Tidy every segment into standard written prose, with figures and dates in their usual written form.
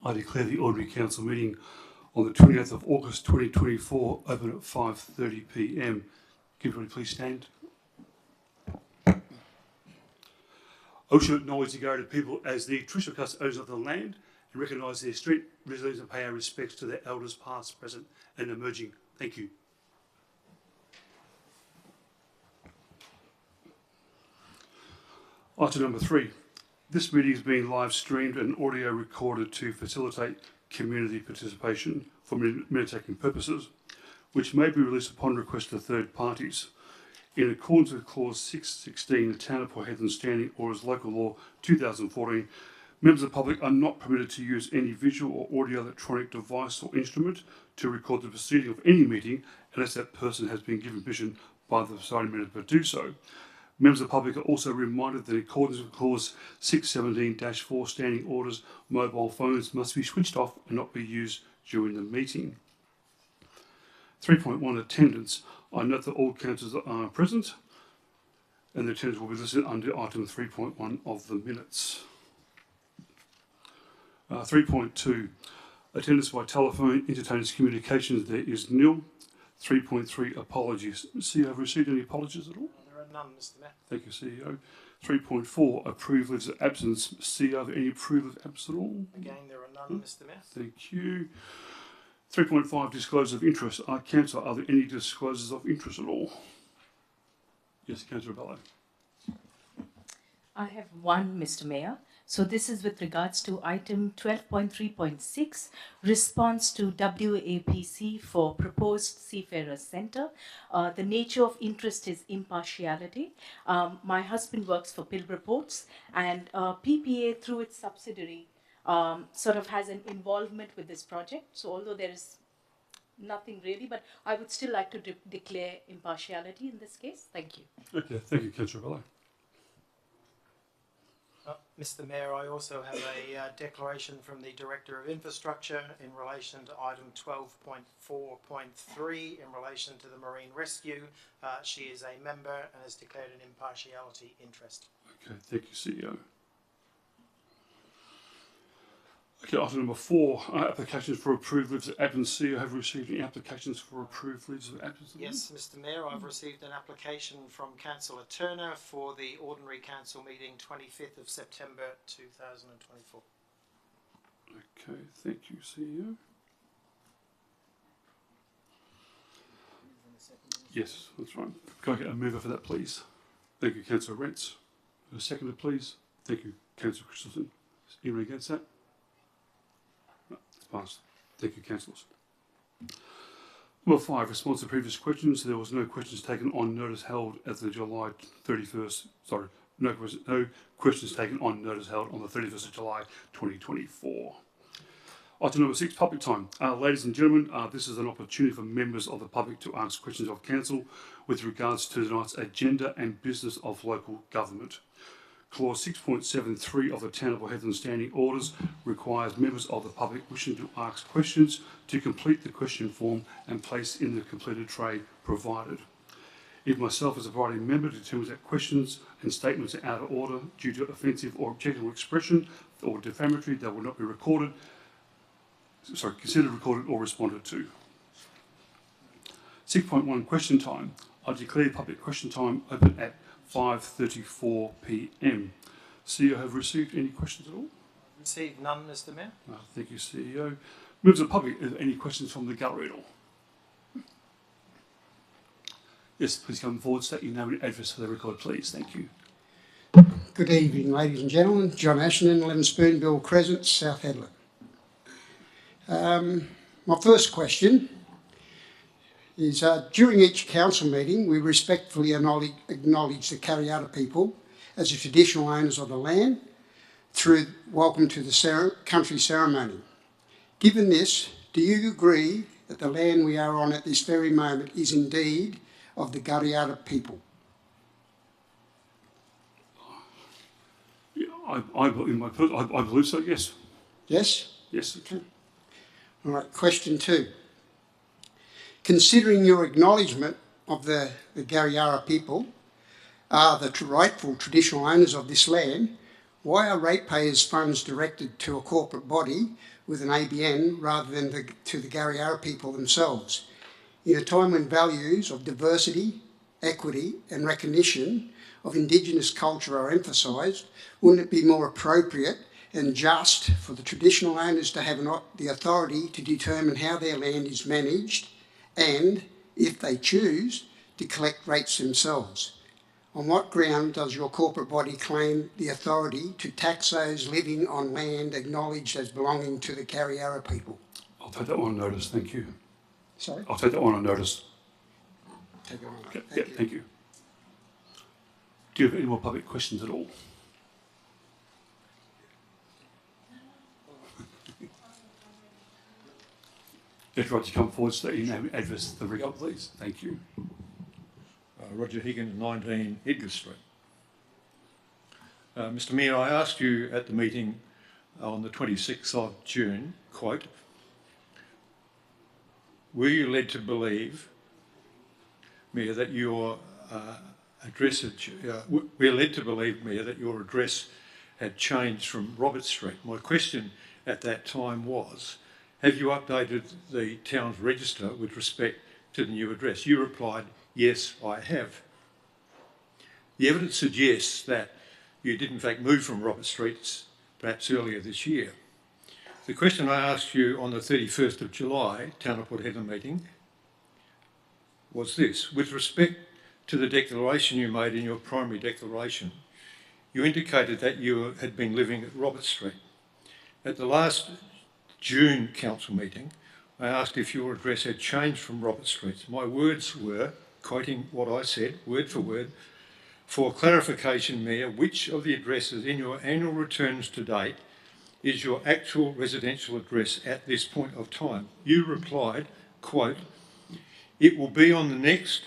I declare the Ordinary Council meeting on the 28th of August 2024 open at 5:30 p.m. Can everybody please stand? I wish to acknowledge the Garryotta people as the traditional custodians of the land and recognise their street residents and pay our respects to their elders past, present and emerging. Thank you. Item number 3. This meeting is being live streamed and audio recorded to facilitate community participation for minute-taking purposes, which may be released upon request of third parties. In accordance with Clause 616 of Town of Port Hedland Standing Orders Local Law 2014, members of the public are not permitted to use any visual or audio electronic device or instrument to record the proceeding of any meeting unless that person has been given permission by the presiding member to do so. Members of the public are also reminded that in accordance with Clause 617-4 Standing Orders, mobile phones must be switched off and not be used during the meeting. 3.1 Attendance. I note that all councillors are present and the attendance will be listed under item 3.1 of the minutes. 3.2 Attendance by telephone, entertainers communications, there is nil. 3.3 Apologies. CEO, have received any apologies at all? There are none, Mr. Mayor. Thank you, CEO. 3.4 Approved leaves of absence. CEO, have any approved of absence at all? Again, there are none, Mr. Mayor. Thank you. 3.5 Disclosures of interest. Councillor, are there any disclosures of interest at all? Yes, Councillor Bello. I have one, Mr. Mayor. So this is with regards to item 12.3.6, response to WAPC for proposed Seafarers Centre. The nature of interest is impartiality. My husband works for Pilbara Ports, and PPA through its subsidiary sort of has an involvement with this project. So although there is nothing really, but I would still like to declare impartiality in this case. Thank you. Okay, thank you, Councillor Bello. Mr. Mayor, I also have a declaration from the Director of Infrastructure in relation to item 12.4.3 in relation to the Marine Rescue. She is a member and has declared an impartiality interest. Okay, thank you, CEO. Okay, item number 4, applications for approved leaves of absence. CEO, have received any applications for approved leaves of absence? Yes, Mr. Mayor, I've received an application from Councillor Turner for the Ordinary Council meeting 25th of September 2024. Okay, thank you, CEO. Yes, that's right. Can I get a mover for that, please? Thank you, Councillor Rents. A seconder, please. Thank you, Councillor Christensen. Anyone against that? No, it's passed. Thank you, councillors. Number 5, response to previous questions. There was no questions taken on notice held at the July 31st. Sorry, no questions taken on notice held on the 31st of July 2024. Item number 6, public time. Ladies and gentlemen, this is an opportunity for members of the public to ask questions of council with regards to tonight's agenda and business of local government. Clause 6.73 of the Town of Port Hedland Standing Orders requires members of the public wishing to ask questions to complete the question form and place in the completed tray provided. If myself as a providing member determines that questions and statements are out of order due to offensive or objectionable expression or defamatory, they will not be considered recorded or responded to. 6.1 question time. I declare public question time open at 5:34 p.m. CEO, have received any questions at all? Received none, Mr. Mayor. Thank you, CEO. Members of the public, are there any questions from the gallery at all? Yes, please come forward, state your name and address for the record, please. Thank you. Good evening, ladies and gentlemen. John Ashenden, 11 Spoonbill Crescent, South Hedland. My first question is, during each council meeting, we respectfully acknowledge the Garryotta people as the traditional owners of the land through welcome to the country ceremony. Given this, do you agree that the land we are on at this very moment is indeed of the Garryotta people? Yeah, I believe so, yes. Yes? Yes. Okay. All right, question 2. Considering your acknowledgement of the Garryotta people are the rightful traditional owners of this land, why are ratepayers' funds directed to a corporate body with an ABN rather than to the Kariyarra people themselves. In a time when values of diversity, equity and recognition of Indigenous culture are emphasised, wouldn't it be more appropriate and just for the traditional owners to have the authority to determine how their land is managed and, if they choose, to collect rates themselves? On what ground does your corporate body claim the authority to tax those living on land acknowledged as belonging to the Kariyarra people? I'll take that one on notice, thank you. Sorry? I'll take that one on notice. Take it on. Okay, Thank you. thank you. Do you have any more public questions at all? If you'd like to come forward, state your name and address to the record, please. Thank you. Roger Higgins, 19 Edgar Street. Mr Mayor, I asked you at the meeting on the 26th of June, quote, were you led to believe, Mayor, that your address had changed from Robert Street? My question at that time was, have you updated the town's register with respect to the new address? You replied, yes, I have. The evidence suggests that you did in fact move from Robert Street perhaps earlier this year. The question I asked you on the 31st of July, Town of Port Hedland meeting, was this. With respect to the declaration you made in your primary declaration, you indicated that you had been living at Robert Street. At the last June council meeting, I asked if your address had changed from Robert Street. My words were, quoting what I said, word for word, for clarification, Mayor, which of the addresses in your annual returns to date is your actual residential address at this point of time? You replied, quote, it will be on the next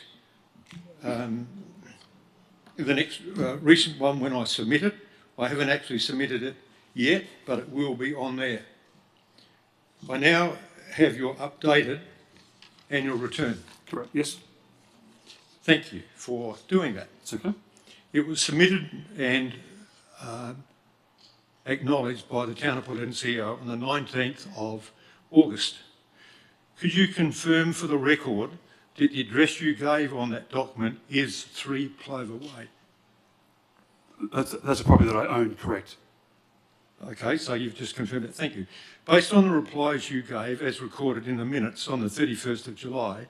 recent one when I submit it. I haven't actually submitted it yet, but it will be on there. I now have your updated annual return. Correct. Yes. Thank you for doing that. It's okay. It was submitted and acknowledged by the Town of Port Hedland CEO on the 19th of August. Could you confirm for the record that the address you gave on that document is 3 Plover Way? That's a property that I own, correct. Okay, so you've just confirmed it. Thank you. Based on the replies you gave, as recorded in the minutes on the 31st of July,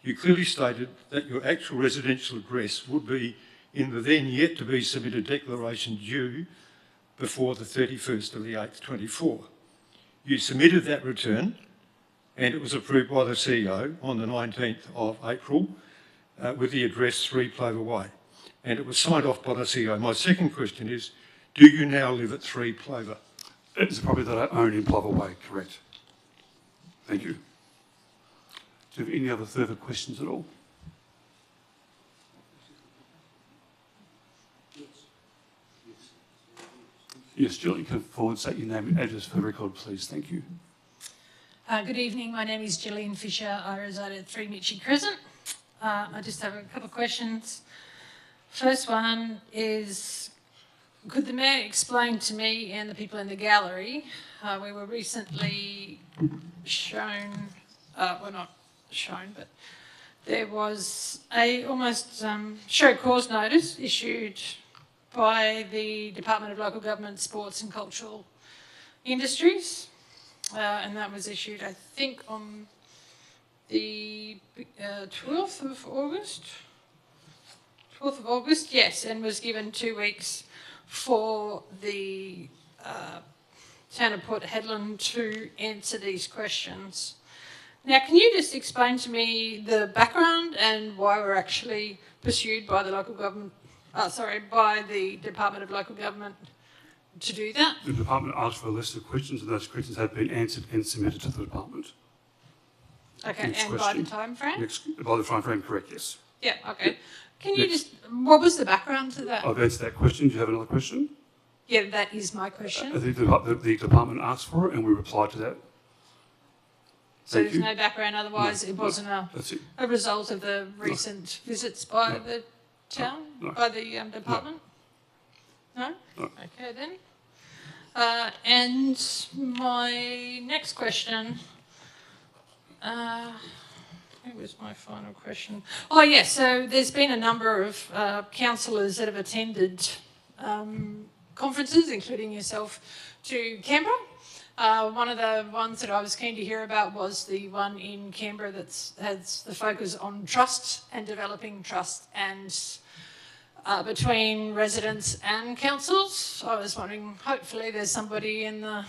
you clearly stated that your actual residential address would be in the then yet to be submitted declaration due before the 31st of the 8th, 24. You submitted that return and it was approved by the CEO on the 19th of April with the address 3 Plover Way, and it was signed off by the CEO. My second question is, do you now live at 3 Plover? It's a property that I own in Plover Way, correct. Thank you. Do you have any other further questions at all? Yes, Julie, come forward, state your name and address for the record, please. Thank you. Good evening, my name is Gillian Fisher. I reside at 3 Mitchie Crescent. I just have a couple of questions. First one is, could the Mayor explain to me and the people in the gallery, we were recently shown, well not shown, but there was a almost show cause notice issued by the Department of Local Government, Sports and Cultural Industries, and that was issued, I think, on the 12th of August. 12th of August, yes, and was given 2 weeks for the Town of Port Hedland to answer these questions. Now, can you just explain to me the background and why we're actually pursued by the local government, by the Department of Local Government to do that? The department asked for a list of questions and those questions have been answered and submitted to the department. Okay, Next and question. by the time frame? By the time frame, correct, yes. Yeah, okay. Yep. Can you Next. just, what was the background to that? I've answered that question. Do you have another question? Yeah, that is my question. The department asked for it and we replied to that. So Thank there's you. no background, otherwise it wasn't That's it. a result of the recent visits by No. the town, No. by the department? No? No. Okay then. And my next question, where was my final question? Oh, yes, so there's been a number of councillors that have attended conferences, including yourself, to Canberra. One of the ones that I was keen to hear about was the one in Canberra that has the focus on trust and developing trust and between residents and councils. I was wondering, hopefully there's somebody in the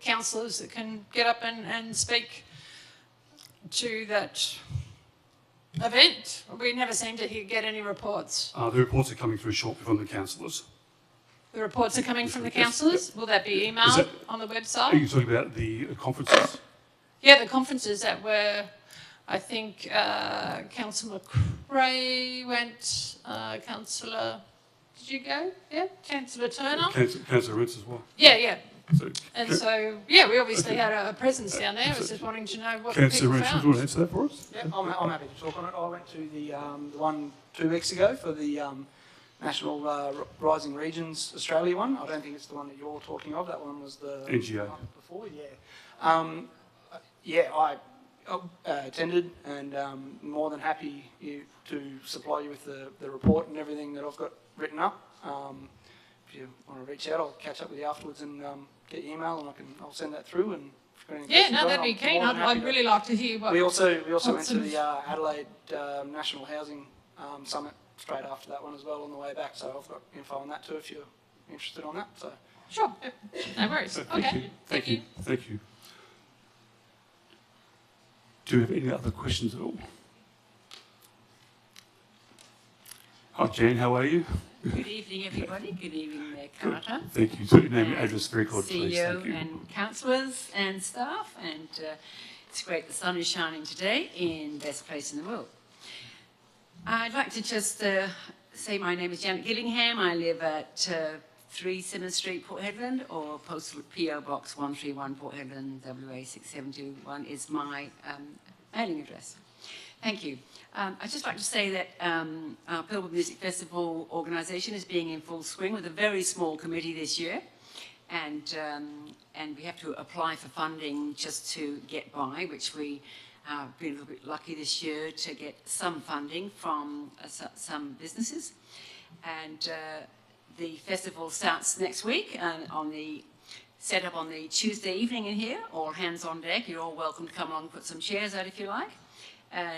councillors that can get up and speak to that event. We never seem to get any reports. The reports are coming through shortly from the councillors. The reports are coming from the Yes, councillors? Will that be emailed that- on the Are website? you talking about the conferences? Yeah, the conferences that were, I think, Councillor McRae went, Councillor, did you go? Yeah, Councillor Turner? Councillor Rents as well. Yeah. So, And so, yeah, we obviously had a presence down there. I was just wanting to know what Councillor people Rents, would you want to found. answer that for us? Yeah, I'm happy to talk on it. I went to the one 2 weeks ago for the National Rising Regions Australia one. I don't think it's the one that you're talking of. That one was the NGO. one before. Yeah. I attended, and more than happy to supply you with the report and everything that I've got written up. If you want to reach out, I'll catch up with you afterwards and get your email, and I'll send that through. And if you've got any Yeah, questions no, on it, that'd be I'm keen. more than happy I'd to- really like to hear what... We also went Lots to of- the Adelaide National Housing Summit straight after that one as well on the way back. So I've got info on that too if you're interested on that. So Sure, no worries. Okay, thank you. Thank you. Do you have any other questions at all? Hi, Jan, how are you? Good evening, everybody. Good evening, Mayor Carter, Thank you. So your name and address very clear, please. CEO Thank you. and councillors and staff. And it's great the sun is shining today in best place in the world. I'd like to just say my name is Janet Gillingham. I live at 3 Simmons Street, Port Hedland, or postal PO Box 131, Port Hedland, WA 6721 is my mailing address. Thank you. I'd just like to say that our Pilbara Music Festival organisation is being in full swing with a very small committee this year, and we have to apply for funding just to get by, which we have been a little bit lucky this year to get some funding from some businesses. And the festival starts next week set up on the Tuesday evening in here, all hands on deck. You're all welcome to come along and put some chairs out if you like.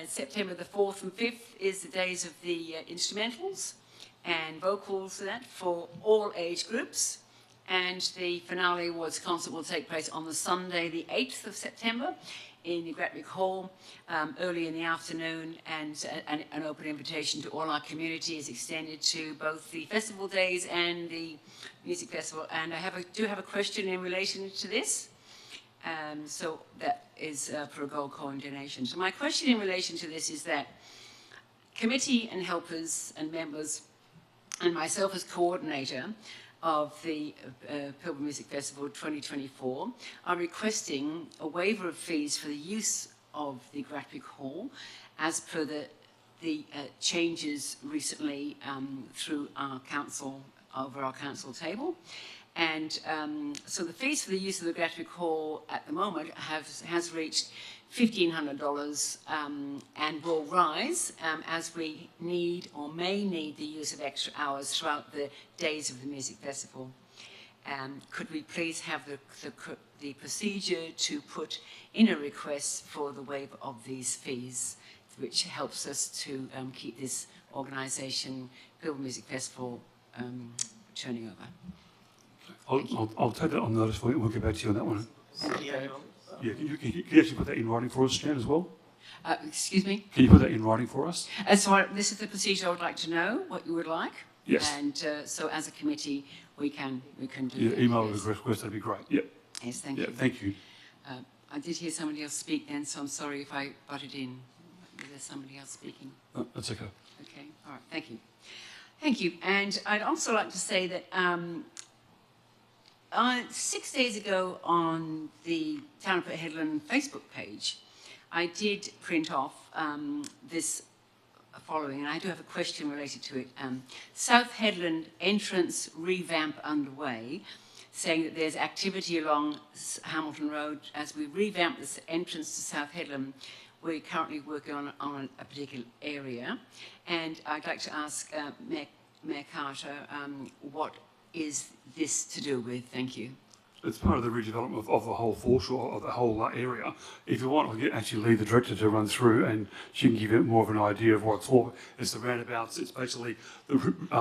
September the 4th and 5th is the days of the instrumentals and vocals for all age groups. And the finale awards concert will take place on the Sunday, the 8th of September in the Gratwick Hall, early in the afternoon, and an open invitation to all our community is extended to both the festival days and the music festival. And I do have a question in relation to this. So that is for a gold coin donation. So my question in relation to this is that committee and helpers and members and myself as coordinator of the Pilbara Music Festival 2024 are requesting a waiver of fees for the use of the Gratwick Hall as per the changes recently through our council, over our council table. And so the fees for the use of the Gratwick Hall at the moment has reached $1,500 and will rise as we need or may need the use of extra hours throughout the days of the music festival. Could we please have the procedure to put in a request for the waiver of these fees, which helps us to keep this organisation, Pilbara Music Festival, turning over. I'll take that on notice for you, and we'll get back to you on that one. yeah, Yeah, can you actually put that in writing for us, Jan, as well? Excuse me? Can you put that in writing for us? This is the procedure I would like to know, what you would like. Yes. And so as a committee, we can do Yeah, that. email yes. the request, that'd be great. Yep. Yes, thank Yeah, you. thank you. I did hear somebody else speak then, so I'm sorry if I butted in. There's somebody else speaking. That's okay. Okay, all right, thank you. Thank you. And I'd also like to say that 6 days ago on the Town of Port Hedland Facebook page, I did print off this following, and I do have a question related to it. South Hedland entrance revamp underway. saying that there's activity along Hamilton Road as we revamp this entrance to South Headland. We're currently working on a particular area, and I'd like to ask Mayor Carter, what is this to do with? Thank you. It's part of the redevelopment of the whole foreshore, of the whole area. If you want, I'll actually leave the director to run through and she can give you more of an idea of what it's for. It's the roundabouts. It's basically the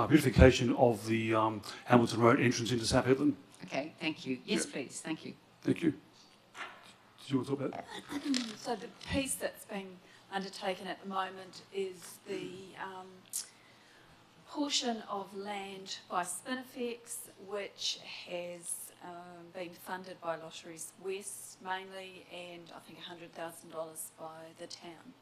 beautification of the Hamilton Road entrance into South Headland. Okay, thank you. Yes, Yeah. please. Thank you. Thank you. Did you want to talk about that? So the piece that's being undertaken at the moment is the portion of land by Spinifex, which has been funded by Lotteries West mainly, and I think $100,000 by the town.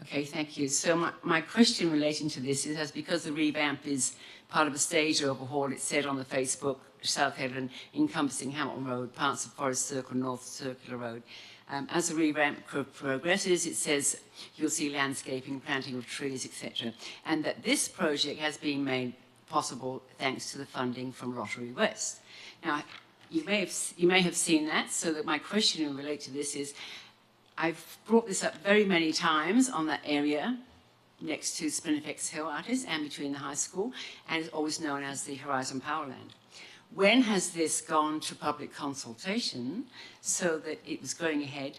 Okay, thank you. So my question relating to this is, as because the revamp is part of a stage overhaul, it said on the Facebook, South Headland, encompassing Hamilton Road, parts of Forest Circle, North Circular Road. As the revamp progresses, it says you'll see landscaping, planting of trees, etc. And that this project has been made possible thanks to the funding from Lottery West. Now, you may have seen that, so that my question in relate to this is, I've brought this up very many times on that area next to Spinifex Hill Artist and between the high school, and it's always known as the Horizon Powerland. When has this gone to public consultation so that it was going ahead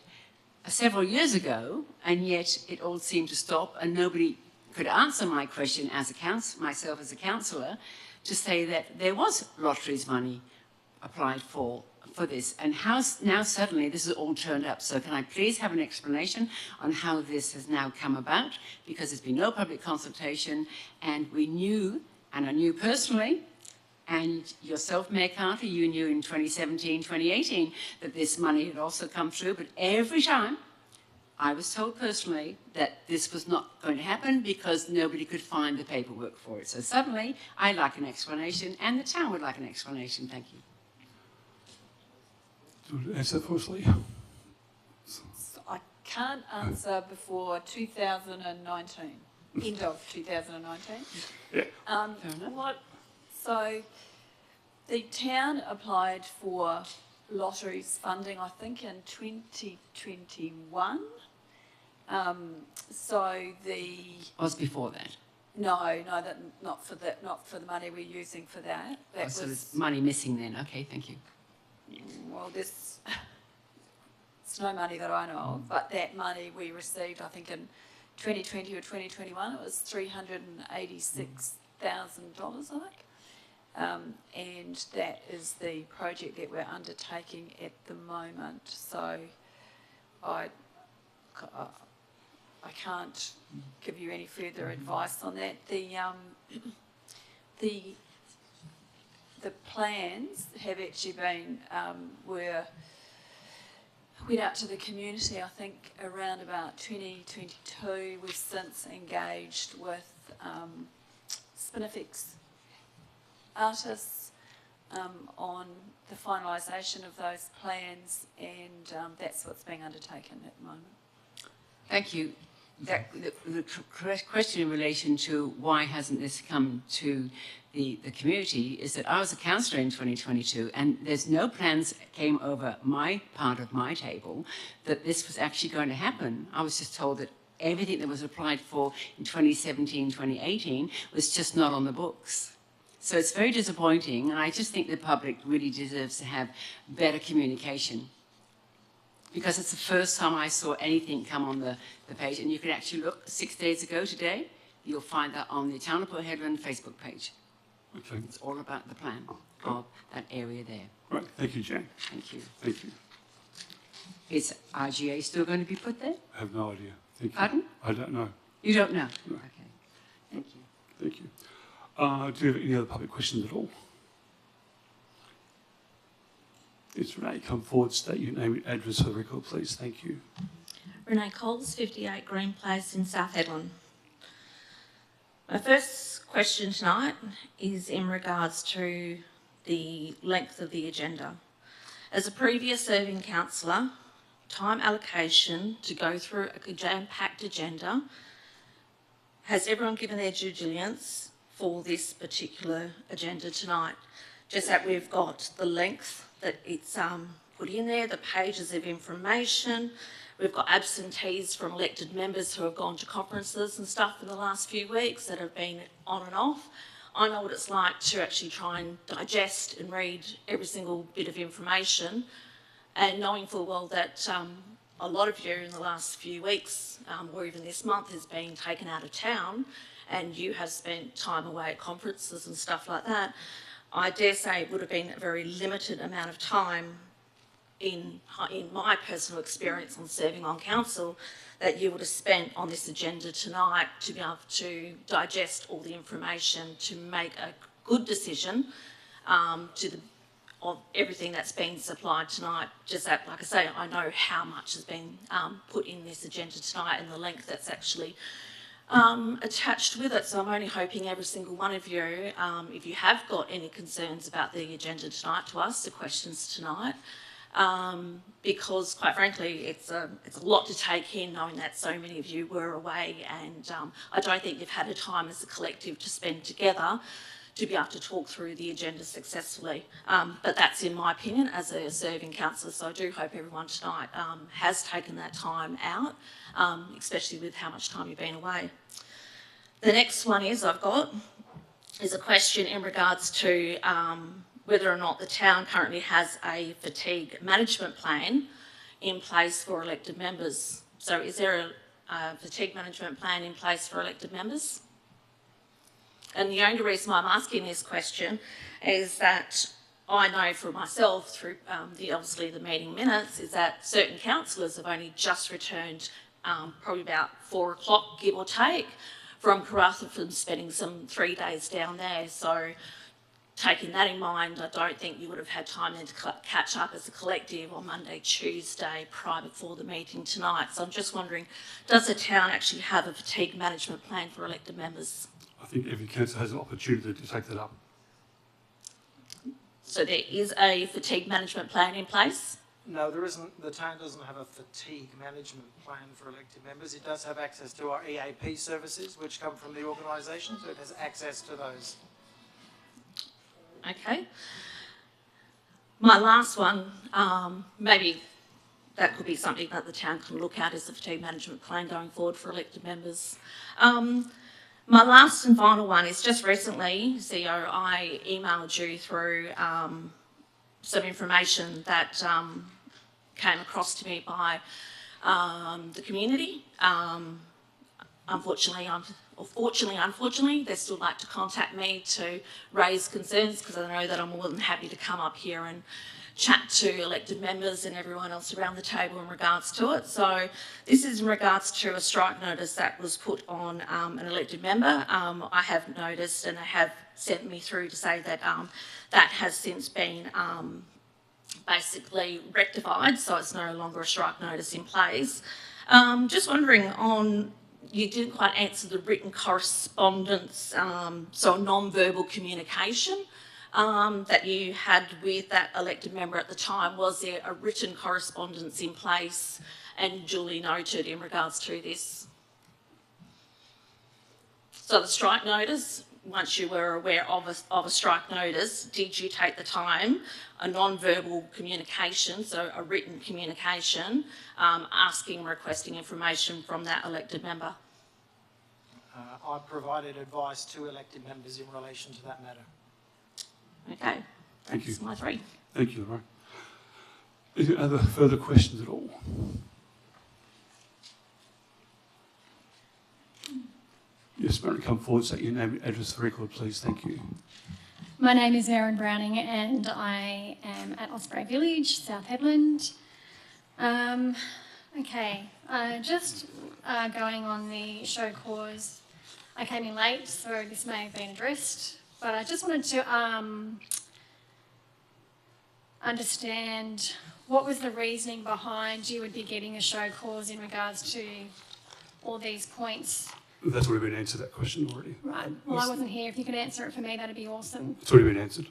several years ago, and yet it all seemed to stop and nobody could answer my question as myself as a councillor to say that there was lotteries money applied for this, and how now suddenly this has all turned up. So can I please have an explanation on how this has now come about, because there's been no public consultation, and we knew, and I knew personally, and yourself, Mayor Carter, you knew in 2017, 2018 that this money had also come through, but every time I was told personally that this was not going to happen because nobody could find the paperwork for it. So suddenly, I'd like an explanation, and the town would like an explanation. Thank you. Do you want to answer that firstly? So I can't answer before 2019, end of 2019. Yeah. Fair enough. So the town applied for lotteries funding, I think, in 2021. So the Was before that. no, not for the money we're using for that. That So was there's money missing then. Okay, thank you. well, it's no money that I know of, but that money we received, I think, in 2020 or 2021, it was $386,000, I think. And that is the project that we're undertaking at the moment. So I can't give you any further advice on that. The plans have actually been went out to the community, I think, around about 2022. We've since engaged with Spinifex artists on the finalisation of those plans, and that's what's being undertaken at the moment. Thank you. The correct question in relation to why hasn't this come to the community is that I was a councillor in 2022, and there's no plans came over my part of my table that this was actually going to happen. I was just told that everything that was applied for in 2017, 2018 was just not on the books. So it's very disappointing, and I just think the public really deserves to have better communication, because it's the first time I saw anything come on the page, and you can actually look 6 days ago today, you'll find that on the Town of Port Hedland Facebook page. Okay. It's all about the plan of that area there. Right. Thank you, Jan. Thank you. Thank you. Is RGA still going to be put there? I have no idea. Thank you. Pardon? I don't know. You don't know? No. Okay. Thank you. Thank you. Do you have any other public questions at all? It's Renee. Come forward, state your name and address for the record, please. Thank you. Renee Coles, 58 Green Place in South Headland. My first question tonight is in regards to the length of the agenda. As a previous serving councillor, time allocation to go through a jam-packed agenda, has everyone given their due diligence for this particular agenda tonight? just that we've got the length that it's put in there, the pages of information. We've got absentees from elected members who have gone to conferences and stuff in the last few weeks that have been on and off. I know what it's like to actually try and digest and read every single bit of information, and knowing full well that a lot of you in the last few weeks or even this month has been taken out of town and you have spent time away at conferences and stuff like that. I dare say it would have been a very limited amount of time in my personal experience on serving on council that you would have spent on this agenda tonight to be able to digest all the information to make a good decision of everything that's been supplied tonight. Just that, like I say, I know how much has been put in this agenda tonight and the length that's actually attached with it. So I'm only hoping every single one of you, if you have got any concerns about the agenda tonight, to ask the questions tonight. Because quite frankly, it's a lot to take in knowing that so many of you were away, and I don't think you've had a time as a collective to spend together to be able to talk through the agenda successfully. But that's in my opinion as a serving councillor, so I do hope everyone tonight has taken that time out, especially with how much time you've been away. The next one is a question in regards to whether or not the town currently has a fatigue management plan in place for elected members. So is there a fatigue management plan in place for elected members? And the only reason why I'm asking this question is that I know for myself through obviously the meeting minutes is that certain councillors have only just returned probably about 4 o'clock, give or take, from Karratha from spending some 3 days down there. So taking that in mind, I don't think you would have had time then to catch up as a collective on Monday, Tuesday, prior before the meeting tonight. So I'm just wondering, does the town actually have a fatigue management plan for elected members? I think every council has an opportunity to take that up. So there is a fatigue management plan in place? No, there isn't. The town doesn't have a fatigue management plan for elected members. It does have access to our EAP services, which come from the organisation, so it has access to those. Okay. My last one, maybe that could be something that the town can look at as a fatigue management plan going forward for elected members. My last and final one is just recently, CEO, I emailed you through some information that came across to me by the community. Unfortunately, they still like to contact me to raise concerns because I know that I'm more than happy to come up here and chat to elected members and everyone else around the table in regards to it. So this is in regards to a strike notice that was put on an elected member. I have noticed and they have sent me through to say that that has since been basically rectified, so it's no longer a strike notice in place. Just wondering you didn't quite answer the written correspondence, so non-verbal communication that you had with that elected member at the time. Was there a written correspondence in place and duly noted in regards to this? So the strike notice, once you were aware of a strike notice, did you take the time, a non-verbal communication, so a written communication, asking, requesting information from that elected member? I provided advice to elected members in relation to that matter. Okay, Thank you. that's my 3. Thank you, Lorraine. Any other further questions at all? Yes, Mary, come forward, state your name and address for the record, please. Thank you. My name is Erin Browning and I am at Osprey Village, South Hedland. Just going on the show cause, I came in late, so this may have been addressed, but I just wanted to understand what was the reasoning behind you would be getting a show cause in regards to all these points. That's already been answered, that question already. Right, well I wasn't here, if you could answer it for me that'd be awesome. It's already been answered.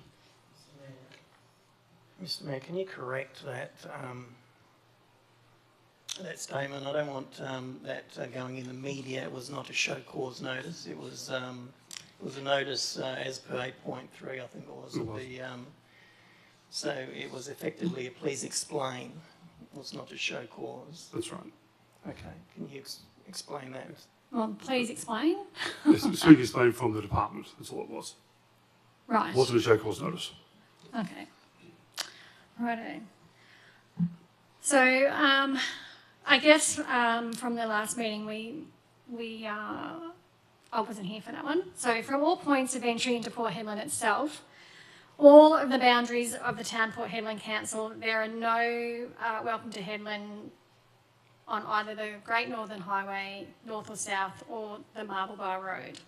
Mr. Mayor, can you correct that that statement? I don't want that going in the media. It was not a show cause notice. It was was a notice as per 8.3, I think it was. Of the, so it was effectively a please explain. It was not a show cause. That's right. Okay, can you explain that? Well, please explain. Yes, it was being explained from the department. That's all it was. Right. It wasn't a show cause notice. Okay. Righto. So, I guess from the last meeting, I wasn't here for that one. So, from all points of entry into Port Hedland itself, all of the boundaries of the town Port Hedland Council, there are no welcome to Hedland on either the Great Northern Highway, north or south, or the Marble Bar Road.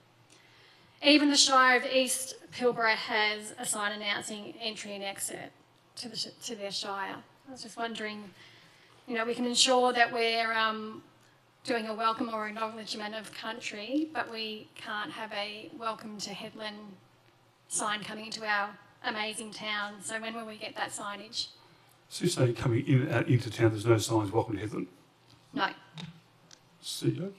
Even the Shire of East Pilbara has a sign announcing entry and exit to their shire. I was just wondering, you know, we can ensure that we're doing a welcome or acknowledgement of country, but we can't have a welcome to Hedland sign coming into our amazing town. So when will we get that signage? So you're saying coming in and out into town, there's no signs, welcome to Hedland? No. CEO?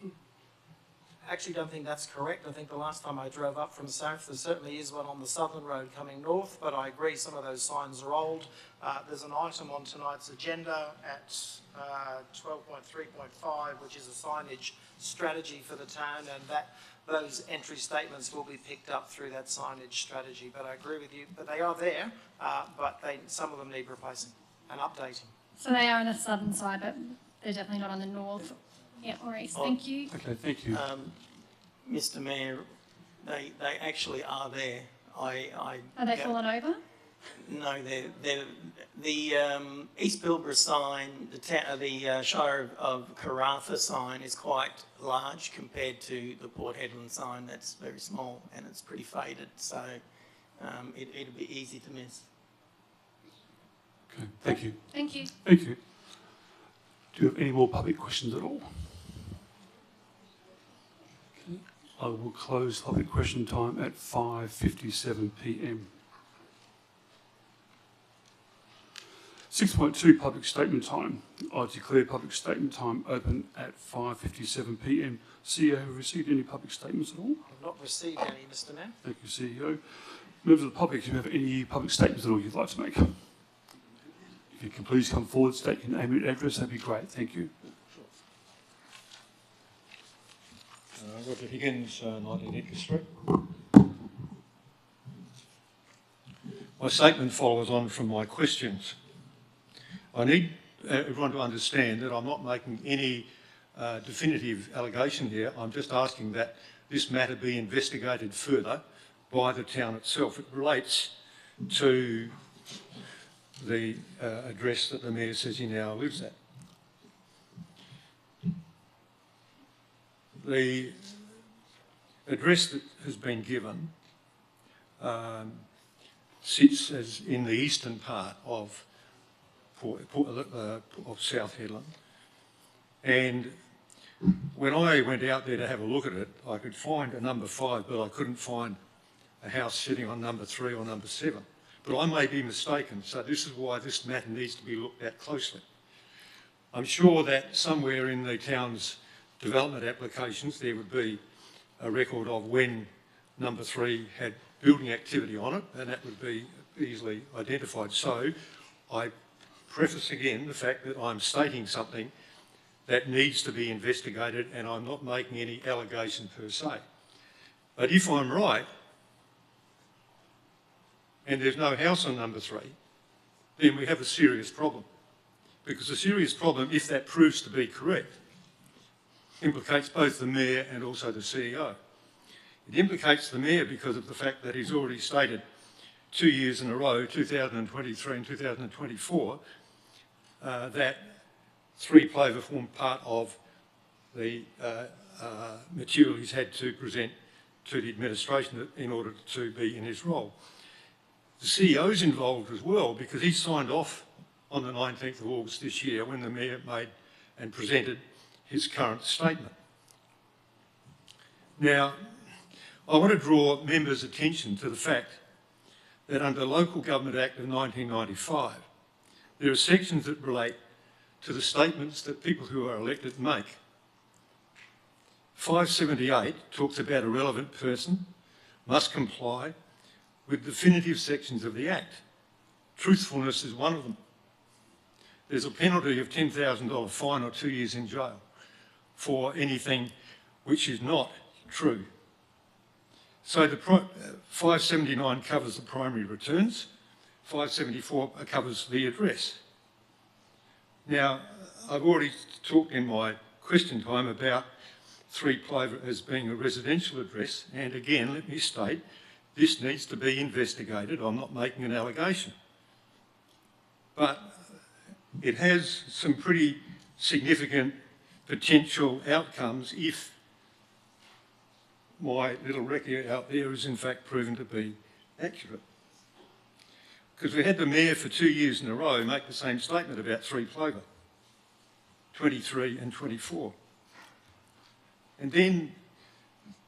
I actually don't think that's correct. I think the last time I drove up from south, there certainly is one on the southern road coming north, but I agree some of those signs are old. There's an item on tonight's agenda at 12.3.5, which is a signage strategy for the town, and those entry statements will be picked up through that signage strategy. But I agree with you, but they are there, but some of them need replacing and updating. So they are on the southern side, but they're definitely not on the north or east. Thank you. Okay, thank you. Mr. Mayor, they actually are there. Are they fallen over? No, they're the East Pilbara sign, the Shire of Karratha sign is quite large compared to the Port Hedland sign. That's very small and it's pretty faded, so it'll be easy to miss. Okay, thank you. Thank you. Thank you. Do you have any more public questions at all? Okay. I will close public question time at 5:57 p.m. 6.2 public statement time. I declare public statement time open at 5:57 p.m. CEO, have you received any public statements at all? I've not received any, Mr. Mayor. Thank you, CEO. Members of the public, do you have any public statements at all you'd like to make? If you can please come forward, state your name and address, that'd be great. Thank you. Roger Higgins, 19 Edgar Street. My statement follows on from my questions. I need everyone to understand that I'm not making any definitive allegation here. I'm just asking that this matter be investigated further by the town itself. It relates to the address that the Mayor says he now lives at. The address that has been given sits as in the eastern part of South Hedland, and when I went out there to have a look at it, I could find a number 5, but I couldn't find a house sitting on number 3 or number 7. But I may be mistaken, so this is why this matter needs to be looked at closely. I'm sure that somewhere in the town's development applications there would be a record of when number 3 had building activity on it, and that would be easily identified. So I preface again the fact that I'm stating something that needs to be investigated, and I'm not making any allegation per se. But if I'm right, and there's no house on number 3, then we have a serious problem. Because a serious problem, if that proves to be correct, implicates both the Mayor and also the CEO. It implicates the Mayor because of the fact that he's already stated 2 years in a row, 2023 and 2024, that 3 Plover formed part of the material he's had to present to the administration in order to be in his role. The CEO's involved as well because he signed off on the 19th of August this year when the Mayor made and presented his current statement. Now, I want to draw members' attention to the fact that under Local Government Act of 1995, there are sections that relate to the statements that people who are elected make. 578 talks about a relevant person. must comply with definitive sections of the Act. Truthfulness is one of them. There's a penalty of $10,000 fine or 2 years in jail for anything which is not true. So the 579 covers the primary returns, 574 covers the address. Now, I've already talked in my question time about 3 Plover as being a residential address, and again, let me state, this needs to be investigated. I'm not making an allegation. But it has some pretty significant potential outcomes if my little recce out there is in fact proven to be accurate. Because we had the Mayor for 2 years in a row make the same statement about 3 Plover, 23 and 24. And then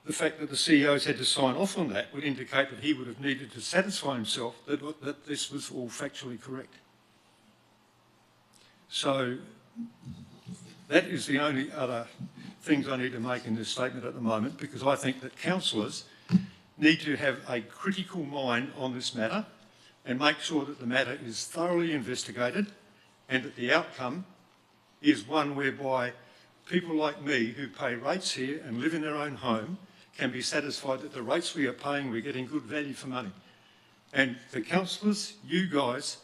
the fact that the CEOs had to sign off on that would indicate that he would have needed to satisfy himself that this was all factually correct. So that is the only other things I need to make in this statement at the moment, because I think that councillors need to have a critical mind on this matter and make sure that the matter is thoroughly investigated and that the outcome is one whereby people like me who pay rates here and live in their own home can be satisfied that the rates we are paying, we're getting good value for money. And the councillors, you guys,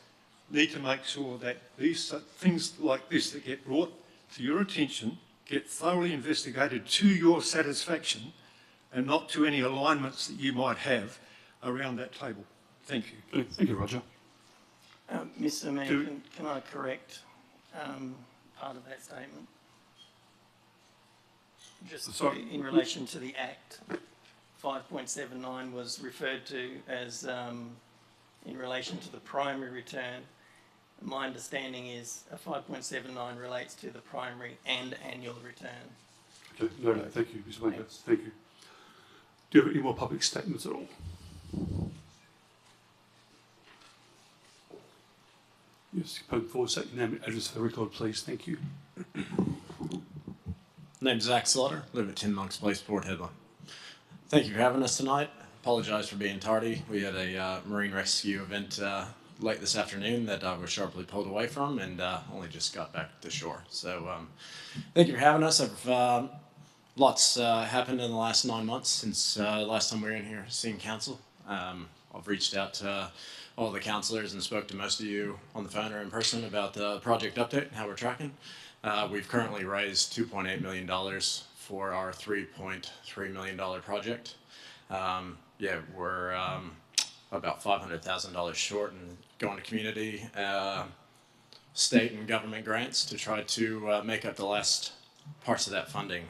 need to make sure that these things like this that get brought to your attention get thoroughly investigated to your satisfaction and not to any alignments that you might have around that table. Thank you. Thank you, Roger. Mr Mayor, can I correct part of that statement? Just in relation to the Act, 5.79 was referred to as in relation to the primary return. My understanding is a 5.79 relates to the primary and annual return. Okay, no, thank you, Mr Mayor. Thank you. Do you have any more public statements at all? Yes, come forward, state your name and address for the record, please. Thank you. Name's Zach Slaughter, live at 10 Monks Place, Port Hedland. Thank you for having us tonight. Apologise for being tardy. We had a marine rescue event late this afternoon that I was sharply pulled away from and only just got back to shore. So thank you for having us. Lots happened in the last 9 months since last time we were in here seeing council. I've reached out to all the councillors and spoke to most of you on the phone or in person about the project update and how we're tracking. We've currently raised $2.8 million for our $3.3 million project. Yeah, we're about $500,000 short and going to community, state and government grants to try to make up the last parts of that funding.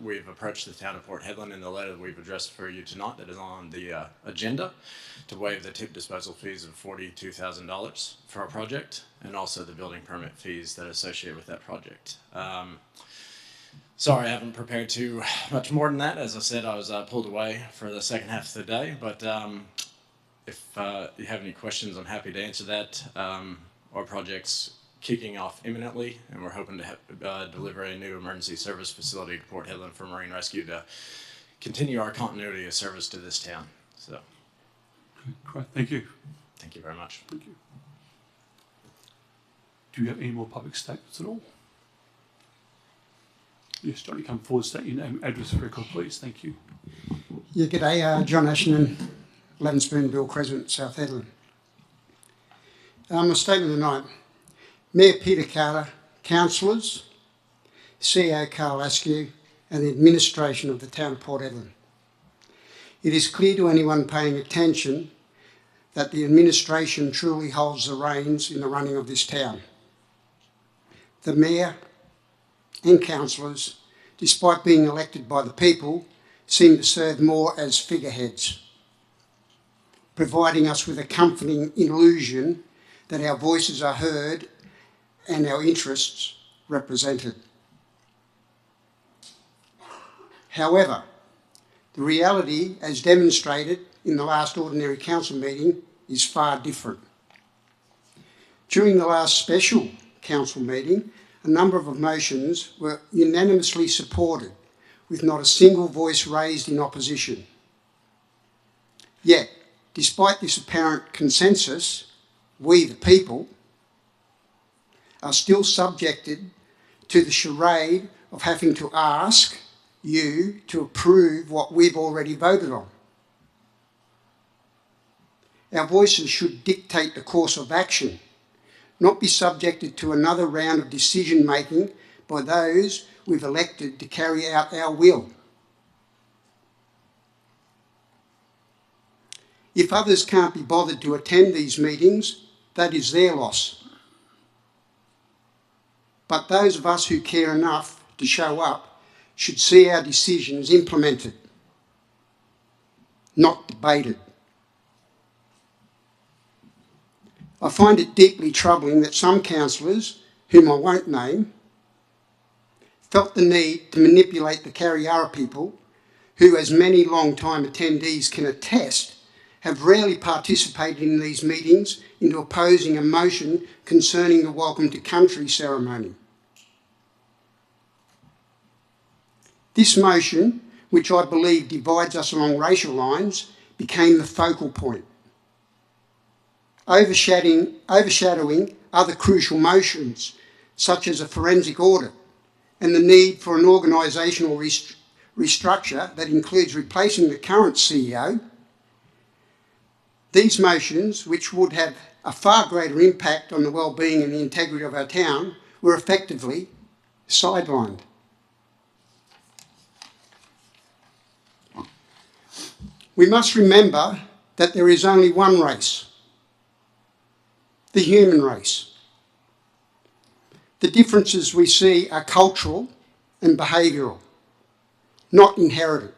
We've approached the town of Port Hedland in the letter that we've addressed for you tonight that is on the agenda to waive the tip disposal fees of $42,000 for our project and also the building permit fees that are associated with that project. Sorry, I haven't prepared too much more than that. As I said, I was pulled away for the second half of the day, but if you have any questions, I'm happy to answer that. Our project's kicking off imminently, and we're hoping to deliver a new emergency service facility to Port Hedland for Marine Rescue to continue our continuity of service to this town. So, great, thank you. Thank you very much. Thank you. Do you have any more public statements at all? Yes, Johnny, come forward, state your name, address for record, please. Thank you. Yeah, g'day, John Ashton, 11 Spoonbill Crescent, South Hedland. A statement tonight. Mayor Peter Carter, councillors, CEO Carl Askew, and the administration of the town of Port Hedland. It is clear to anyone paying attention that the administration truly holds the reins in the running of this town. The mayor and councillors, despite being elected by the people, seem to serve more as figureheads, providing us with a comforting illusion that our voices are heard and our interests represented. However, the reality, as demonstrated in the last ordinary council meeting, is far different. During the last special council meeting, a number of motions were unanimously supported, with not a single voice raised in opposition. Yet, despite this apparent consensus, we, the people, are still subjected to the charade of having to ask you to approve what we've already voted on. Our voices should dictate the course of action, not be subjected to another round of decision-making by those we've elected to carry out our will. If others can't be bothered to attend these meetings, that is their loss. But those of us who care enough to show up should see our decisions implemented, not debated. I find it deeply troubling that some councillors, whom I won't name, felt the need to manipulate the Kariyarra people, who, as many long-time attendees can attest, have rarely participated in these meetings, into opposing a motion concerning the Welcome to Country ceremony. This motion, which I believe divides us along racial lines, became the focal point, overshadowing other crucial motions, such as a forensic audit and the need for an organisational restructure that includes replacing the current CEO. These motions, which would have a far greater impact on the well-being and the integrity of our town, were effectively sidelined. We must remember that there is only one race, the human race. The differences we see are cultural and behavioural, not inherent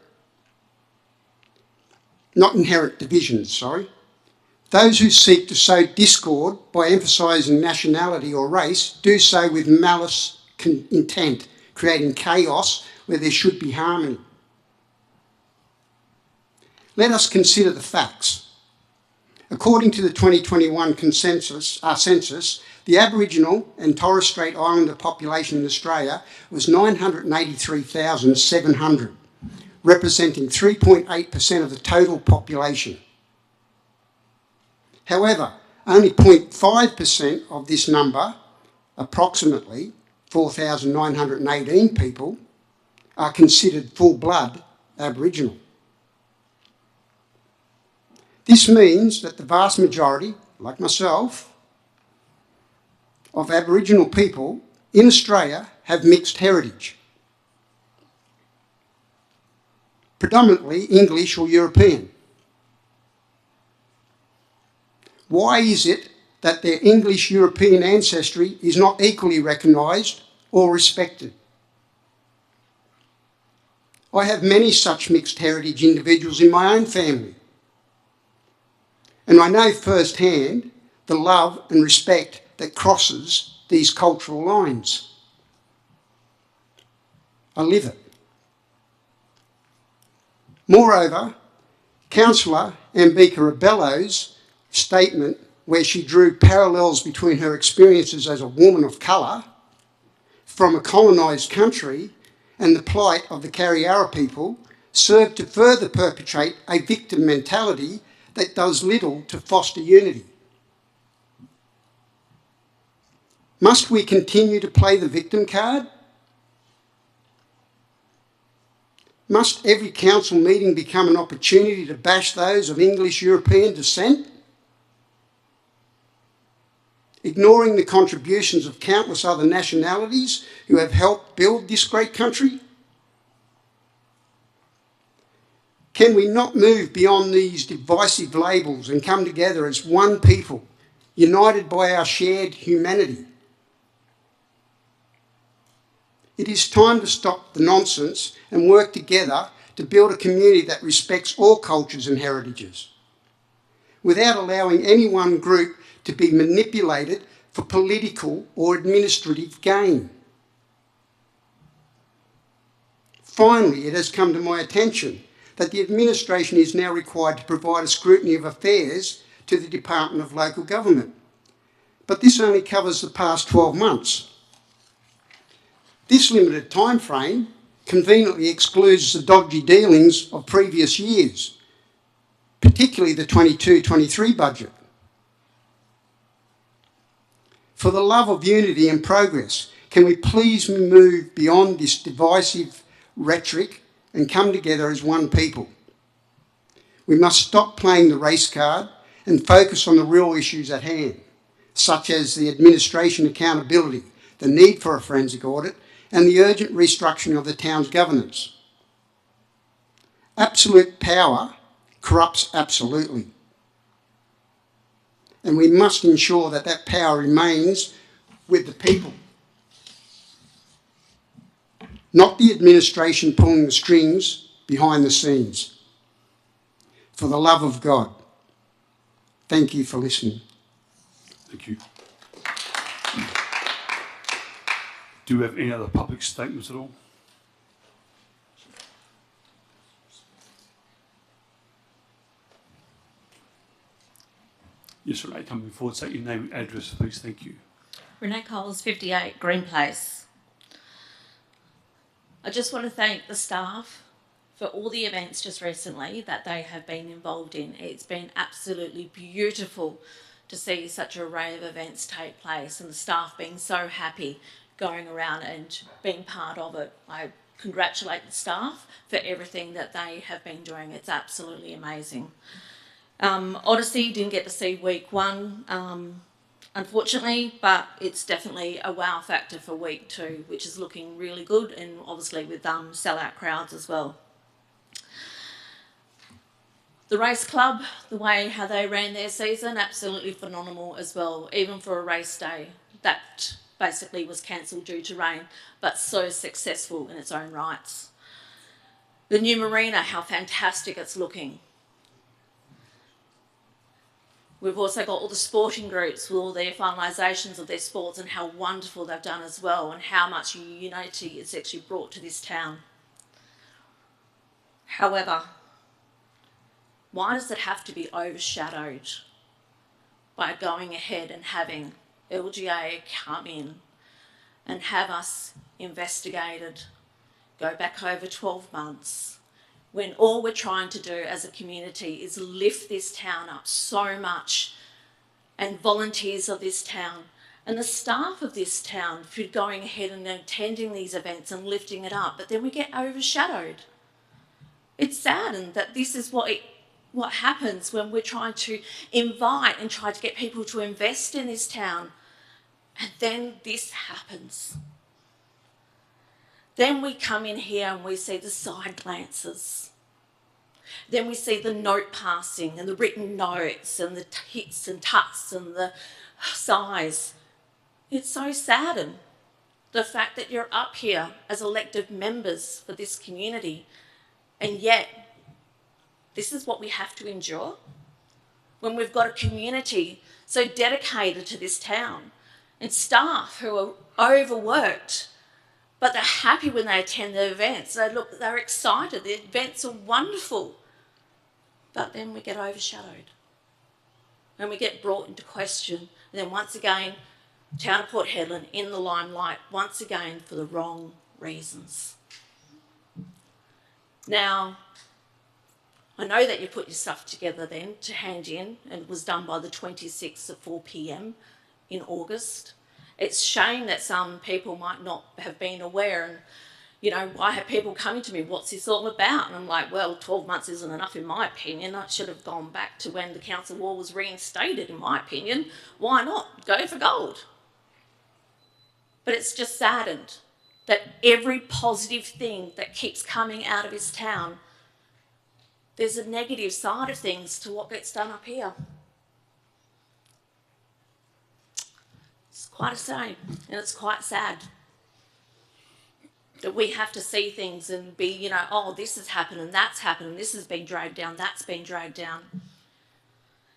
divisions, sorry. Those who seek to sow discord by emphasising nationality or race do so with malice intent, creating chaos where there should be harmony. Let us consider the facts. According to the 2021 census, the Aboriginal and Torres Strait Islander population in Australia was 983,700, representing 3.8% of the total population. However, only 0.5% of this number, approximately 4,918 people, are considered full-blood Aboriginal. This means that the vast majority, like myself, of Aboriginal people in Australia have mixed heritage, predominantly English or European. Why is it that their English-European ancestry is not equally recognised or respected? I have many such mixed heritage individuals in my own family, and I know firsthand the love and respect that crosses these cultural lines. I live it. Moreover, Councillor Ambika Rebello's statement, where she drew parallels between her experiences as a woman of colour from a colonised country and the plight of the Kariyarra people, served to further perpetrate a victim mentality that does little to foster unity. Must we continue to play the victim card? Must every council meeting become an opportunity to bash those of English-European descent? Ignoring the contributions of countless other nationalities who have helped build this great country? Can we not move beyond these divisive labels and come together as one people, united by our shared humanity? It is time to stop the nonsense and work together to build a community that respects all cultures and heritages, without allowing any one group to be manipulated for political or administrative gain. Finally, it has come to my attention that the administration is now required to provide a scrutiny of affairs to the Department of Local Government. But this only covers the past 12 months. This limited time frame conveniently excludes the dodgy dealings of previous years, particularly the 22-23 budget. For the love of unity and progress, can we please move beyond this divisive rhetoric and come together as one people? We must stop playing the race card and focus on the real issues at hand, such as the administration accountability, the need for a forensic audit, and the urgent restructuring of the town's governance. Absolute power corrupts absolutely. And we must ensure that that power remains with the people, not the administration pulling the strings behind the scenes. For the love of God, thank you for listening. Thank you. Do we have any other public statements at all? Yes, Renee, coming forward, say your name and address, please. Thank you. Renee Coles, 58 Green Place. I just want to thank the staff for all the events just recently that they have been involved in. It's been absolutely beautiful to see such an array of events take place and the staff being so happy going around and being part of it. I congratulate the staff for everything that they have been doing. It's absolutely amazing. Odyssey didn't get to see week one, unfortunately, but it's definitely a wow factor for week two, which is looking really good, and obviously with sellout crowds as well. The race club, the way how they ran their season, absolutely phenomenal as well, even for a race day that basically was cancelled due to rain, but so successful in its own rights. The new marina, how fantastic it's looking. We've also got all the sporting groups with all their finalisations of their sports and how wonderful they've done as well, and how much unity it's actually brought to this town. However, why does it have to be overshadowed by going ahead and having LGA come in and have us investigated, go back over 12 months, when all we're trying to do as a community is lift this town up so much, and volunteers of this town and the staff of this town for going ahead and attending these events and lifting it up, but then we get overshadowed. It's saddened that this is what happens when we're trying to invite and try to get people to invest in this town, and then this happens. Then we come in here and we see the side glances. Then we see the note passing and the written notes and the hits and tuts and the sighs. It's so saddened, the fact that you're up here as elected members for this community, and yet this is what we have to endure when we've got a community so dedicated to this town and staff who are overworked, but they're happy when they attend the events. They're excited. The events are wonderful. But then we get overshadowed and we get brought into question. And then once again, Town of Port Hedland in the limelight, once again for the wrong reasons. Now, I know that you put your stuff together then to hand in, and it was done by the 26th at 4 p.m. in August. It's a shame that some people might not have been aware, and I have people coming to me, what's this all about? And I'm like, well, 12 months isn't enough in my opinion. I should have gone back to when the council war was reinstated, in my opinion. Why not? Go for gold. But it's just saddened that every positive thing that keeps coming out of this town, there's a negative side of things to what gets done up here. It's quite a shame, and it's quite sad that we have to see things and be, oh, this has happened and that's happened and this has been dragged down, that's been dragged down.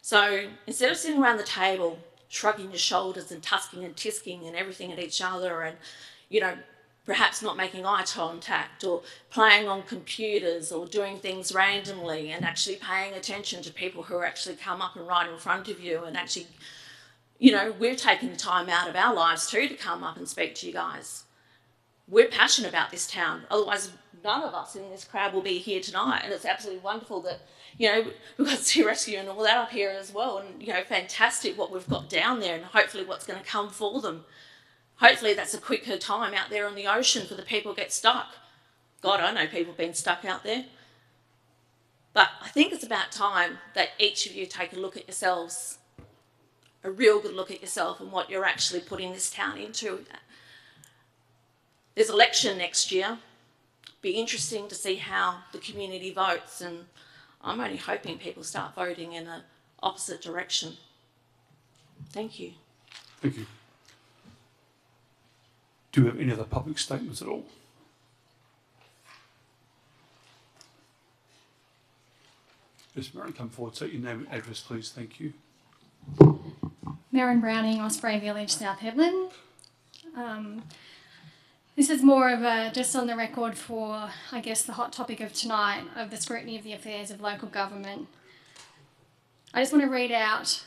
So instead of sitting around the table, shrugging your shoulders and tusking and tisking and everything at each other and, perhaps not making eye contact or playing on computers or doing things randomly and actually paying attention to people who actually come up and right in front of you and actually, we're taking time out of our lives too to come up and speak to you guys. we're passionate about this town. Otherwise, none of us in this crowd will be here tonight. And it's absolutely wonderful that, you know, we've got Sea Rescue and all that up here as well. And, you know, fantastic what we've got down there and hopefully what's going to come for them. Hopefully that's a quicker time out there on the ocean for the people who get stuck. God, I know people being stuck out there. But I think it's about time that each of you take a look at yourselves, a real good look at yourself and what you're actually putting this town into. There's election next year. Be interesting to see how the community votes, and I'm only hoping people start voting in an opposite direction. Thank you. Thank you. Do we have any other public statements at all? Yes, Marion, come forward. Take your name and address, please. Thank you. Marion Browning, Osprey Village, South Hedland. This is more of a, just on the record for, I guess, the hot topic of tonight, of the scrutiny of the affairs of local government. I just want to read out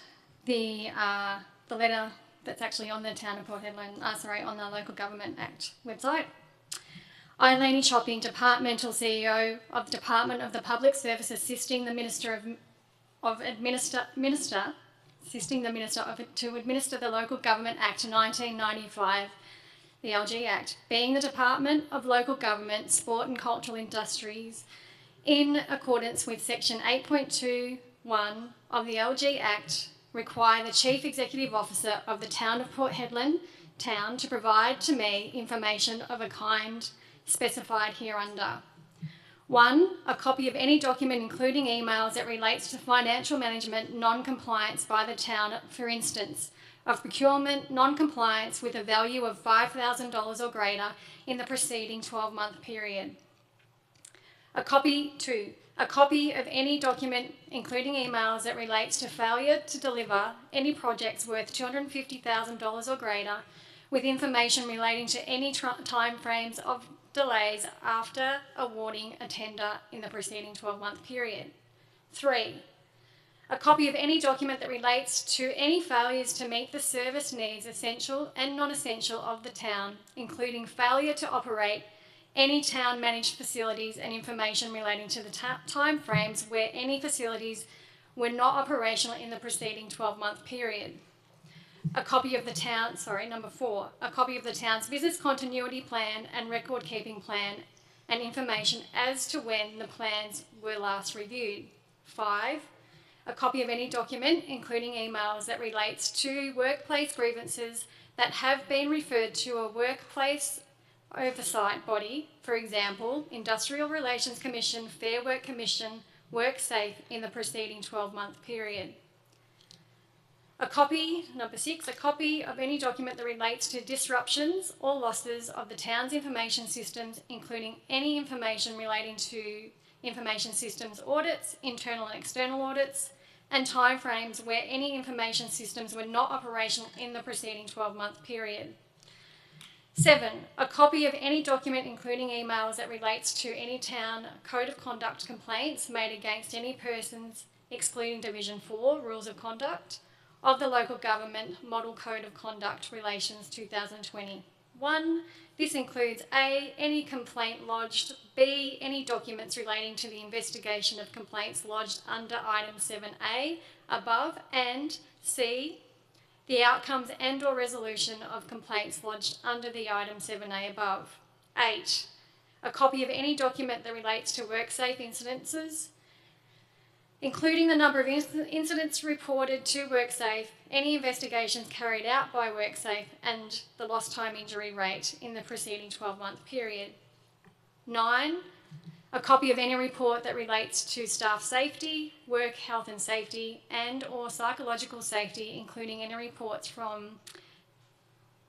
the letter that's actually on the Town of Port Hedland, on the Local Government Act website. I, Lainey Chopping, Departmental CEO of the Department of the Public Service, assisting the Minister to administer the Local Government Act 1995, the LG Act, being the Department of Local Government, Sport and Cultural Industries, in accordance with Section 8.21 of the LG Act, require the Chief Executive Officer of the Town of Port Hedland Town to provide to me information of a kind specified hereunder. 1. A copy of any document, including emails, that relates to financial management non-compliance by the town, for instance, of procurement non-compliance with a value of $5,000 or greater in the preceding 12-month period. 2. A copy of any document, including emails, that relates to failure to deliver any projects worth $250,000 or greater, with information relating to any time frames of delays after awarding a tender in the preceding 12-month period. 3. A copy of any document that relates to any failures to meet the service needs, essential and non-essential, of the town, including failure to operate any town-managed facilities, and information relating to the time frames where any facilities were not operational in the preceding 12-month period. A copy of the town, number 4, a copy of the town's business continuity plan and record-keeping plan, and information as to when the plans were last reviewed. 5, a copy of any document, including emails, that relates to workplace grievances that have been referred to a workplace oversight body, for example, Industrial Relations Commission, Fair Work Commission, WorkSafe, in the preceding 12-month period. Number 6, a copy of any document that relates to disruptions or losses of the town's information systems, including any information relating to information systems audits, internal and external audits, and timeframes where any information systems were not operational in the preceding 12-month period. 7, a copy of any document, including emails, that relates to any town code of conduct complaints made against any persons, excluding Division 4, Rules of Conduct, of the Local Government Model Code of Conduct Relations 2021. This includes A, any complaint lodged, B, any documents relating to the investigation of complaints lodged under item 7A above, and C, the outcomes and or resolution of complaints lodged under the item 7A above. 8, a copy of any document that relates to WorkSafe incidences, including the number of incidents reported to WorkSafe, any investigations carried out by WorkSafe, and the lost time injury rate in the preceding 12-month period. 9, a copy of any report that relates to staff safety, work health and safety, and or psychological safety, including any reports from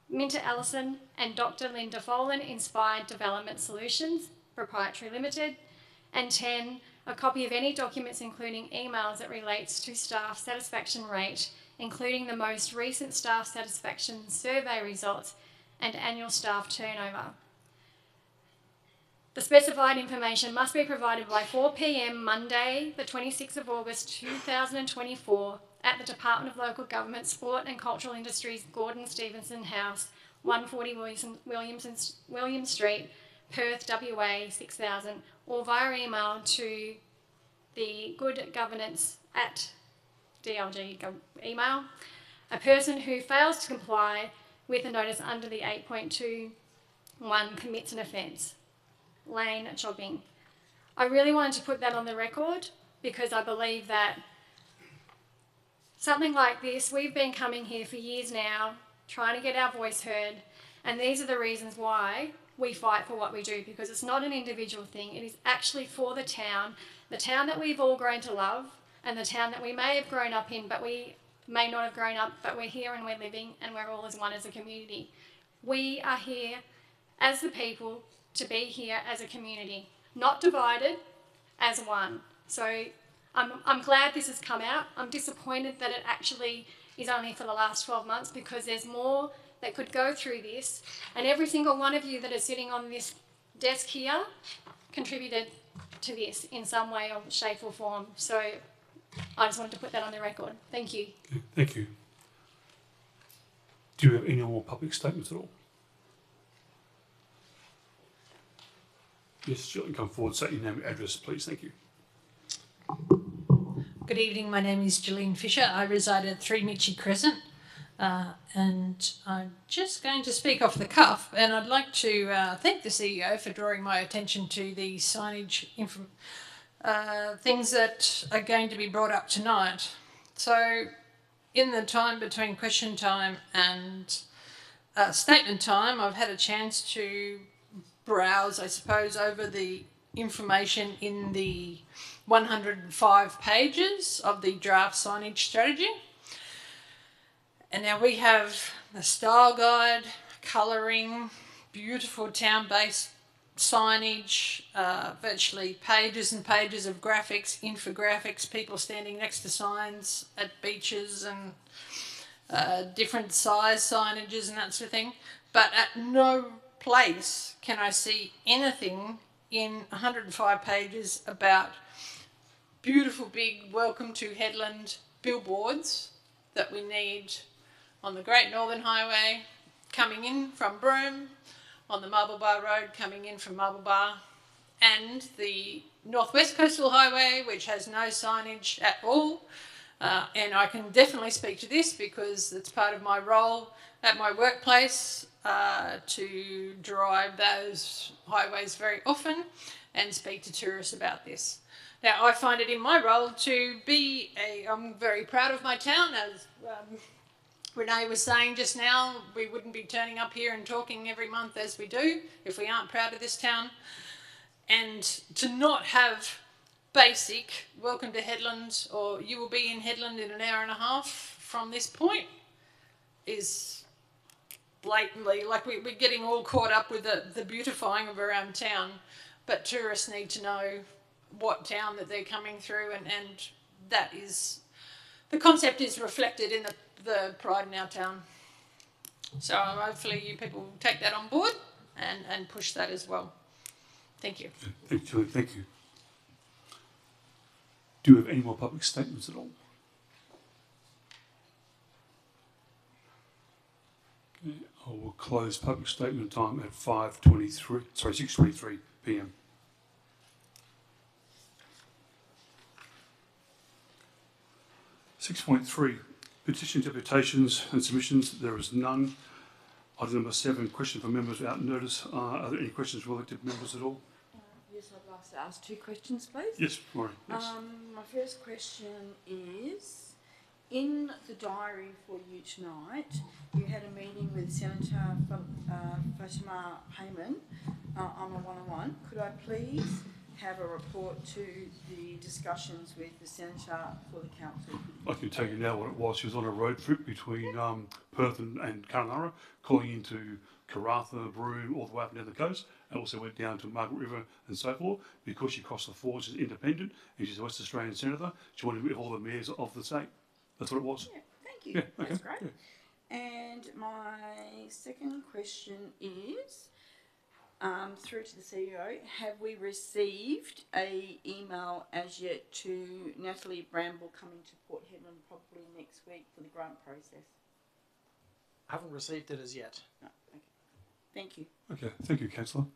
Minter Allison and Dr. Linda Folan, Inspired Development Solutions, Proprietary Limited. And 10, a copy of any documents, including emails, that relates to staff satisfaction rate, including the most recent staff satisfaction survey results and annual staff turnover. The specified information must be provided by 4 p.m. Monday, the 26th of August 2024, at the Department of Local Government, Sport and Cultural Industries, Gordon Stevenson House, 140 William Street, Perth, WA 6000, or via email to the good governance at DLG email. A person who fails to comply with a notice under the 8.21 commits an offence. Lane Chogbing. I really wanted to put that on the record because I believe that something like this, we've been coming here for years now, trying to get our voice heard, and these are the reasons why we fight for what we do, because it's not an individual thing, it is actually for the town that we've all grown to love, and the town that we may have grown up in, but we may not have grown up, but we're here and we're living, and we're all as one as a community. We are here as the people to be here as a community, not divided, as one. So I'm glad this has come out. I'm disappointed that it actually is only for the last 12 months, because there's more that could go through this, and every single one of you that is sitting on this desk here contributed to this in some way or shape or form. So I just wanted to put that on the record. Thank you. Okay, thank you. Do you have any more public statements at all? Yes, Gillian, come forward, say your name and address, please. Thank you. Good evening, my name is Gillian Fisher. I reside at 3 Mitchie Crescent, and I'm just going to speak off the cuff, and I'd like to thank the CEO for drawing my attention to the signage things that are going to be brought up tonight. So in the time between question time and statement time, I've had a chance to browse, I suppose, over the information in the 105 pages of the draft signage strategy. And now we have the style guide, colouring, beautiful town-based signage, virtually pages and pages of graphics, infographics, people standing next to signs at beaches and different size signages and that sort of thing. But at no place can I see anything in 105 pages about beautiful big welcome to Headland billboards that we need on the Great Northern Highway coming in from Broome, on the Marble Bar Road coming in from Marble Bar, and the Northwest Coastal Highway, which has no signage at all. And I can definitely speak to this because it's part of my role at my workplace to drive those highways very often and speak to tourists about this. Now, I find it in my role to be I'm very proud of my town. As Renee was saying just now, we wouldn't be turning up here and talking every month as we do if we aren't proud of this town. And to not have basic welcome to Headland or you will be in Headland in an hour and a half from this point is blatantly, like we're getting all caught up with the beautifying of our own town, but tourists need to know what town that they're coming through, and that is, the concept is reflected in the pride in our town. So hopefully you people will take that on board and push that as well. Thank you. Thank you, Julie. Thank you. Do you have any more public statements at all? Okay, I will close public statement time at 6:23 p.m. (6.3) Petitions, applications and submissions. There is none. Item number 7, question for members without notice. Are there any questions related to members at all? Yes, I'd like to ask 2 questions, please. Yes, Maureen. Yes. My first question is, in the diary for you tonight, you had a meeting with Senator Fatima Hayman on a one-on-one. Could I please have a report to the discussions with the Senator for the Council? I can tell you now what it was. She was on a road trip between Perth and Kununurra, calling into Karratha, Broome, all the way up and down the coast, and also went down to Margaret River and so forth. Because she crossed the Fords as independent, and she's a West Australian Senator, she wanted to meet all the mayors of the state. That's what it was. Yeah, thank you. Yeah, okay. That's great. Yeah. And my second question is, through to the CEO, have we received a email as yet to Natalie Bramble coming to Port Hedland probably next week for the grant process? I haven't received it as yet. No, okay. Thank you. Okay, thank you, councillor.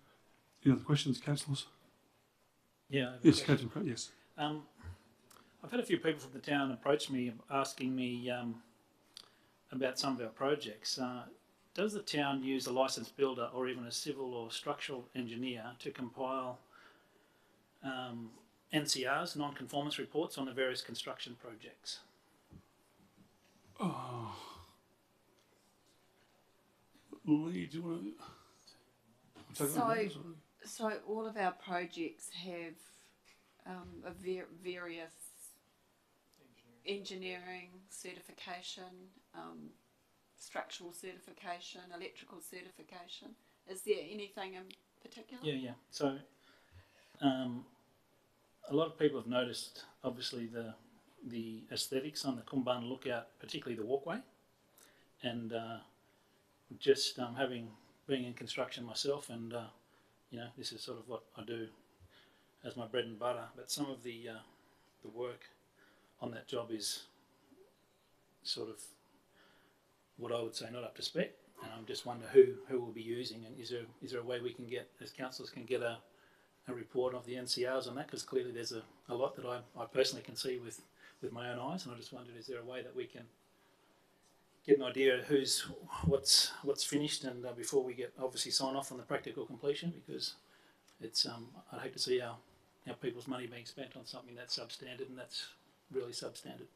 Any other questions, councillors? Yeah. I have a Yes, question. councillor Craig, yes. I've had a few people from the town approach me asking me about some of our projects. Does the town use a licensed builder or even a civil or structural engineer to compile NCRs, non-conformance reports, on the various construction projects? Oh. Lee, do you want to... So all of our projects have various engineering certification, structural certification, electrical certification. Is there anything in particular? Yeah. So a lot of people have noticed, obviously, the aesthetics on the Kumbana Lookout, particularly the walkway, and just being in construction myself, and this is sort of what I do as my bread and butter. But some of the work on that job is sort of what I would say not up to spec, and I just wonder who will be using, and is there a way we can get, as councillors, can get a report of the NCRs on that, because clearly there's a lot that I personally can see with my own eyes, and I just wondered, is there a way that we can get an idea of what's finished, and before we get obviously sign off on the practical completion, because it's I'd hate to see our people's money being spent on something that's substandard, and that's really substandard.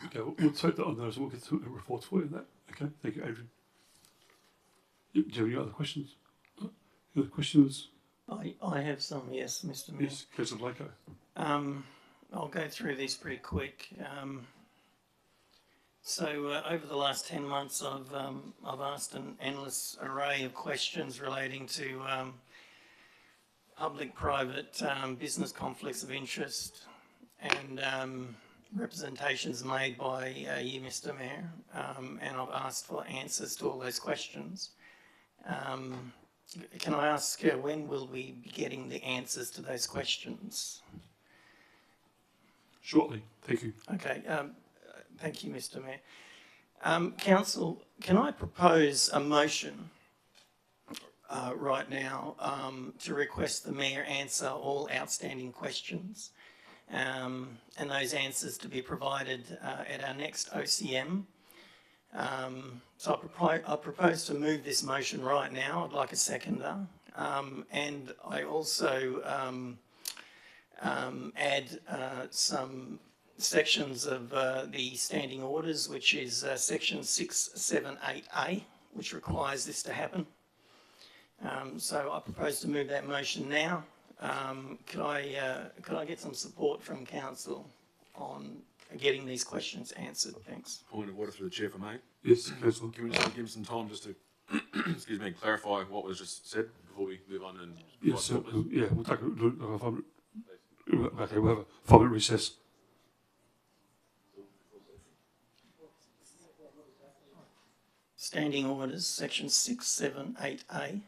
Okay, we'll take that on those and we'll get some reports for you on that. Okay, thank you, Adrian. Do you have any other questions? Any other questions? I have some, yes, Mr. Mayor. Yes, Councillor Blanco. I'll go through these pretty quick. So over the last 10 months, I've asked an endless array of questions relating to public-private business conflicts of interest and representations made by you, Mr. Mayor, and I've asked for answers to all those questions. Can I ask when will we be getting the answers to those questions? Shortly, thank you. Okay, thank you, Mr. Mayor. Council, can I propose a motion right now to request the Mayor answer all outstanding questions, and those answers to be provided at our next OCM? So I propose to move this motion right now. I'd like a seconder. And I also add some sections of the standing orders, which is section 678A, which requires this to happen. So I propose to move that motion now. Could I get some support from council on getting these questions answered? Thanks. Point of order through the chair for me. Yes, councillor. Can we just give him some time just to, excuse me, clarify what was just said before we move on? And yes, sir. Yeah, we'll take a 5 minute. Okay, we'll have a 5 minute recess. Standing orders, section 678A.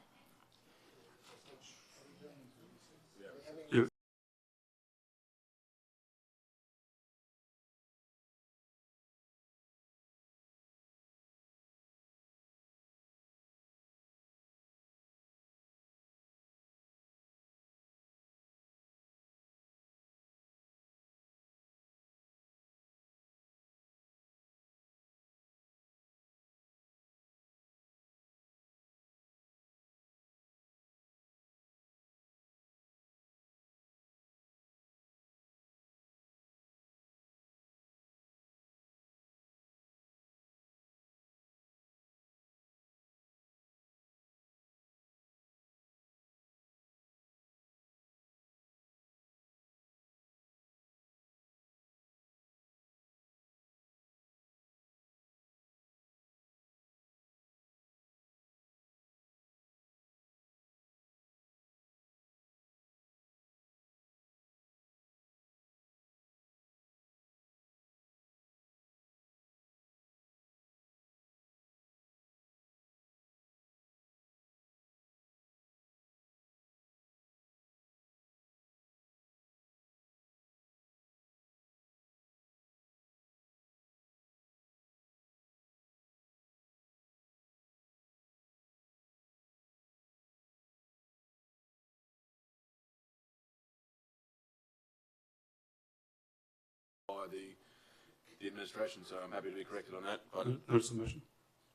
by the administration, so I'm happy to be corrected on that. But Notice the motion.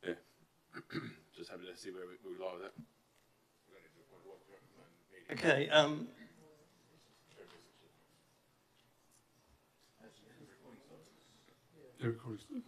yeah, just happy to see where we lie with that. Okay, Yeah, recording's done.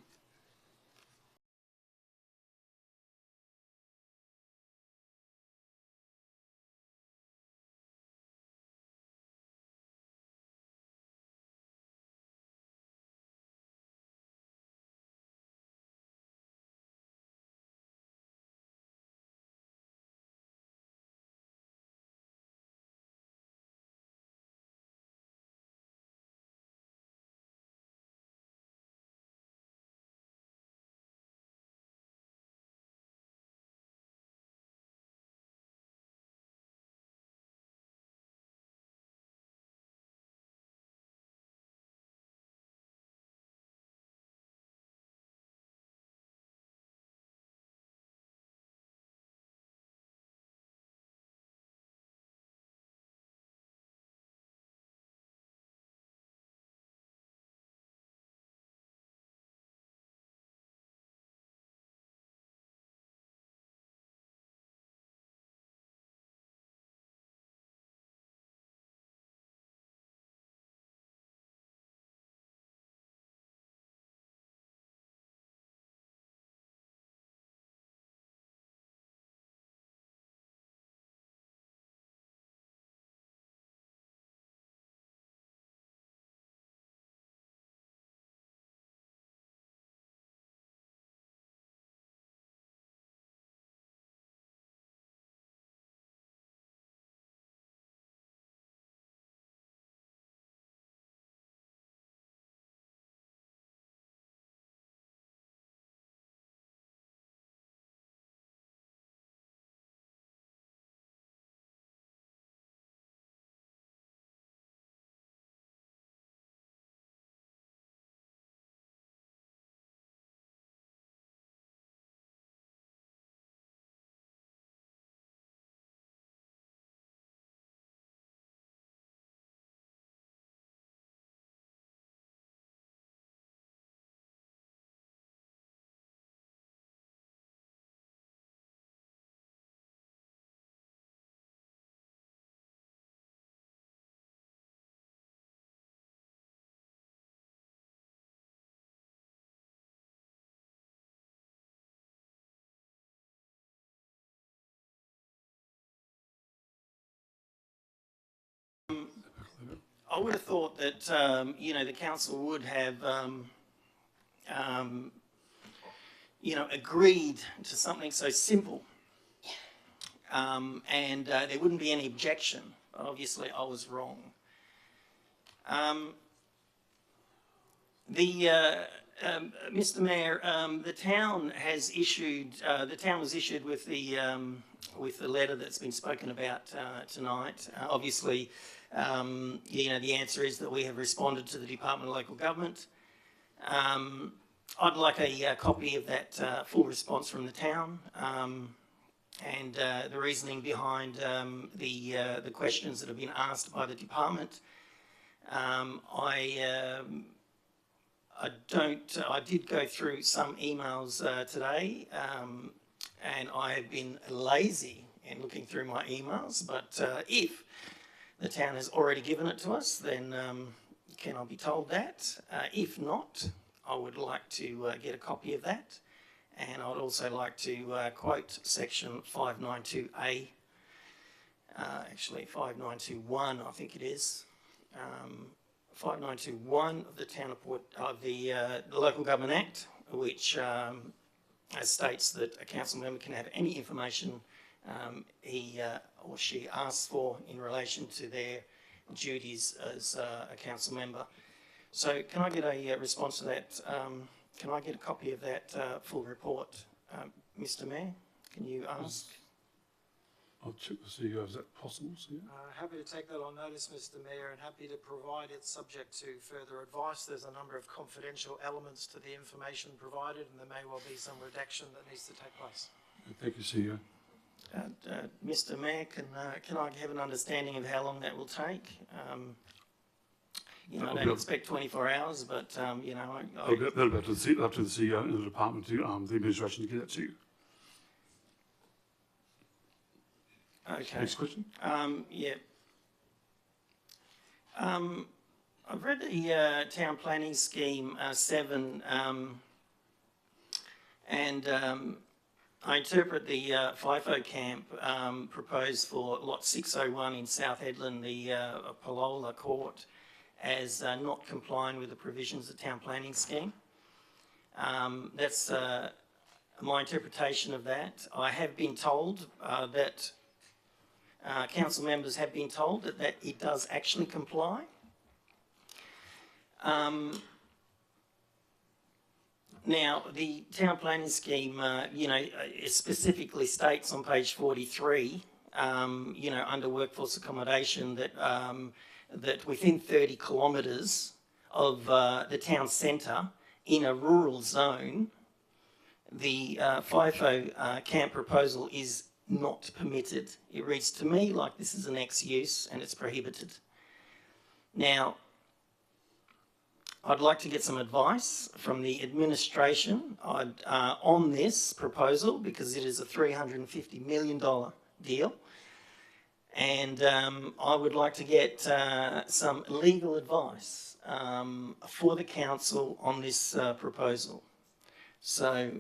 I would have thought that, you know, the council would have, you know, agreed to something so simple, and there wouldn't be any objection. Obviously, I was wrong. Mr. Mayor, the town has issued, the town was issued with the letter that's been spoken about tonight. Obviously, you know, the answer is that we have responded to the Department of Local Government. I'd like a copy of that full response from the town, and the reasoning behind the questions that have been asked by the department. I did go through some emails today, and I have been lazy in looking through my emails, but if the town has already given it to us, then can I be told that? If not, I would like to get a copy of that, and I'd also like to quote section 592A, actually 5921 I think it is, 5921 of the Town of Port, the Local Government Act, which states that a council member can have any information he or she asks for in relation to their duties as a council member. So can I get a response to that? Can I get a copy of that full report, Mr. Mayor? Can you ask? I'll check the CEO. Is that possible, CEO? Happy to take that on notice, Mr. Mayor, and happy to provide it subject to further advice. There's a number of confidential elements to the information provided, and there may well be some redaction that needs to take place. Thank you, CEO. Mr. Mayor, can I have an understanding of how long that will take? You know, I don't expect 24 hours, but, you know, I'll get that up to the CEO in the department, to the administration to get that to you. Okay. Next question. Yeah. I've read the town planning scheme 7, and I interpret the FIFO camp proposed for lot 601 in South Hedland, the Palola Court, as not complying with the provisions of the town planning scheme. That's my interpretation of that. I have been told that council members have been told that it does actually comply. Now, the town planning scheme, you know, it specifically states on page 43, you know, under workforce accommodation that that within 30 kilometres of the town centre in a rural zone, the FIFO camp proposal is not permitted. It reads to me like this is an ex-use and it's prohibited. Now, I'd like to get some advice from the administration on this proposal, because it is a $350 million deal. And I would like to get some legal advice for the council on this proposal. So,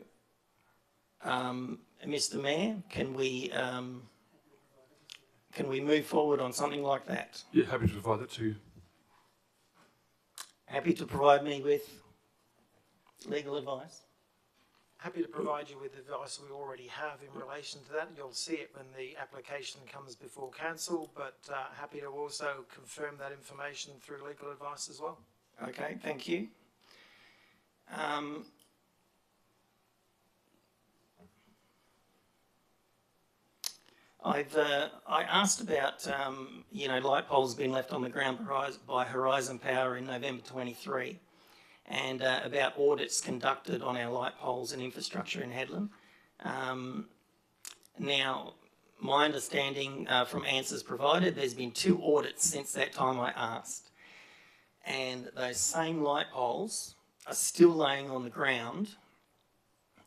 Mr. Mayor, can we move forward on something like that? Yeah, happy to provide that to you. Happy to provide me with legal advice? Happy to provide you with advice we already have in relation to that. You'll see it when the application comes before council, but happy to also confirm that information through legal advice as well. Okay, thank you. I asked about, you know, light poles being left on the ground by Horizon Power in November 23, and about audits conducted on our light poles and infrastructure in Hedland. Now, my understanding from answers provided, there's been 2 audits since that time I asked, and those same light poles are still laying on the ground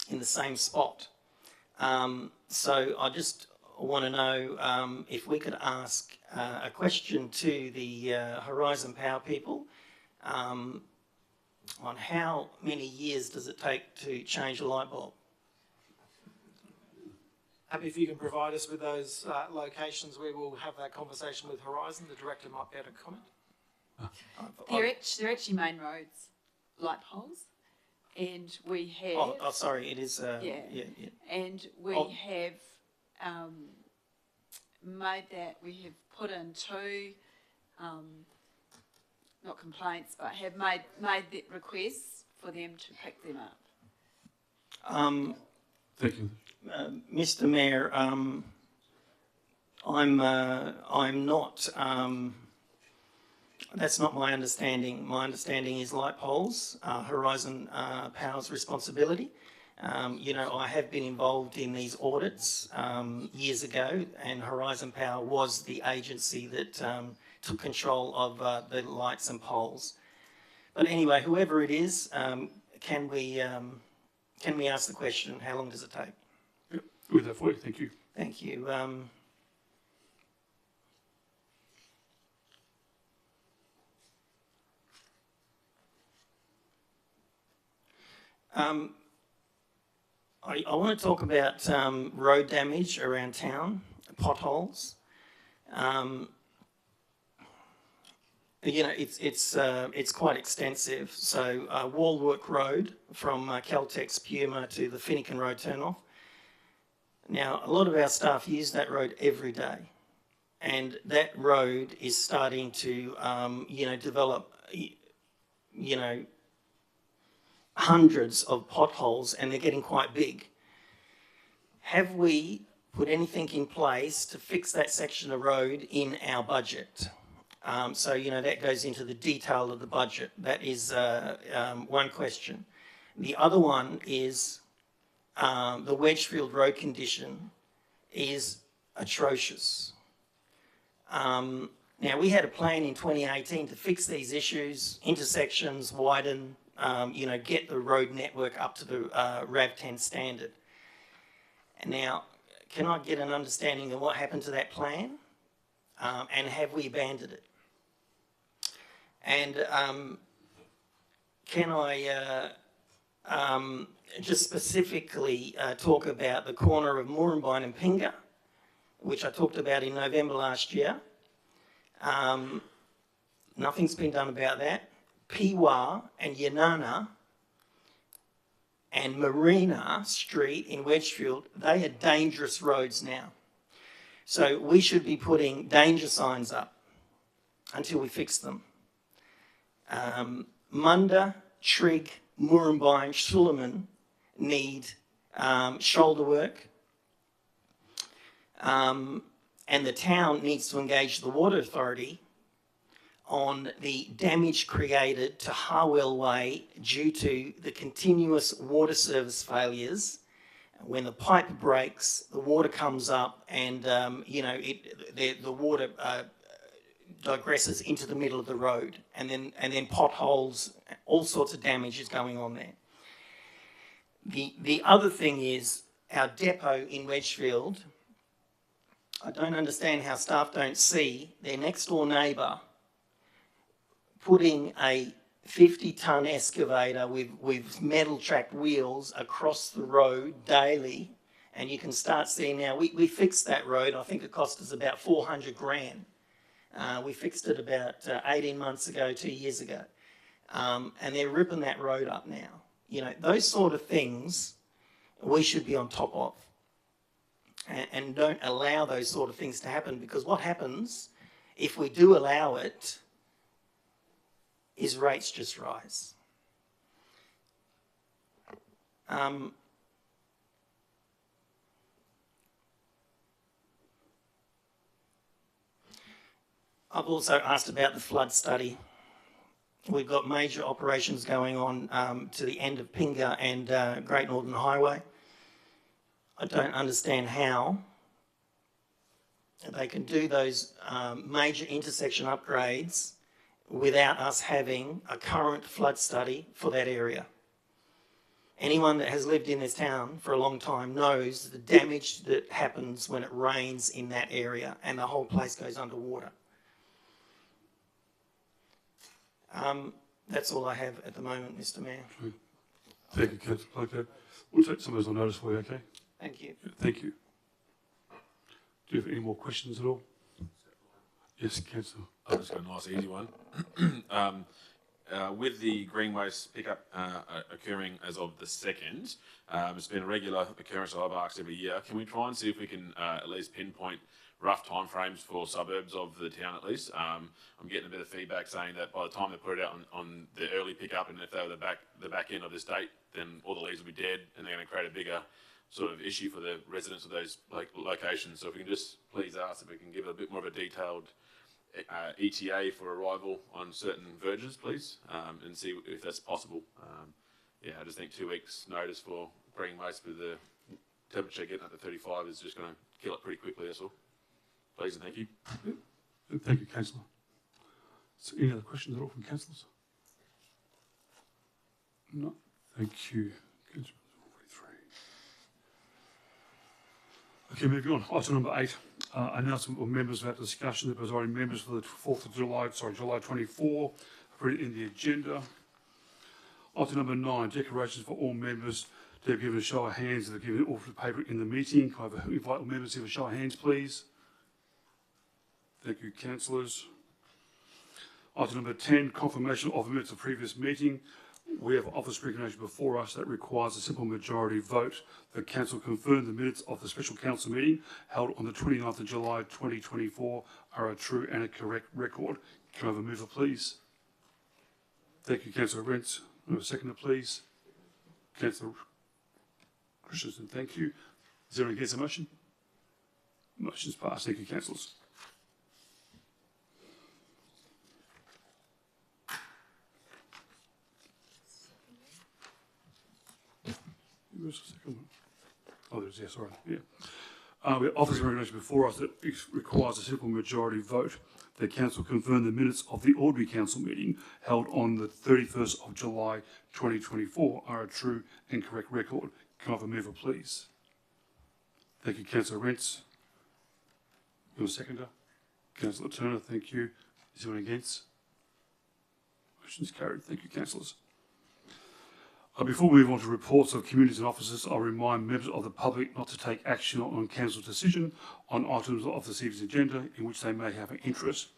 in the same spot. So I just want to know if we could ask a question to the Horizon Power people on how many years does it take to change a light bulb? Happy if you can provide us with those locations. We will have that conversation with Horizon. The director might be able to comment. They're actually main roads, light poles, and we have... Oh, sorry, it is... yeah. And we have... made that, we have put in 2, not complaints, but have made the requests for them to pick them up. Thank you. Mr. Mayor, I'm not, that's not my understanding. My understanding is light poles are Horizon Power's responsibility. You know, I have been involved in these audits years ago, and Horizon Power was the agency that took control of the lights and poles. But anyway, whoever it is, can we ask the question, how long does it take? Yep, with that for you, thank you. Thank you. I want to talk about road damage around town, potholes. You know, it's quite extensive. So Walwork Road from Caltex Puma to the Finnegan Road turnoff. Now, a lot of our staff use that road every day, and that road is starting to, you know, develop, you know, hundreds of potholes, and they're getting quite big. Have we put anything in place to fix that section of road in our budget? So, you know, that goes into the detail of the budget. That is one question. The other one is the Wedgefield Road condition is atrocious. Now, we had a plan in 2018 to fix these issues, intersections, widen, get the road network up to the RAV10 standard. And now, can I get an understanding of what happened to that plan? And have we abandoned it? And can I just specifically talk about the corner of Murrumbine and Pinga, which I talked about in November last year. Nothing's been done about that. Piwa and Yanana and Marina Street in Wedgefield, they are dangerous roads now. So we should be putting danger signs up until we fix them. Munda, Trigg, Murrumbine, Suleiman need shoulder work. And the town needs to engage the Water Authority on the damage created to Harwell Way due to the continuous water service failures. When the pipe breaks, the water comes up and, the water digresses into the middle of the road, and then potholes, all sorts of damage is going on there. The other thing is our depot in Wedgefield. I don't understand how staff don't see their next door neighbour putting a 50-tonne excavator with metal tracked wheels across the road daily, and you can start seeing now, we fixed that road. I think it cost us about 400 grand. We fixed it about 18 months ago, 2 years ago. And they're ripping that road up now. Those sort of things we should be on top of. And don't allow those sort of things to happen, because what happens if we do allow it is rates just rise. I've also asked about the flood study. We've got major operations going on to the end of Pinga and Great Northern Highway. I don't understand how they can do those major intersection upgrades without us having a current flood study for that area. Anyone that has lived in this town for a long time knows the damage that happens when it rains in that area and the whole place goes underwater. That's all I have at the moment, Mr. Mayor. Thank you, Councillor Pluggo. We'll take some of those on notice for you, okay? Thank you. Thank you. Do you have any more questions at all? Yes, Councillor. I'll just go a nice easy one. With the green waste pickup occurring as of the 2nd, it's been a regular occurrence I've asked every year. Can we try and see if we can at least pinpoint rough timeframes for suburbs of the town at least? I'm getting a bit of feedback saying that by the time they put it out on the early pickup, and if they were the back end of this date, then all the leaves will be dead and they're going to create a bigger sort of issue for the residents of those locations. So if we can just please ask if we can give a bit more of a detailed ETA for arrival on certain verges, please, and see if that's possible. I just think 2 weeks notice for green waste with the temperature getting up to 35 is just going to kill it pretty quickly, that's all. Please and thank you. Thank you, Councillor. So any other questions at all from councillors? No. Thank you. Councillor 43. Okay, moving on. Item number 8. Announcement of members about discussion. The presiding members for the 4th of July, July 24, put it in the agenda. Item number 9, declarations for all members to have given a show of hands that have given off the paper in the meeting. Can I invite all members to give a show of hands, please? Thank you, councillors. Item number 10, confirmation of minutes of previous meeting. We have office recognition before us that requires a simple majority vote. The council confirmed the minutes of the special council meeting held on the 29th of July 2024 are a true and a correct record. Can I have a mover, please? Thank you, Councillor Rents. A seconder, please. Councillor Christensen, thank you. Is there anyone against the motion? Motion's passed. Thank you, councillors. Where's the second one? Oh, there's, yes, all right, yeah. We offer a regulation before us that requires a simple majority vote. The council confirm the minutes of the ordinary council meeting held on the 31st of July 2024 are a true and correct record. Can I have a mover, please? Thank you, Councillor Rents. Your seconder? Councillor Turner, thank you. Is anyone against? Motion's carried. Thank you, councillors. Before we move on to reports of communities and officers, I'll remind members of the public not to take action on council's decision on items of this evening's agenda in which they may have an interest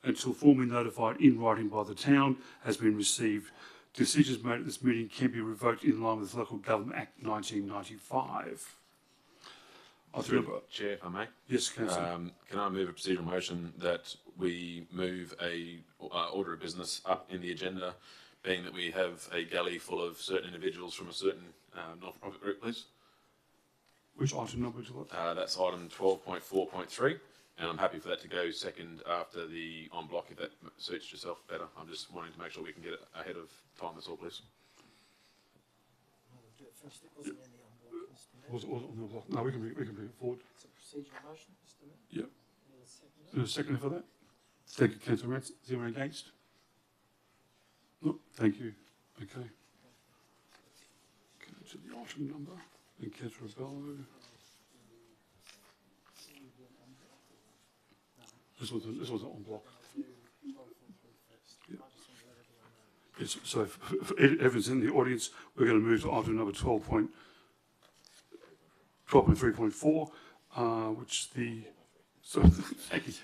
until formally notified in writing by the town has been received. Decisions made at this meeting can be revoked in line with Local Government Act 1995. Chair, if I may. Yes, Councillor. Can I move a procedural motion that we move a order of business up in the agenda, being that we have a galley full of certain individuals from a certain not-for-profit group, please? Which item number would you like? That's item 12.4.3, and I'm happy for that to go second after the en bloc if that suits yourself better. I'm just wanting to make sure we can get it ahead of time, that's all, please. Was it on the block? No, we can bring it forward. It's a procedural motion, Mr. Mayor. Yep. Is there a second for that? Thank you, Councillor Rance. Is anyone against? No, thank you. Okay. Go to the item number. And Councillor Bello. This was on block. Yeah. Yes, so for everyone's in the audience, we're going to move to item number 12.3.4, which is the, so, thank you.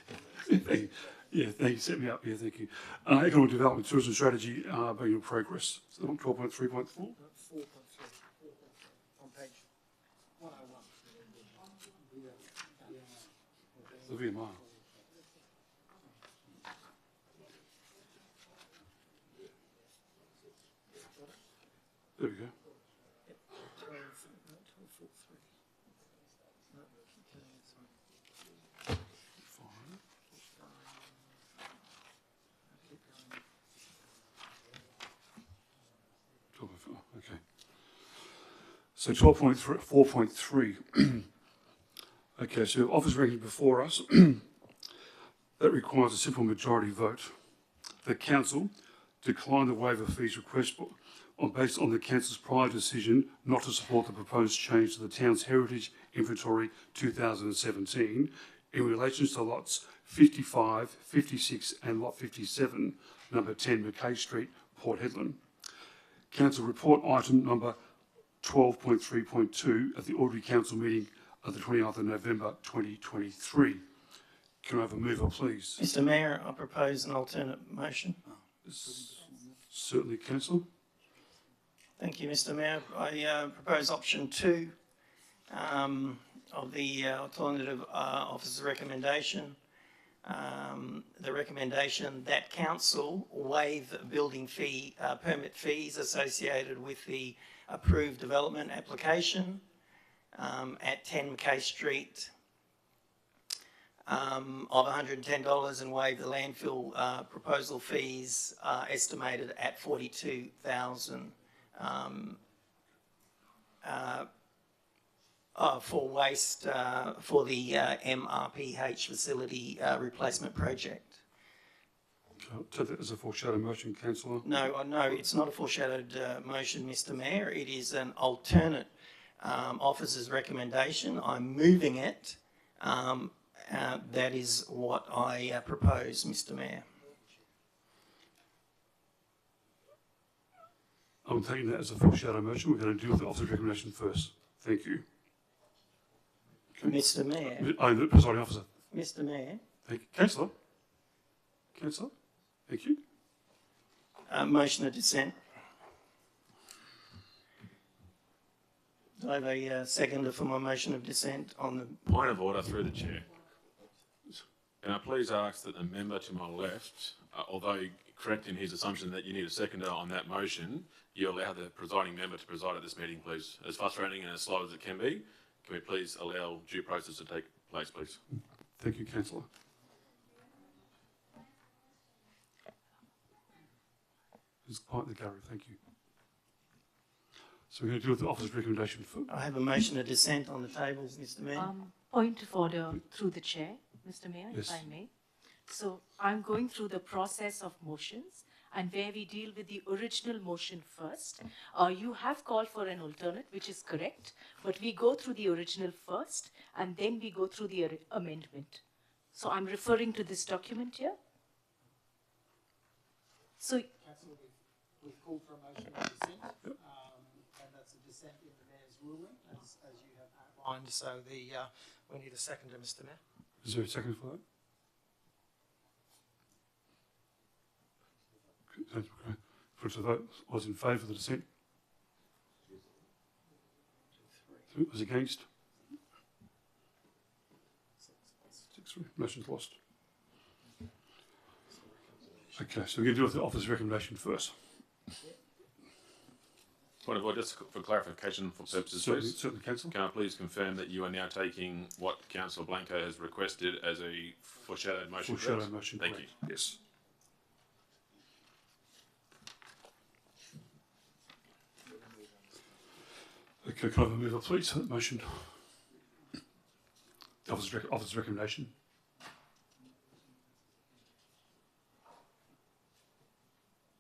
Yeah, thank you, set me up here, thank you. Economic Development Tourism Strategy being in progress. So on 12.3.4? 4.3, on page 101. The VMR. There we go. Okay. So 12.4.3. Okay, so office ranking before us, that requires a simple majority vote. The council declined the waiver fees request based on the council's prior decision not to support the proposed change to the town's heritage inventory 2017 in relation to lots 55, 56 and lot 57, number 10 Mackay Street, Port Hedland. Council report item number 12.3.2 at the ordinary council meeting of the 29th of November 2023. Can I have a mover, please? Mr. Mayor, I propose an alternate motion. Certainly, Councillor. Thank you, Mr. Mayor. I propose option 2 of the alternative officer's recommendation. The recommendation that council waive building fee permit fees associated with the approved development application at 10 Mackay Street of $110 and waive the landfill proposal fees estimated at $42,000 for waste for the MRPH facility replacement project. I'll take that as a foreshadowed motion, Councillor. No, it's not a foreshadowed motion, Mr. Mayor. It is an alternate officer's recommendation. I'm moving it. That is what I propose, Mr. Mayor. I'm taking that as a foreshadowed motion. We're going to deal with the officer's recommendation first. Thank you. Okay. Mr. Mayor. The presiding officer. Mr. Mayor. Thank you. Councillor. Councillor. Thank you. Motion of dissent. Do I have a seconder for my motion of dissent on the... Point of order through the chair. Can I please ask that the member to my left, although correct in his assumption that you need a seconder on that motion, you allow the presiding member to preside at this meeting, please. As frustrating and as slow as it can be, can we please allow due process to take place, please? Thank you, Councillor. It's quite the gallery, thank you. So we're going to deal with the officer's recommendation first. I have a motion of dissent on the table, Mr. Mayor. Point of order through the chair, Mr. Mayor, Yes. if I may. So I'm going through the process of motions, and where we deal with the original motion first. You have called for an alternate, which is correct, but we go through the original first, and then we go through the amendment. So I'm referring to this document here. So, Councillor, we've called for a motion of dissent, and that's a dissent in the Mayor's ruling, as you have outlined. So we need a seconder, Mr. Mayor. Is there a second for that? Okay. Put it to vote. All those in favour of the dissent? Who was against? 6-3. Motion's lost. Okay, so we're going to deal with the officer's recommendation first. Point of order, just for clarification for purposes, please. Certainly, Councillor. Can I please confirm that you are now taking what Councillor Blanco has requested as a foreshadowed motion? Foreshadowed motion, Thank correct. you. Yes. Okay, can I have a mover, please, for that motion? The officer's recommendation.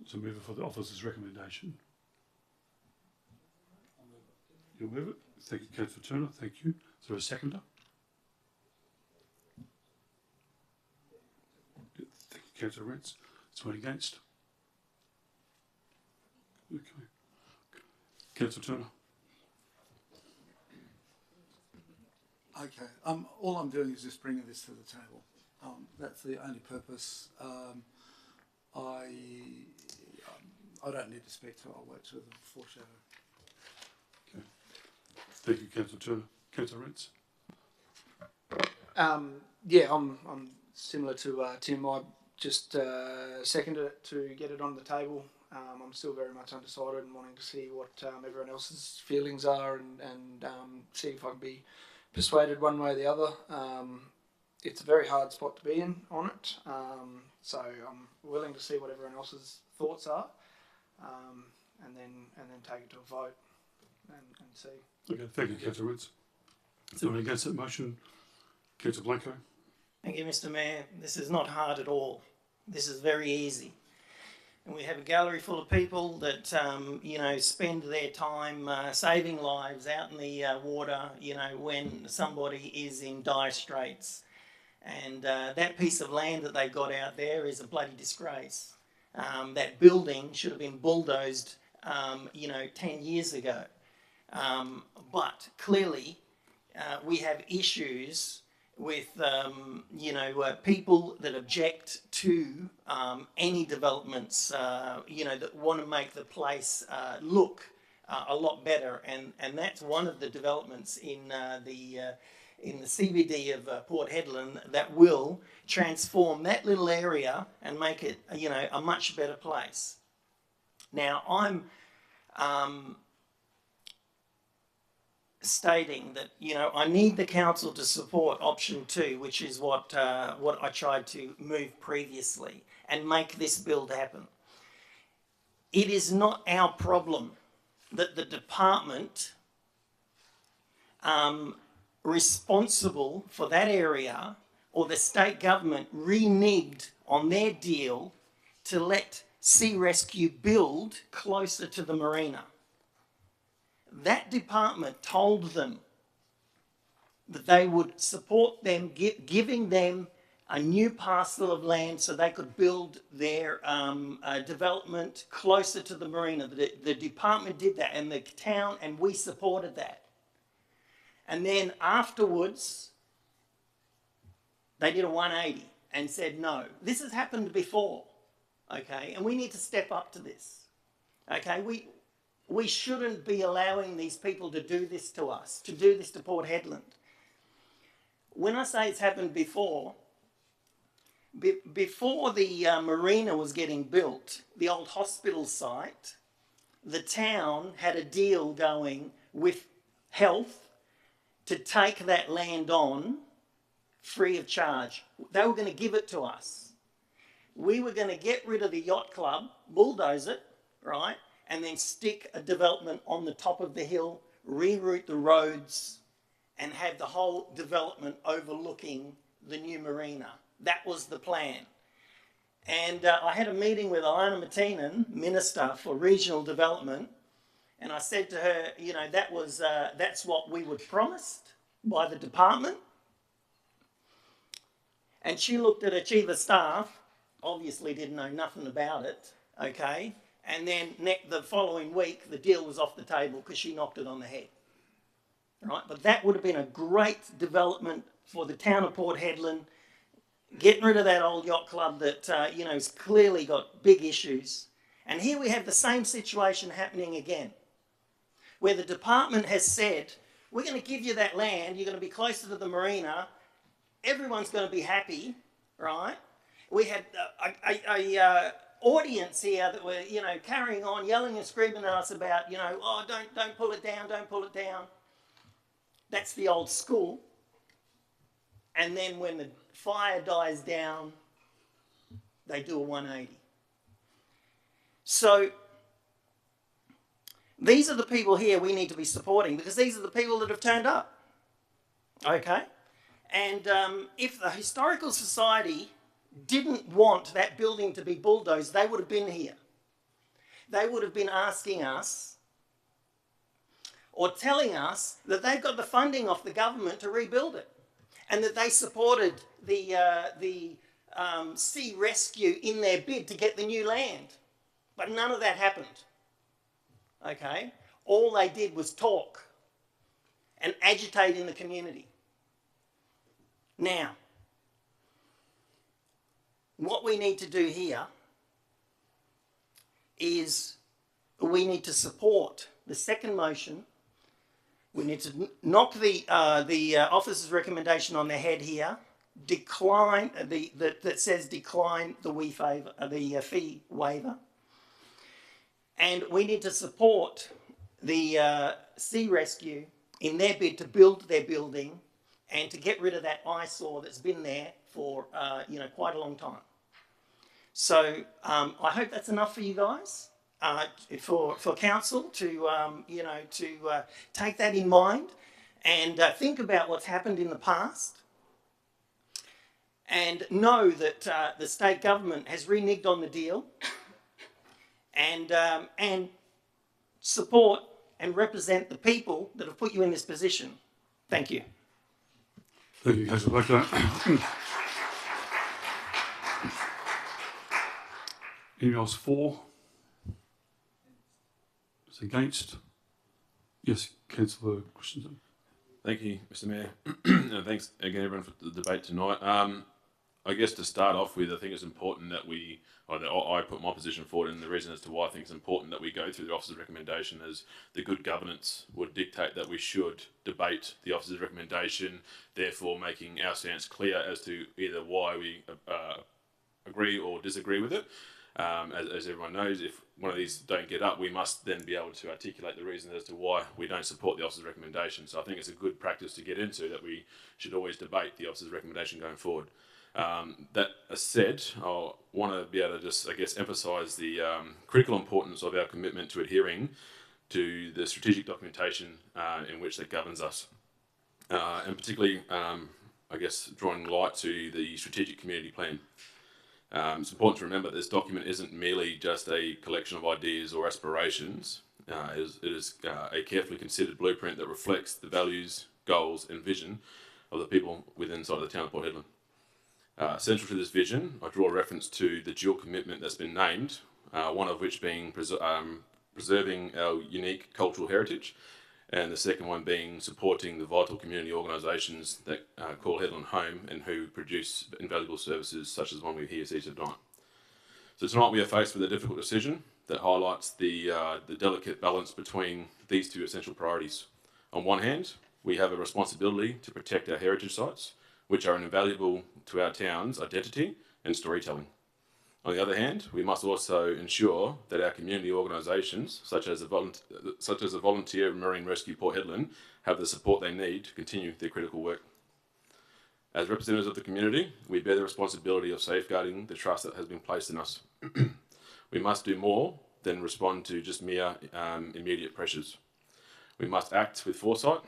There's a mover for the officer's recommendation. You'll move it. Thank you, Councillor Turner. Thank you. Is there a seconder? Thank you, Councillor Rents. Is anyone against? Okay. Councillor Turner. Okay. All I'm doing is just bringing this to the table. That's the only purpose. I don't need to speak to it. I'll wait till the foreshadow. Okay. Thank you, Councillor Turner. Councillor Rents. Yeah, I'm similar to Tim. I just seconded it to get it on the table. I'm still very much undecided and wanting to see what everyone else's feelings are and see if I can be persuaded one way or the other. It's a very hard spot to be in on it, so I'm willing to see what everyone else's thoughts are, and then take it to a vote and see. Okay, thank you, Councillor Rents. Is anyone against that motion? Councillor Blanco. Thank you, Mr. Mayor. This is not hard at all. This is very easy. And we have a gallery full of people that, spend their time saving lives out in the water, when somebody is in dire straits. And that piece of land that they've got out there is a bloody disgrace. That building should have been bulldozed, 10 years ago. But clearly, we have issues with, people that object to any developments, that want to make the place look a lot better. And that's one of the developments in the CBD of Port Hedland that will transform that little area and make it, a much better place. Now, I'm stating that, I need the council to support option 2, which is what I tried to move previously, and make this build happen. It is not our problem that the department responsible for that area or the state government reneged on their deal to let Sea Rescue build closer to the marina. That department told them that they would support them, giving them a new parcel of land so they could build their development closer to the marina. The department did that, and the town and we supported that. And then afterwards, they did a 180 and said no. This has happened before, okay? And we need to step up to this, okay? We shouldn't be allowing these people to do this to us, to do this to Port Hedland. When I say it's happened before, before the marina was getting built, the old hospital site, the town had a deal going with Health to take that land on free of charge. They were going to give it to us. We were going to get rid of the yacht club, bulldoze it, right? And then stick a development on the top of the hill, reroute the roads, and have the whole development overlooking the new marina. That was the plan. And I had a meeting with Ilana Matinen, Minister for Regional Development, and I said to her, you know, that's what we were promised by the department. And she looked at her chief of staff, obviously didn't know nothing about it, okay? And then the following week, the deal was off the table because she knocked it on the head, right? But that would have been a great development for the town of Port Hedland, getting rid of that old yacht club that, you know, has clearly got big issues. And here we have the same situation happening again, where the department has said, we're going to give you that land, you're going to be closer to the marina, everyone's going to be happy, right? We had a audience here that were, you know, carrying on, yelling and screaming at us about, you know, oh, don't pull it down, don't pull it down. That's the old school. And then when the fire dies down, they do a 180. So these are the people here we need to be supporting, because these are the people that have turned up, okay? And if the Historical Society didn't want that building to be bulldozed, they would have been here. They would have been asking us or telling us that they've got the funding off the government to rebuild it, and that they supported the sea rescue in their bid to get the new land. But none of that happened, okay? All they did was talk and agitate in the community. Now, what we need to do here is we need to support the second motion. We need to knock the officer's recommendation on the head here, decline that says decline the fee waiver, and we need to support the Sea Rescue in their bid to build their building and to get rid of that eyesore that's been there for you know, quite a long time. So I hope that's enough for you guys, for council to you know, to take that in mind and think about what's happened in the past, and know that the state government has reneged on the deal, and support and represent the people that have put you in this position. Thank you. Thank you, Councillor Blacklow. Anyone else for? Is against? Yes, Councillor Christensen. Thank you, Mr. Mayor. And thanks again, everyone, for the debate tonight. I guess to start off with, I think it's important that I put my position forward, and the reason as to why I think it's important that we go through the officer's recommendation is the good governance would dictate that we should debate the officer's recommendation, therefore making our stance clear as to either why we agree or disagree with it. As everyone knows, if one of these don't get up, we must then be able to articulate the reasons as to why we don't support the officer's recommendation. So I think it's a good practice to get into, that we should always debate the officer's recommendation going forward. That said, I want to be able to just, I guess, emphasise the critical importance of our commitment to adhering to the strategic documentation in which that governs us, and particularly, I guess, drawing light to the strategic community plan. It's important to remember this document isn't merely just a collection of ideas or aspirations. It is a carefully considered blueprint that reflects the values, goals and vision of the people within inside the town of Port Hedland. Central to this vision, I draw reference to the dual commitment that's been named, one of which being preserving our unique cultural heritage, and the second one being supporting the vital community organisations that call Hedland home and who produce invaluable services such as the one we here see tonight. So tonight we are faced with a difficult decision that highlights the delicate balance between these two essential priorities. On one hand, we have a responsibility to protect our heritage sites, which are invaluable to our town's identity and storytelling. On the other hand, we must also ensure that our community organisations, such as the Volunteer Marine Rescue Port Hedland, have the support they need to continue their critical work. As representatives of the community, we bear the responsibility of safeguarding the trust that has been placed in us. We must do more than respond to just mere immediate pressures. We must act with foresight,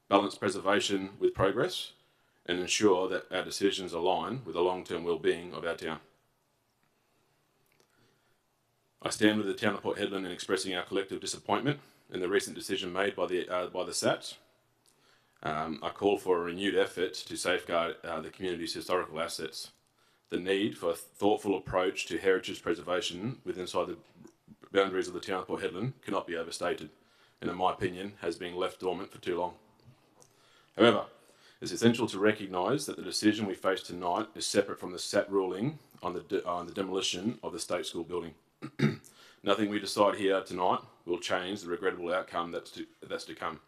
balance preservation with progress, and ensure that our decisions align with the long-term well-being of our town. I stand with the town of Port Hedland in expressing our collective disappointment in the recent decision made by the SAT. I call for a renewed effort to safeguard the community's historical assets. The need for a thoughtful approach to heritage preservation within the boundaries of the town of Port Hedland cannot be overstated, and in my opinion has been left dormant for too long. However, it's essential to recognise that the decision we face tonight is separate from the SAT ruling on the demolition of the State School building. Nothing we decide here tonight will change the regrettable outcome that's to come.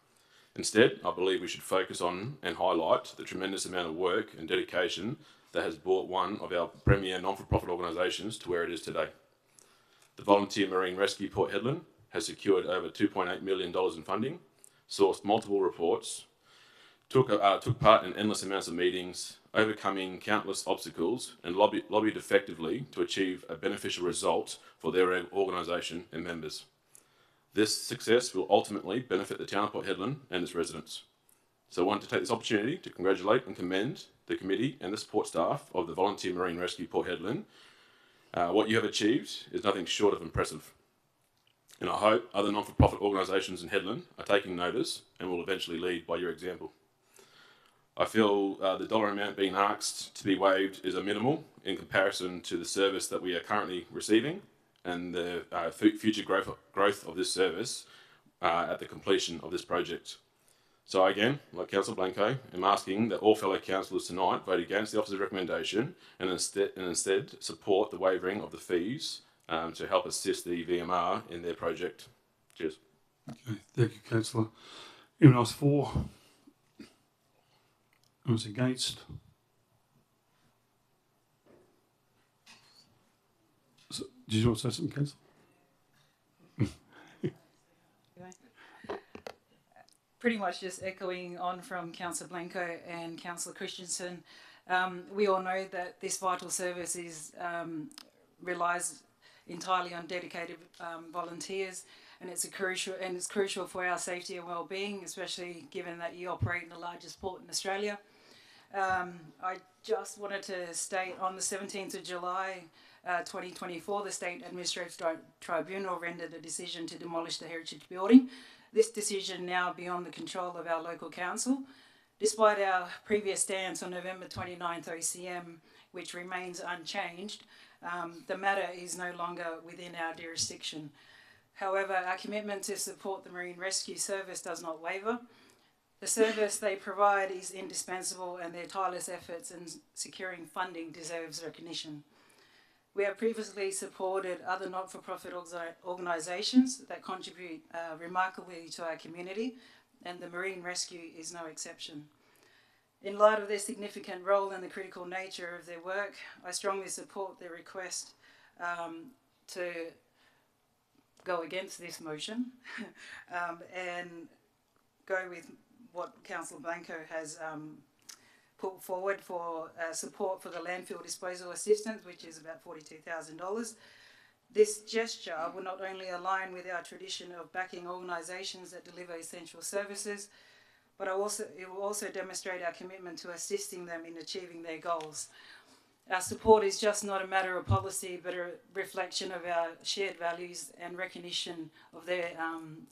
Instead, I believe we should focus on and highlight the tremendous amount of work and dedication that has brought one of our premier non-for-profit organisations to where it is today. The Volunteer Marine Rescue Port Hedland has secured over $2.8 million in funding, sourced multiple reports, took part in endless amounts of meetings, overcoming countless obstacles, and lobbied effectively to achieve a beneficial result for their organisation and members. This success will ultimately benefit the town of Port Hedland and its residents. So I want to take this opportunity to congratulate and commend the committee and the support staff of the Volunteer Marine Rescue Port Hedland. What you have achieved is nothing short of impressive. And I hope other non-for-profit organisations in Hedland are taking notice and will eventually lead by your example. I feel the dollar amount being asked to be waived is a minimal in comparison to the service that we are currently receiving and the future growth of this service at the completion of this project. So again, like Councillor Blanco, I'm asking that all fellow councillors tonight vote against the officer's recommendation and instead support the waiving of the fees to help assist the VMR in their project. Cheers. Okay, thank you, Councillor. Anyone else for? Anyone against? So, did you want to say something, Councillor? Pretty much just echoing on from Councillor Blanco and Councillor Christensen. We all know that this vital service relies entirely on dedicated volunteers, and it's crucial for our safety and well-being, especially given that you operate in the largest port in Australia. I just wanted to state on the 17th of July 2024, the State Administrative Tribunal rendered a decision to demolish the heritage building. This decision now beyond the control of our local council. Despite our previous stance on November 29th OCM, which remains unchanged, the matter is no longer within our jurisdiction. However, our commitment to support the Marine Rescue Service does not waver. The service they provide is indispensable, and their tireless efforts in securing funding deserves recognition. We have previously supported other not-for-profit organisations that contribute remarkably to our community, and the Marine Rescue is no exception. In light of their significant role and the critical nature of their work, I strongly support their request to go against this motion and go with what Councillor Blanco has put forward for support for the landfill disposal assistance, which is about $42,000. This gesture will not only align with our tradition of backing organisations that deliver essential services, but it will also demonstrate our commitment to assisting them in achieving their goals. Our support is just not a matter of policy, but a reflection of our shared values and recognition of their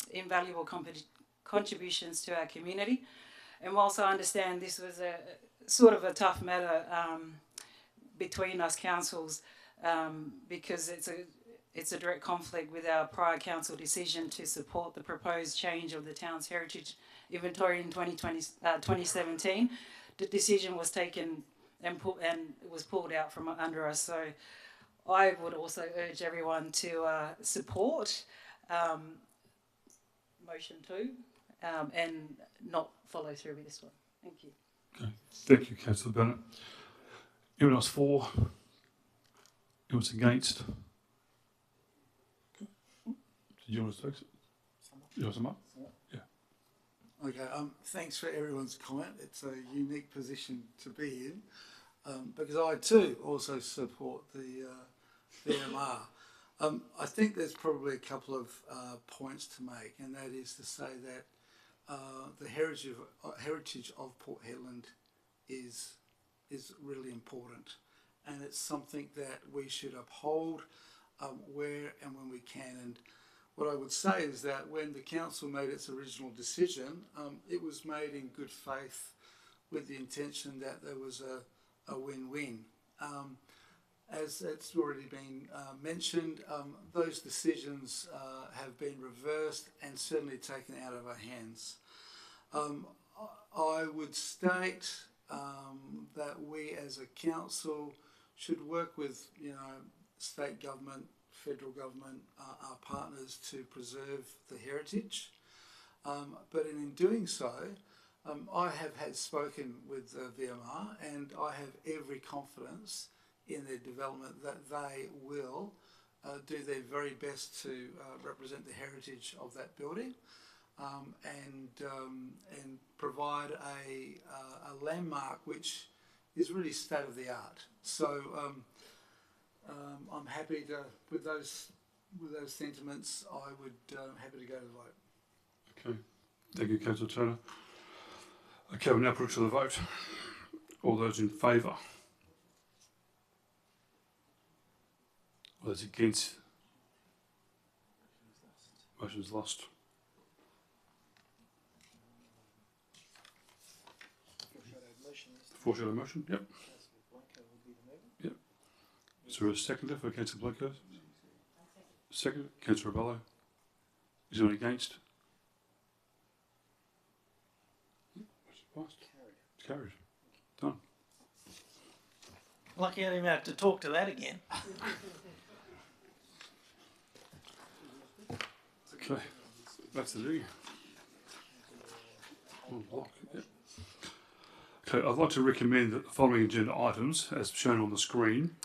invaluable contributions to our community. And whilst I understand this was a sort of a tough matter between us councils because it's a direct conflict with our prior council decision to support the proposed change of the town's heritage inventory in 2017. The decision was taken and it was pulled out from under us. So I would also urge everyone to support motion 2 and not follow through with this one. Thank you. Okay, thank you, Councillor Bennett. Anyone else for? Anyone against? Did you want to say something? You want some? Yeah. Okay, thanks for everyone's comment. It's a unique position to be in because I too also support the VMR. I think there's probably a couple of points to make, and that is to say that the heritage of Port Hedland is really important, and it's something that we should uphold where and when we can. And what I would say is that when the council made its original decision, it was made in good faith with the intention that there was a win-win. As it's already been mentioned, those decisions have been reversed and certainly taken out of our hands. I would state that we as a council should work with, state government, federal government, our partners to preserve the heritage. But in doing so, I have had spoken with VMR, and I have every confidence in their development that they will do their very best to represent the heritage of that building and provide a landmark which is really state of the art. So I'm happy to, with those sentiments, I would happy to go to the vote. Okay, thank you, Councillor Turner. Okay, we'll now put it to the vote. All those in favour? All those against? Motion's lost. Foreshadow motion, yep. Yep. Is there a seconder for Councillor Blanco? Second, Councillor Rebello. Is there anyone against? Passed. It's carried. Done. Lucky I didn't have to talk to that again. Okay, that's the thing. On block, yep. Okay, I'd like to recommend that the following agenda items, as shown on the screen,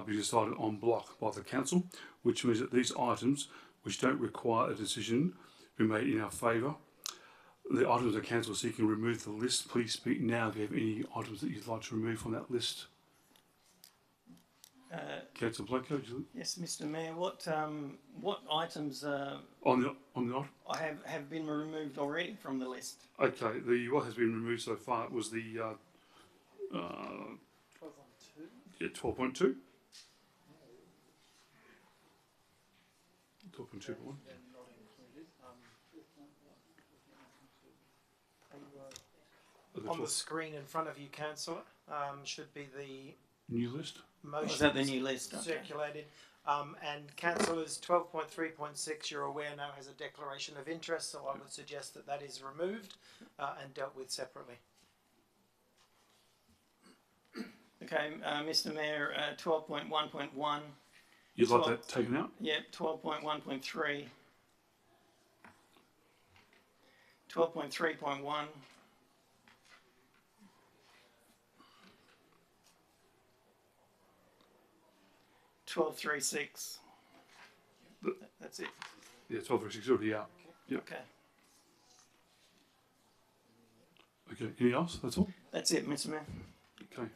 be decided en bloc by the council, which means that these items, which don't require a decision, be made in our favour. The items the council is seeking to remove the list, please speak now if you have any items that you'd like to remove from that list. Councillor Blanco, yes, Mr. Mayor. What items on the item? have been removed already from the list? Okay, what has been removed so far was the 12.2. Yeah, 12.2. 12.2. On the screen in front of you, Councillor, should be the new list. Motion is that the new list? Okay. Circulated. And councillors, 12.3.6, you're aware now has a declaration of interest, so I would suggest that that is removed and dealt with separately. Okay, Mr. Mayor, 12.1.1. You'd like that taken out? Yeah, 12.1.3. 12.3.1. 12.3.6. That's it. Yeah, 12.3.6 already out. Yep. Okay. Okay, anything else? That's all? That's it, Mr. Mayor. Okay.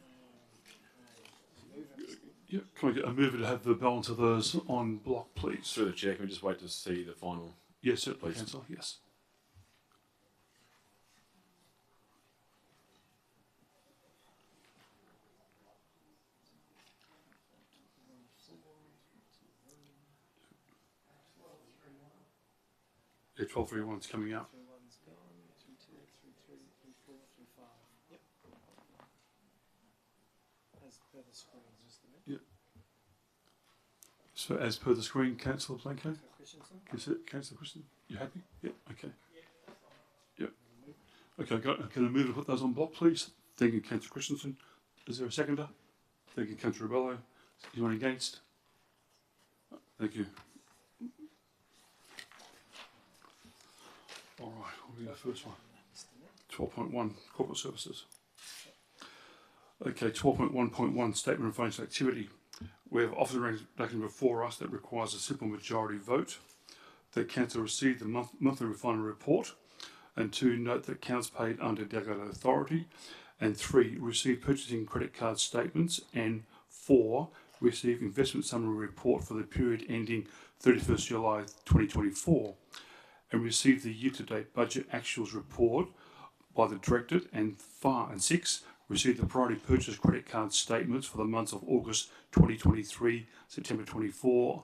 Yeah, can I get a mover to have the balance of those on block, please? Through the chair, can we just wait to see the final? Yes, certainly, Councillor, yes. Yeah, 12.3.1's coming out. Yep. So as per the screen, Councillor Blanco? Councillor Christian, you happy? Yep, okay. Yep. Okay, can I move to put those on block, please? Thank you, Councillor Christensen. Is there a seconder? Thank you, Councillor Rebello. Anyone against? Thank you. All right, what will be the first one? 12.1, corporate services. Okay, 12.1.1, statement of financial activity. We have offered a resolution before us that requires a simple majority vote. The council received the monthly refinery report, and 2, note that accounts paid under delegated authority, and 3, receive purchasing credit card statements, and 4, receive investment summary report for the period ending 31st July 2024. and receive the year-to-date budget actuals report by the Directorate, and 6, receive the priority purchase credit card statements for the months of August 2023, September 24,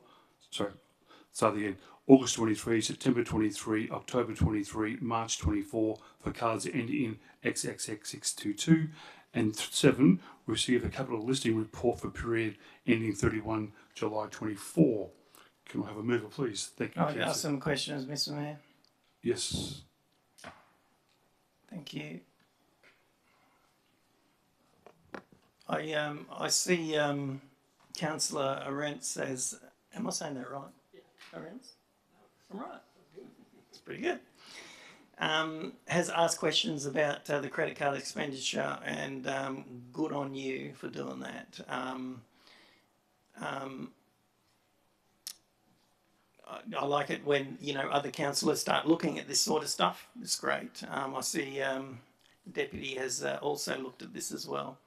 August 23, September 23, October 23, March 24 for cards that end in XXX622, and 7, receive a capital listing report for period ending 31 July 24. Can I have a mover, please? Thank you. I'll ask some questions, Mr. Mayor. Yes. Thank you. I see Councillor Arentz as, am I saying that right? Yeah. Arentz? I'm right. It's pretty good. Has asked questions about the credit card expenditure, and good on you for doing that. I like it when, you know, other councillors start looking at this sort of stuff. It's great. I see the Deputy has also looked at this as well.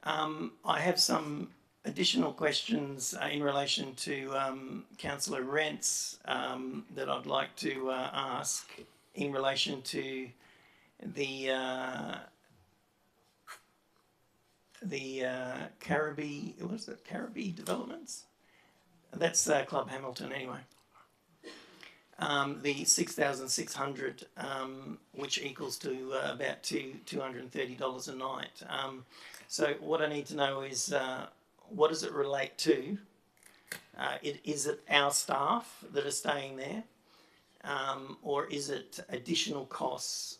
I have some additional questions in relation to Councillor Rentz that I'd like to ask in relation to the Caribbee, what is it, Caribbee Developments? That's Club Hamilton anyway. The 6,600, which equals to about $230 a night. So what I need to know is what does it relate to? Is it our staff that are staying there? Or is it additional costs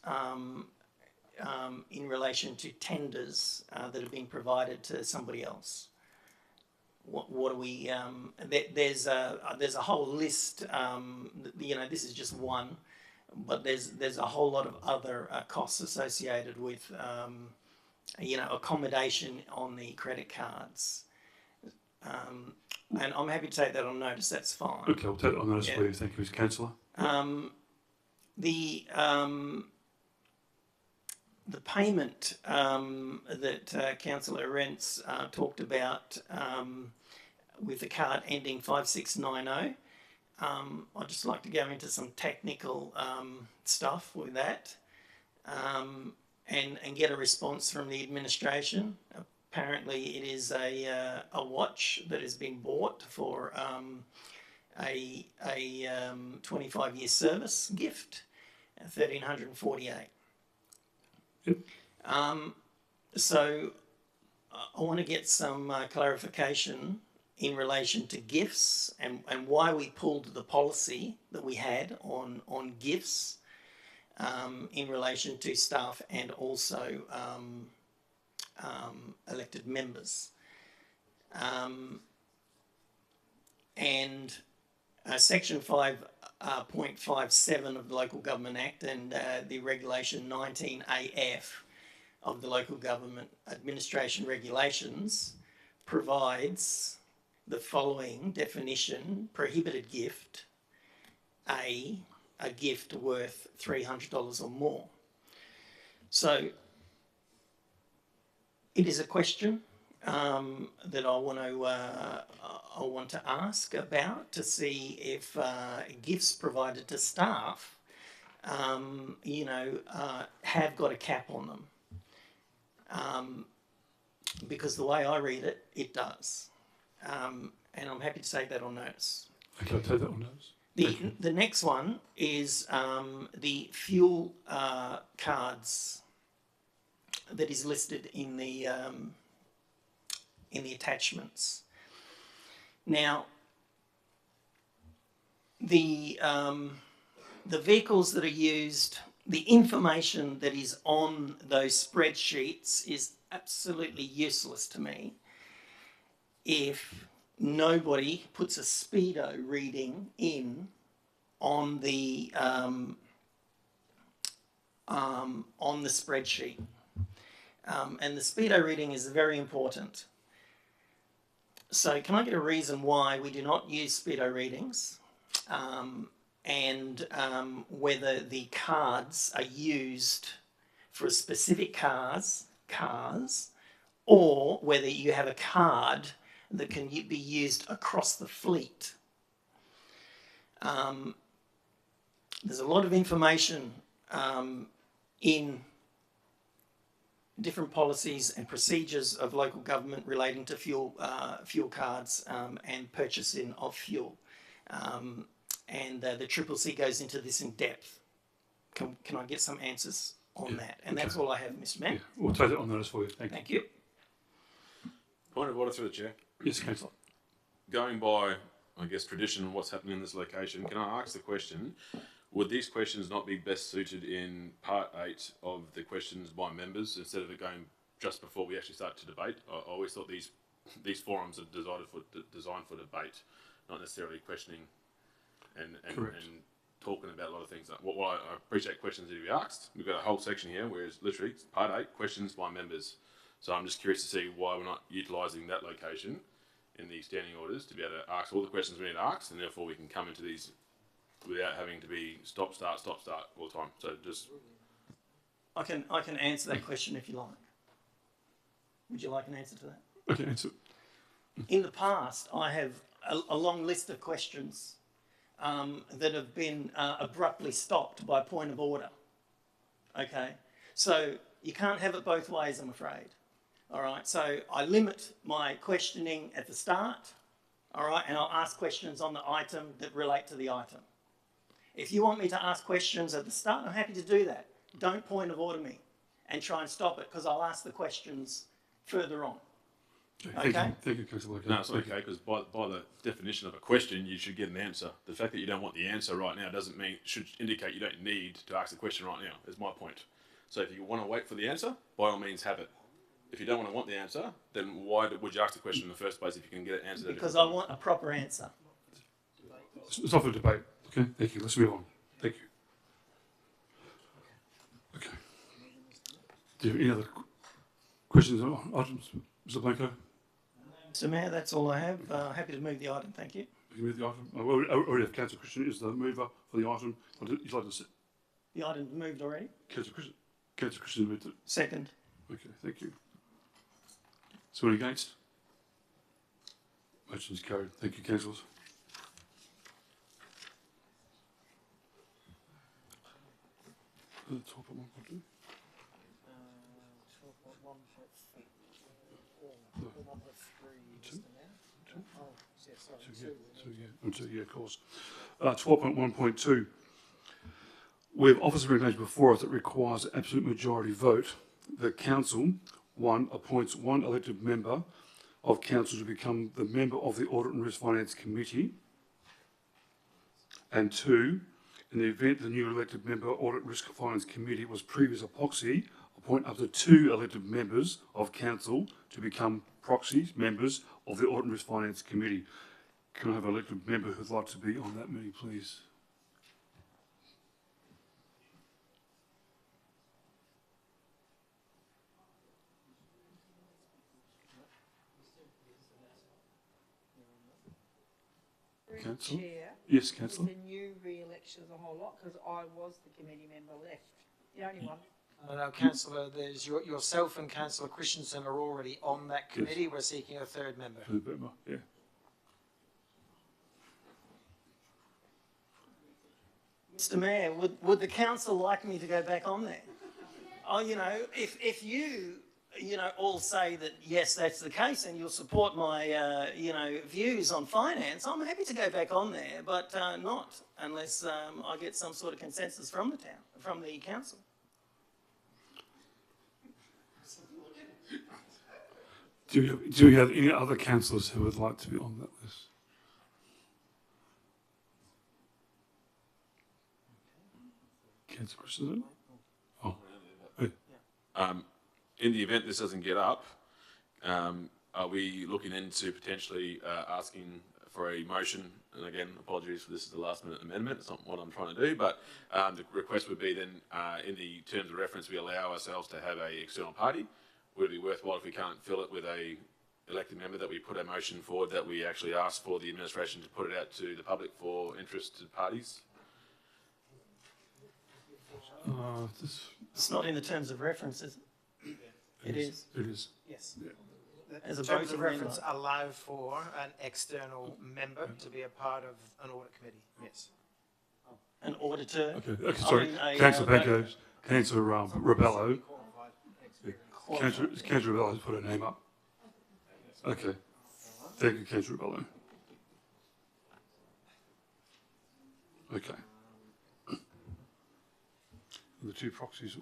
in relation to tenders that have been provided to somebody else? What are we? There's a whole list. You know, this is just one, but there's a whole lot of other costs associated with you know, accommodation on the credit cards. And I'm happy to take that on notice. That's fine. Okay, I'll take that on notice for you. Thank you, Mr. Councillor. The payment that Councillor Rentz talked about with the card ending 5690, I'd just like to go into some technical stuff with that and get a response from the administration. Apparently it is a watch that has been bought for a 25-year service gift, $1,348. Yep. So I want to get some clarification in relation to gifts and why we pulled the policy that we had on gifts in relation to staff and also elected members. Section 5.57 of the Local Government Act and the Regulation 19AF of the Local Government Administration Regulations provides the following definition: prohibited gift, a gift worth $300 or more. So it is a question that I want to ask about, to see if gifts provided to staff, you know, have got a cap on them. Because the way I read it, it does. And I'm happy to take that on notice. Okay, I'll take that on notice. The next one is the fuel cards that is listed in the attachments. Now, the vehicles that are used, the information that is on those spreadsheets is absolutely useless to me if nobody puts a speedo reading in on the spreadsheet. And the speedo reading is very important. So can I get a reason why we do not use speedo readings, and whether the cards are used for specific cars, or whether you have a card that can be used across the fleet? there's a lot of information in different policies and procedures of local government relating to fuel cards and purchasing of fuel. And the CCC goes into this in depth. Can I get some answers on that? And that's all I have, Mr. Mayor. Yeah, we'll take it on notice for you. Thank you. Point of order through the chair. Yes, Councillor. Going by, I guess, tradition and what's happening in this location, can I ask the question, would these questions not be best suited in part 8 of the questions by members instead of it going just before we actually start to debate? I always thought these forums are designed for debate, not necessarily questioning and talking about a lot of things. Well, I appreciate questions that you asked. We've got a whole section here where it's literally part 8, questions by members. So I'm just curious to see why we're not utilising that location in the standing orders to be able to ask all the questions we need to ask, and therefore we can come into these without having to be stop, start all the time. So just... I can answer that question if you like. Would you like an answer to that? Okay, answer. In the past, I have a long list of questions that have been abruptly stopped by point of order. Okay, so you can't have it both ways, I'm afraid. All right, so I limit my questioning at the start, all right, and I'll ask questions on the item that relate to the item. If you want me to ask questions at the start, I'm happy to do that. Don't point of order me and try and stop it, because I'll ask the questions further on. Okay? Thank you, Councillor. No, it's okay, because by the definition of a question, you should get an answer. The fact that you don't want the answer right now doesn't mean, should indicate you don't need to ask the question right now, is my point. So if you want to wait for the answer, by all means have it. If you don't want the answer, then why would you ask the question in the first place if you can get it answered? Because I want a proper answer. It's not for debate. Okay, thank you. Let's move on. Thank you. Okay. Do you have any other questions on items, Mr. Blanco? Mr. Mayor, that's all I have. Happy to move the item. Thank you. You move the item. I already have Councillor Christian is the mover for the item. You'd like to sit? The item's moved already? Councillor Christian moved it. Second. Okay, thank you. So any against? Motion is carried. Thank you, councillors. Top of 1.2. 2, of course. 12.1.2. We have officer regulations before us that requires an absolute majority vote. The council, 1, appoints 1 elected member of council to become the member of the Audit and Risk Finance Committee. And 2, in the event the new elected member Audit and Risk Finance Committee was previous a proxy, appoint up to 2 elected members of council to become proxies, members of the Audit and Risk Finance Committee. Can I have an elected member who'd like to be on that meeting, please? Councillor? Chair. Yes, Councillor. The new re-election is a whole lot, because I was the committee member left, the only one. No, Councillor, there's yourself and Councillor Christensen are already on that committee. Yes. We're seeking a third member. Third member, yeah. Mr. Mayor, would the council like me to go back on there? Oh, you know, if you all say that, yes, that's the case and you'll support my, views on finance, I'm happy to go back on there, but not unless I get some sort of consensus from the town, from the council. Do you have any other councillors who would like to be on that list? Councillor Christensen? Oh. Hey. In the event this doesn't get up, are we looking into potentially asking for a motion? And again, apologies for this is the last minute amendment. It's not what I'm trying to do, but the request would be then in the terms of reference, we allow ourselves to have a external party. Would it be worthwhile if we can't fill it with a elected member that we put a motion forward that we actually ask for the administration to put it out to the public for interested parties? It's not in the terms of reference, is it? It is. It is. Yes. Yeah. As a terms of voter reference member. allow for an external member to be a part of an audit committee. Yes. an auditor. Okay, sorry. on a, Councillor Blanco, Councillor Rebello. Councillor Rebello has put her name up. Okay. Thank you, Councillor Rebello. Okay. The two proxies.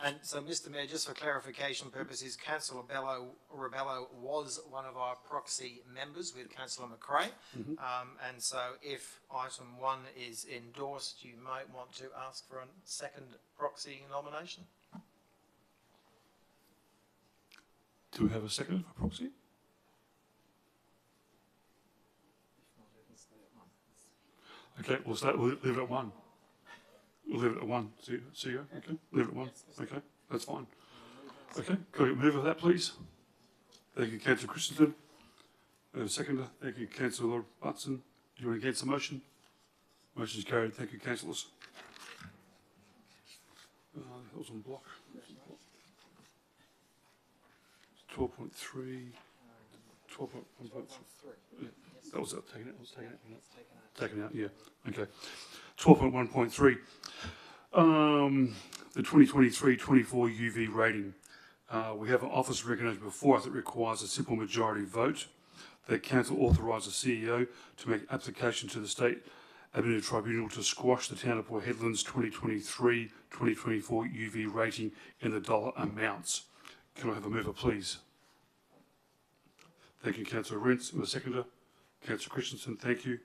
And so, Mr Mayor, just for clarification purposes, Councillor Rebello was one of our proxy members with Councillor McRae. And so if item 1 is endorsed, you might want to ask for a second proxy nomination. Do we have a second for proxy? Okay, we'll leave it at 1. We'll leave it at 1. See you. Okay, leave it at 1. Okay, that's fine. Okay, can we move with that, please? Thank you, Councillor Christensen. Seconder. Thank you, Councillor Butson. Do you want to against the motion? Motion is carried. Thank you, councillors. That was on block. 12.3. 12.1.3. That was taken out. Taken out, yeah. Okay. 12.1.3. The 2023-24 UV rating. We have an office recognised before us that requires a simple majority vote. That council authorise the CEO to make application to the State Administrative Tribunal to squash the Town of Port Hedland's 2023-2024 UV rating in the dollar amounts. Can I have a mover, please? Thank you, Councillor Rentz. And the seconder, Councillor Christensen. Thank you.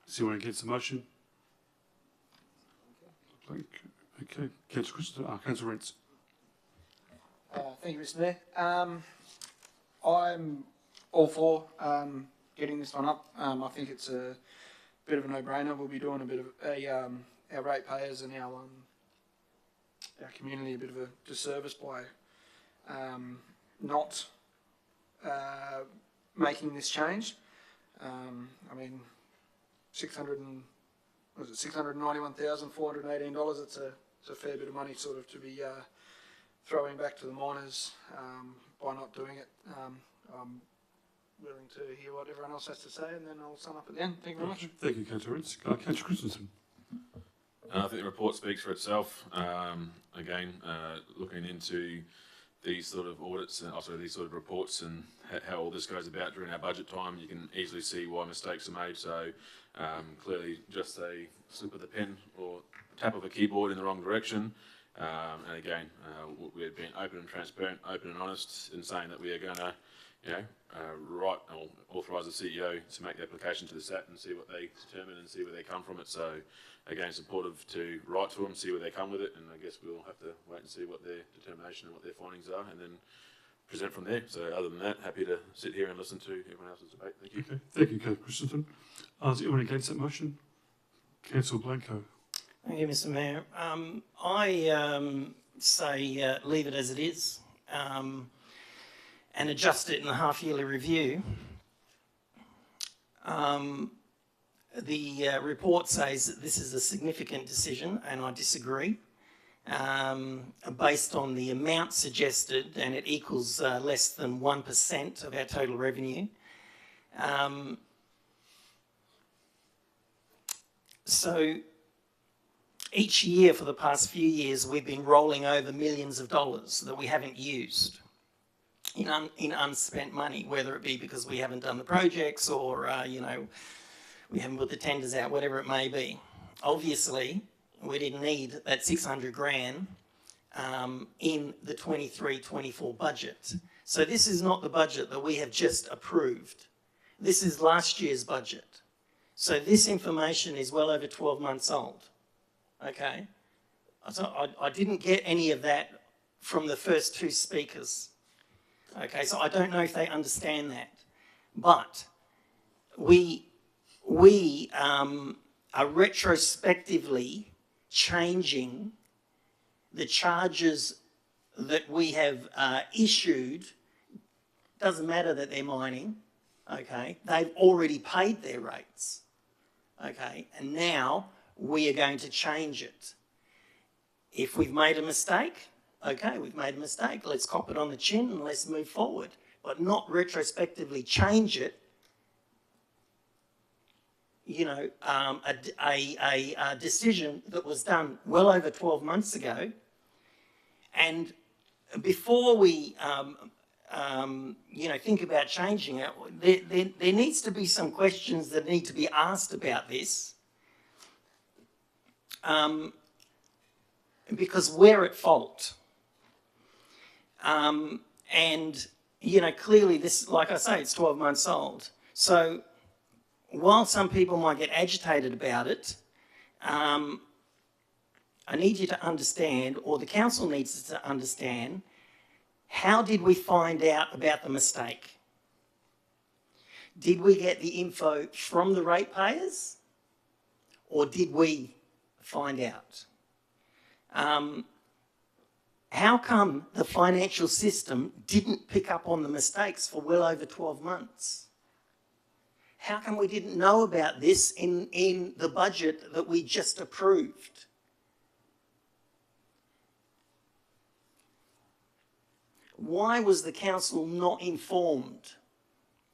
Is anyone against the motion? Okay, Councillor Christensen. Councillor Rentz. Thank you, Mr Mayor. I'm all for getting this one up. I think it's a bit of a no-brainer. We'll be doing a bit of our ratepayers and our community a bit of a disservice by not making this change. I mean, $691,418. It's a fair bit of money, sort of, to be throwing back to the miners by not doing it. I'm willing to hear what everyone else has to say, and then I'll sum up at the end. Thank you very much. Thank you, Councillor Rentz. Councillor Christensen. I think the report speaks for itself. Again, looking into these sort of audits and also these sort of reports and how all this goes about during our budget time, you can easily see why mistakes are made. So clearly just a slip of the pen or tap of a keyboard in the wrong direction. And again, we're being open and transparent, open and honest in saying that we are going to, write or authorise the CEO to make the application to the SAT and see what they determine and see where they come from it. So again, supportive to write to them, see where they come with it, and I guess we'll have to wait and see what their determination and what their findings are, and then present from there. So other than that, happy to sit here and listen to everyone else's debate. Thank you. Okay, thank you, Councillor Christensen. Is anyone against that motion? Councillor Blanco. Thank you, Mr Mayor. I say leave it as it is and adjust it in the half-yearly review. The report says that this is a significant decision, and I disagree. Based on the amount suggested, and it equals less than 1% of our total revenue. So each year for the past few years, we've been rolling over millions of dollars that we haven't used in unspent money, whether it be because we haven't done the projects or, we haven't put the tenders out, whatever it may be. Obviously, we didn't need that 600 grand in the 23-24 budget. So this is not the budget that we have just approved. This is last year's budget. So this information is well over 12 months old. Okay, so I didn't get any of that from the first two speakers. Okay, so I don't know if they understand that, but we are retrospectively changing the charges that we have issued. Doesn't matter that they're mining. Okay, they've already paid their rates. Okay, and now we are going to change it. If we've made a mistake, okay, we've made a mistake. Let's cop it on the chin and let's move forward, but not retrospectively change it a decision that was done well over 12 months ago. And before we, think about changing it, there needs to be some questions that need to be asked about this. Because we're at fault. And, clearly this, like I say, it's 12 months old. So while some people might get agitated about it, I need you to understand, or the council needs to understand, how did we find out about the mistake? Did we get the info from the ratepayers, or did we find out? How come the financial system didn't pick up on the mistakes for well over 12 months? How come we didn't know about this in the budget that we just approved? Why was the council not informed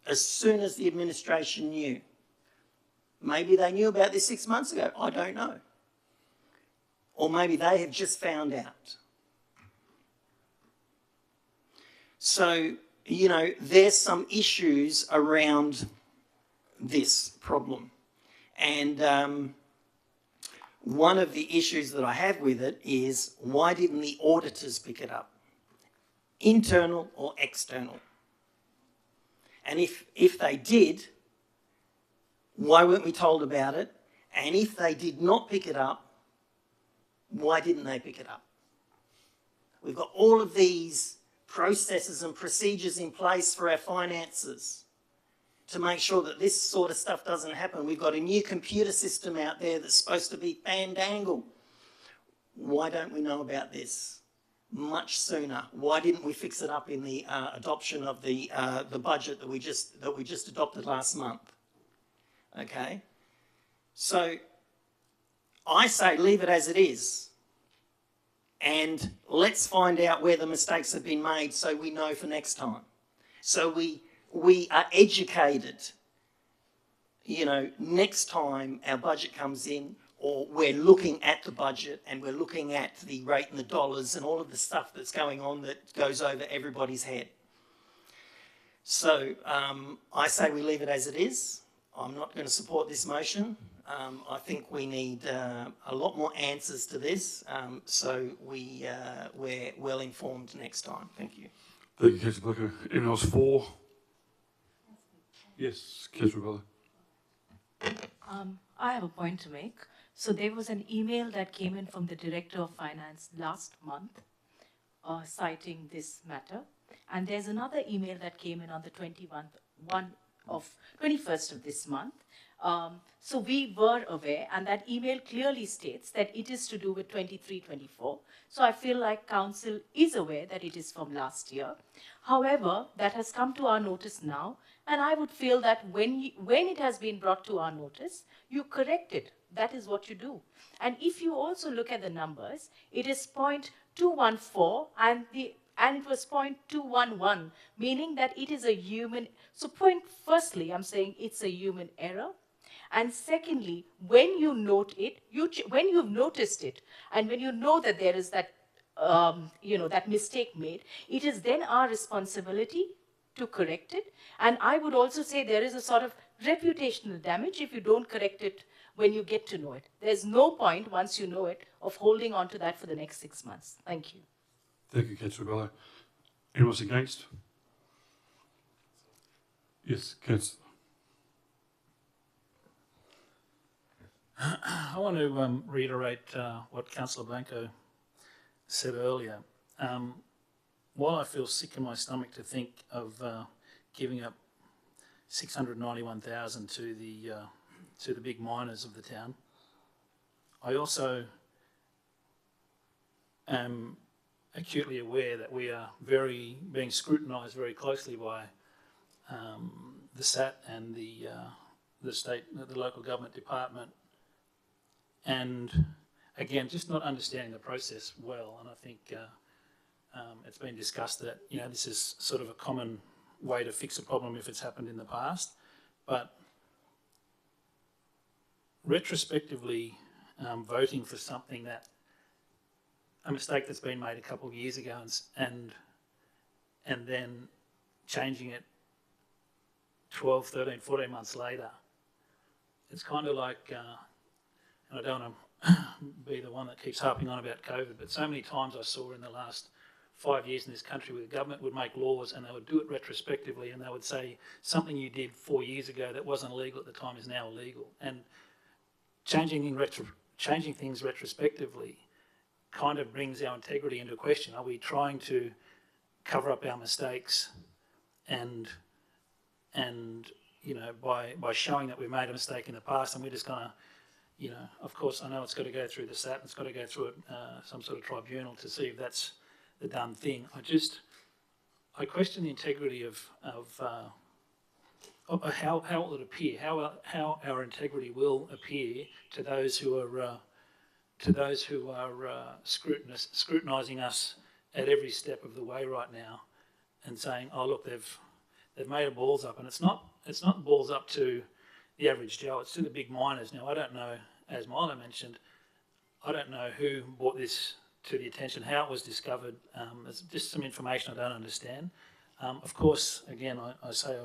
as soon as the administration knew? Maybe they knew about this 6 months ago, I don't know. Or maybe they have just found out. So, there's some issues around this problem. And one of the issues that I have with it is, why didn't the auditors pick it up? Internal or external? And if they did, why weren't we told about it? And if they did not pick it up, why didn't they pick it up? We've got all of these processes and procedures in place for our finances to make sure that this sort of stuff doesn't happen. We've got a new computer system out there that's supposed to be fandangle. Why don't we know about this much sooner? Why didn't we fix it up in the adoption of the budget that we just adopted last month? Okay, so I say leave it as it is. And let's find out where the mistakes have been made so we know for next time. So we are educated, next time our budget comes in, or we're looking at the budget and we're looking at the rate and the dollars and all of the stuff that's going on that goes over everybody's head. So I say we leave it as it is. I'm not going to support this motion. I think we need a lot more answers to this, so we're well informed next time. Thank you. Thank you, Councillor Blecker. Anyone else for? Yes, Councillor Bella. I have a point to make. So there was an email that came in from the Director of Finance last month citing this matter. And there's another email that came in on the 21st of this month. So we were aware, and that email clearly states that it is to do with 23-24. So I feel like Council is aware that it is from last year. However, that has come to our notice now, and I would feel that when it has been brought to our notice, you correct it. That is what you do. And if you also look at the numbers, it is 0.214 and it was 0.211, meaning that it is a human. So firstly, I'm saying it's a human error. And secondly, when you note it, when you've noticed it, and when you know that there is that, that mistake made, it is then our responsibility to correct it. And I would also say there is a sort of reputational damage if you don't correct it when you get to know it. There's no point, once you know it, of holding on to that for the next 6 months. Thank you. Thank you, Councillor Bello. Anyone else against? Yes, Councillor. I want to reiterate what Councillor Blanco said earlier. While I feel sick in my stomach to think of giving up $691,000 to the big miners of the town, I also am acutely aware that we are being scrutinised very closely by the SAT and the local government department. And again, just not understanding the process well. And I think it's been discussed that, this is sort of a common way to fix a problem if it's happened in the past. But retrospectively voting for something that, a mistake that's been made a couple of years ago and then changing it 12, 13, 14 months later, it's kind of like, and I don't want to be the one that keeps harping on about COVID, but so many times I saw in the last 5 years in this country where the government would make laws and they would do it retrospectively, and they would say something you did 4 years ago that wasn't illegal at the time is now illegal. And changing things retrospectively kind of brings our integrity into question. Are we trying to cover up our mistakes and you know, by showing that we made a mistake in the past, and we're just gonna, you know, of course I know it's got to go through the SAT and it's got to go through some sort of tribunal to see if that's the done thing. I question the integrity of how it will appear, how our integrity will appear to those who are scrutinising us at every step of the way right now, and saying, oh look, they've made a balls up, and it's not balls up to the average Joe, it's to the big miners. Now I don't know, as Milo mentioned, I don't know who brought this to the attention, how it was discovered. There's just some information I don't understand. Of course, again, I say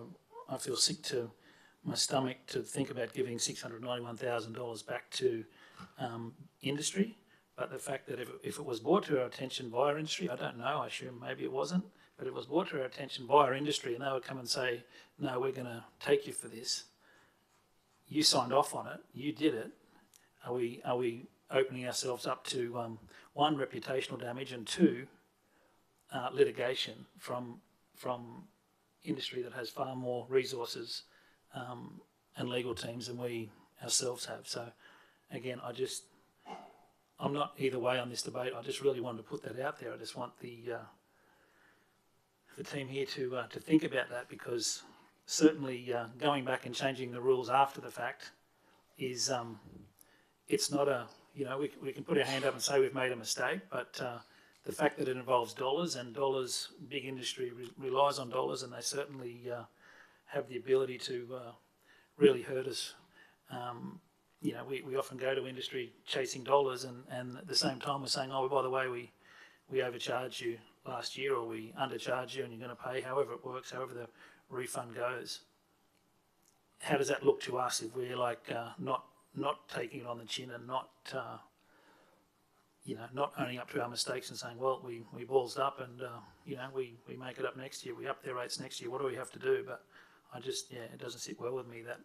I feel sick to my stomach to think about giving $691,000 back to industry, but the fact that if it was brought to our attention via industry, I don't know, I assume maybe it wasn't, but it was brought to our attention via industry and they would come and say, no, we're going to take you for this. You signed off on it, you did it. Are we opening ourselves up to one, reputational damage, and two, litigation from industry that has far more resources and legal teams than we ourselves have. So again, I'm not either way on this debate. I just really wanted to put that out there. I just want the team here to think about that, because certainly going back and changing the rules after the fact is it's not a, you know, we can put our hand up and say we've made a mistake, but the fact that it involves dollars, and dollars, big industry relies on dollars, and they certainly have the ability to really hurt us. You know, we often go to industry chasing dollars, and at the same time we're saying, oh, by the way, we overcharged you last year, or we undercharged you and you're going to pay, however it works, however the refund goes. How does that look to us if we're like not taking it on the chin and not you know, not owning up to our mistakes and saying, well, we ballsed up and you know, we make it up next year, we up their rates next year, what do we have to do? But it doesn't sit well with me that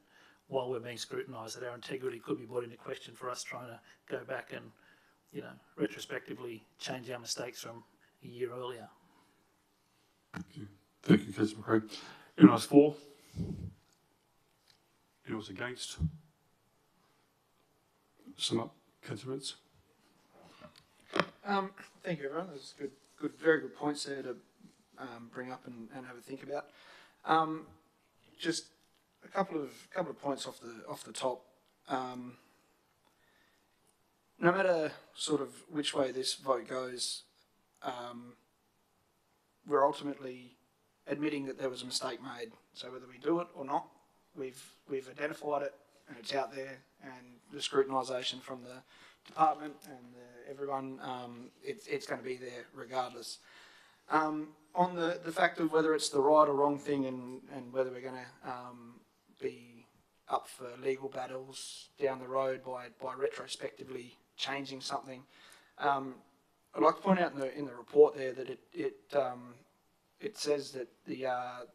while we're being scrutinised, that our integrity could be brought into question for us trying to go back and, you know, retrospectively change our mistakes from a year earlier. Thank you, Councillor McRae. Anyone else for? Anyone else against? Sum up, Councillor Rents. Thank you, everyone. There's very good points there to bring up and have a think about. Just a couple of points off the top. No matter sort of which way this vote goes, we're ultimately admitting that there was a mistake made. So whether we do it or not, we've identified it and it's out there, and the scrutinisation from the department and everyone, it's going to be there regardless. On the fact of whether it's the right or wrong thing, and whether we're going to be up for legal battles down the road by retrospectively changing something, I'd like to point out in the report there that it says that the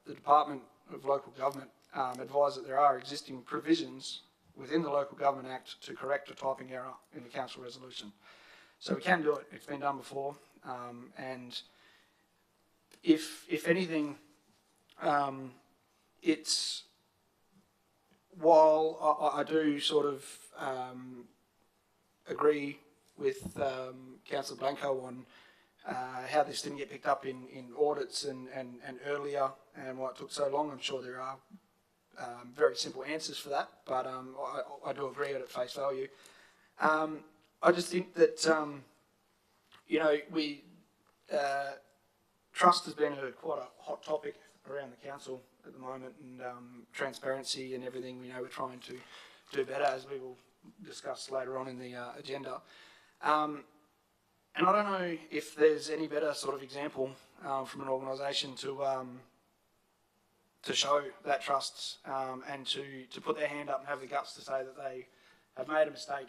Department of Local Government advised that there are existing provisions within the Local Government Act to correct a typing error in the council resolution. So we can do it. It's been done before, and if anything, it's, while I do sort of agree with Councillor Blanco on how this didn't get picked up in audits and earlier, and why it took so long. I'm sure there are very simple answers for that, but I do agree at face value. I just think that you know, trust has been quite a hot topic around the council at the moment, and transparency and everything. We know we're trying to do better, as we will discuss later on in the agenda. And I don't know if there's any better sort of example from an organisation to show that trust and to put their hand up and have the guts to say that they have made a mistake.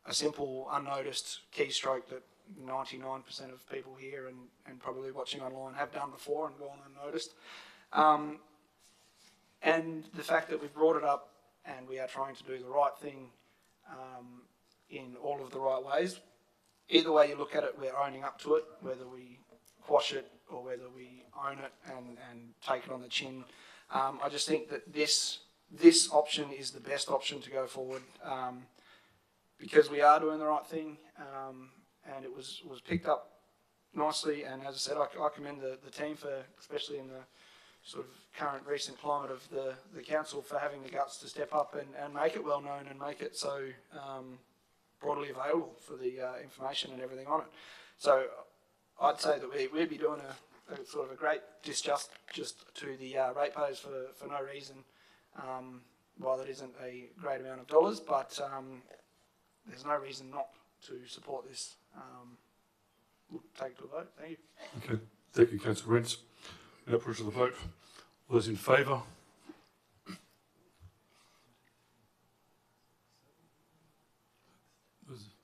A simple, unnoticed keystroke that 99% of people here and probably watching online have done before and gone unnoticed. And the fact that we've brought it up and we are trying to do the right thing in all of the right ways. Either way you look at it, we're owning up to it, whether we quash it or whether we own it and take it on the chin. I just think that this option is the best option to go forward because we are doing the right thing and it was picked up nicely. And as I said, I commend the team for, especially in the sort of current recent climate of the council, for having the guts to step up and make it well known and make it so broadly available for the information and everything on it. So I'd say that we'd be doing a sort of a great disjustice just to the ratepayers for no reason, while it isn't a great amount of dollars, but there's no reason not to support this. We'll take it to a vote. Thank you. Okay, thank you, Councillor Rents. Now put it to the vote. All those in favour?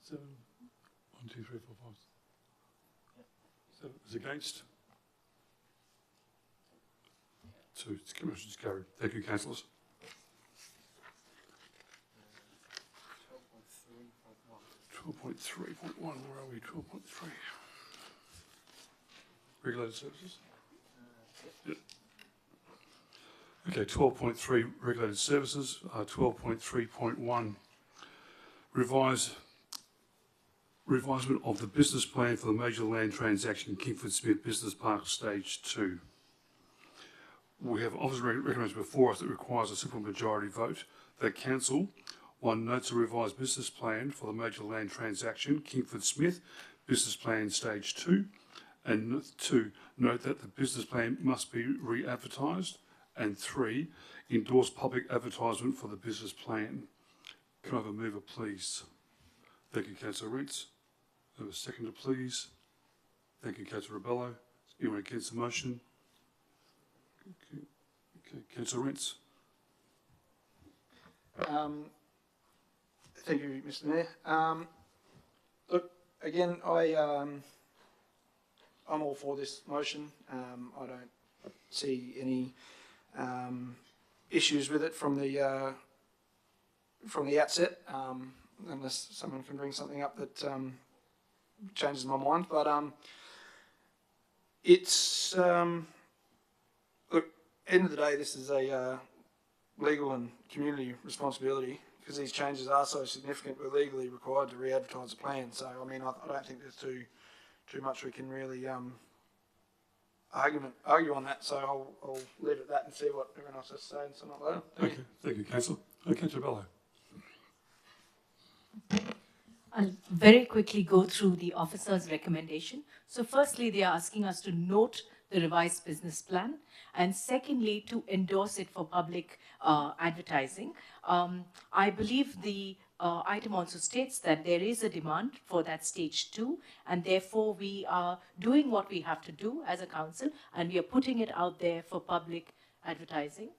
Seven. 1, 2, 3, 4, 5. 7 is against. 2. Motion is carried. Thank you, councillors. 12.3.1. Where are we? 12.3. Regulated services. Yep. Okay, 12.3 regulated services. 12.3.1 revisement of the business plan for the major land transaction Kingford Smith Business Park Stage 2. We have obviously recommended before us that requires a simple majority vote that council, 1, notes a revised business plan for the major land transaction Kingford Smith Business Plan Stage 2, and 2, note that the business plan must be re-advertised, and 3, endorse public advertisement for the business plan. Can I have a mover, please? Thank you, Councillor Rents. Have a seconder, please. Thank you, Councillor Rebello. Anyone against the motion? Okay, Councillor Rents. Thank you, Mr. Mayor. Look, again, I'm all for this motion. I don't see any issues with it from the outset, unless someone can bring something up that changes my mind. But it's look, end of the day, this is a legal and community responsibility, because these changes are so significant. We're legally required to re-advertise the plan. So I mean, I don't think there's too much we can really argue on that. So I'll leave it at that and see what everyone else has to say and something like that. Okay, thank you, Councillor. Councillor Bello. I'll very quickly go through the officer's recommendation. So firstly, they are asking us to note the revised business plan, and secondly, to endorse it for public advertising. I believe the item also states that there is a demand for that stage 2, and therefore we are doing what we have to do as a council, and we are putting it out there for public advertising,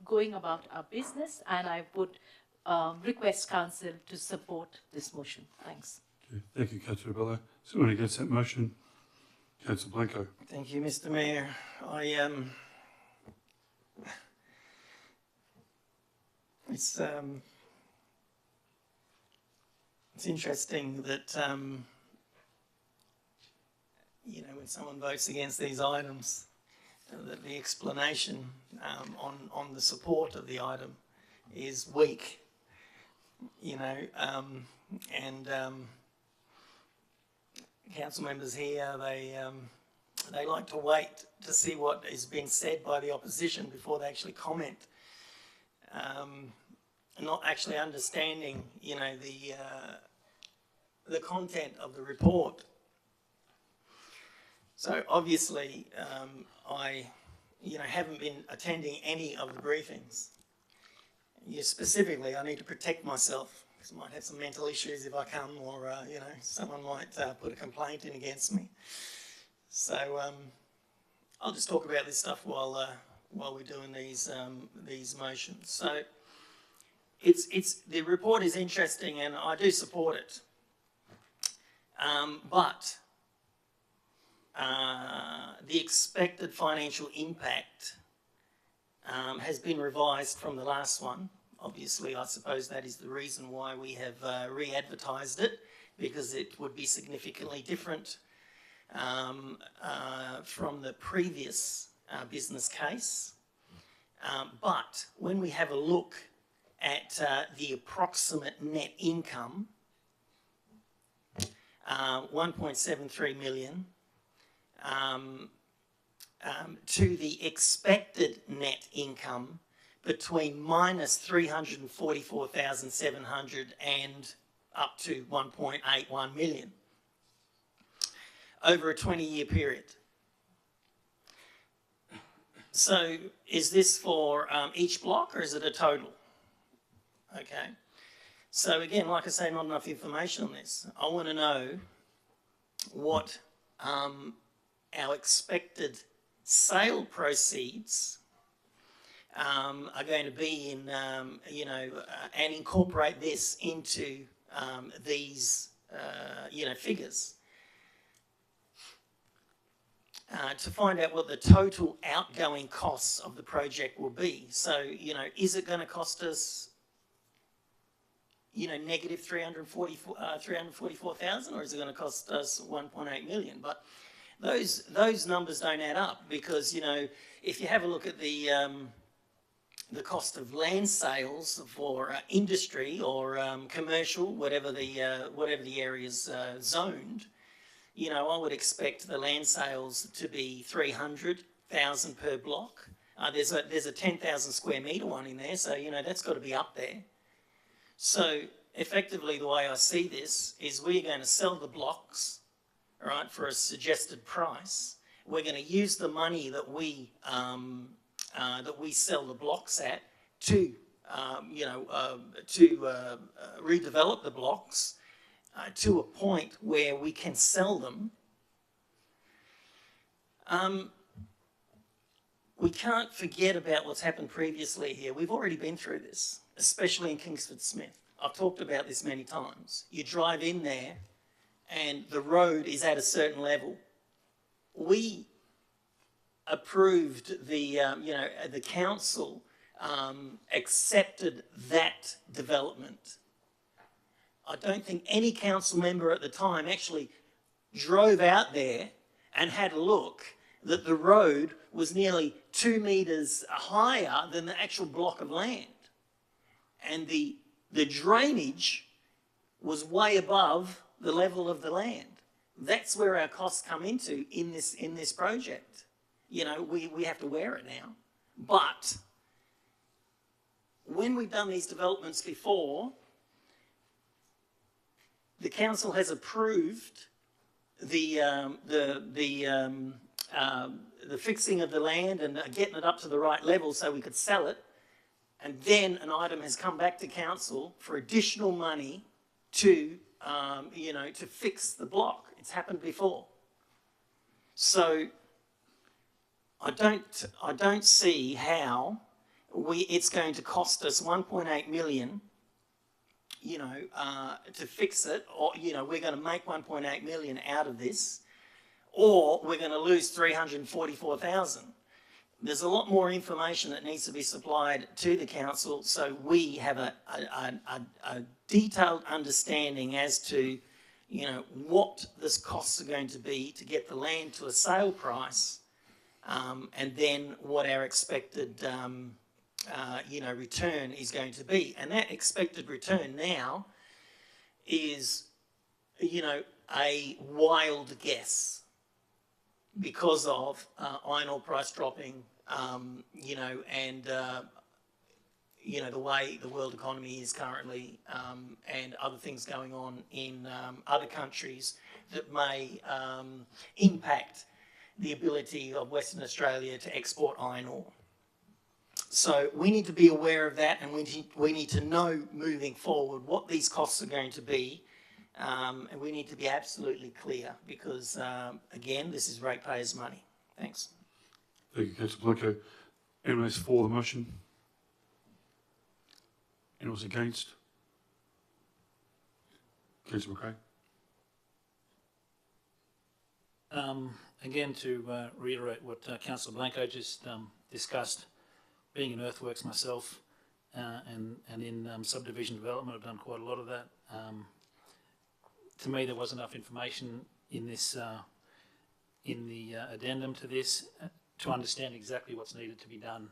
going about our business, and I would request council to support this motion. Thanks. Okay, thank you, Councillor Bello. Someone against that motion? Councillor Blanco. Thank you, Mr. Mayor. It's interesting that you know, when someone votes against these items, that the explanation on the support of the item is weak. You know, council members here, they like to wait to see what is being said by the opposition before they actually comment, not actually understanding, you know, the content of the report. So obviously, I, you know, haven't been attending any of the briefings, Yeah, specifically, I need to protect myself because I might have some mental issues if I come, or someone might put a complaint in against me. So I'll just talk about this stuff while we're doing these motions. So the report is interesting, and I do support it. But the expected financial impact has been revised from the last one. Obviously, I suppose that is the reason why we have re-advertised it, because it would be significantly different from the previous business case. But when we have a look at the approximate net income, 1.73 million, to the expected net income between minus 344,700 and up to 1.81 million over a 20-year period. So is this for each block, or is it a total? Okay. So again, like I say, not enough information on this. I want to know what our expected sale proceeds are going to be in, and incorporate this into these, figures. To find out what the total outgoing costs of the project will be. So, is it going to cost us, negative 344,000, or is it going to cost us 1.8 million? But those numbers don't add up, because, if you have a look at the cost of land sales for industry or commercial, whatever the area's zoned, I would expect the land sales to be 300,000 per block. There's a 10,000 square metre one in there, so that's got to be up there. So effectively, the way I see this is we're going to sell the blocks, right, for a suggested price. We're going to use the money that we sell the blocks at to redevelop the blocks to a point where we can sell them. We can't forget about what's happened previously here. We've already been through this, especially in Kingsford Smith. I've talked about this many times. You drive in there and the road is at a certain level. We approved the council accepted that development. I don't think any council member at the time actually drove out there and had a look that the road was nearly 2 metres higher than the actual block of land. And the drainage was way above the level of the land. That's where our costs come into in this project. We have to wear it now. But when we've done these developments before, the council has approved the fixing of the land and getting it up to the right level so we could sell it, and then an item has come back to council for additional money to fix the block. It's happened before. So I don't see how it's going to cost us 1.8 million. To fix it, or, we're going to make 1.8 million out of this, or we're going to lose 344,000. There's a lot more information that needs to be supplied to the council, so we have a detailed understanding as to, what this costs are going to be to get the land to a sale price, and then what our expected return is going to be. And that expected return now is, a wild guess because of iron ore price dropping, and, the way the world economy is currently, and other things going on in other countries that may impact the ability of Western Australia to export iron ore. So we need to be aware of that, and we need to know moving forward what these costs are going to be, and we need to be absolutely clear because, again, this is ratepayers' money. Thanks. Thank you, Councillor Blanco. Anyone else for the motion? Anyone else against? Councillor McRae. Again, to reiterate what Councillor Blanco just discussed, being in earthworks myself and in subdivision development, I've done quite a lot of that. To me, there was enough information in this, in the addendum to this, to understand exactly what's needed to be done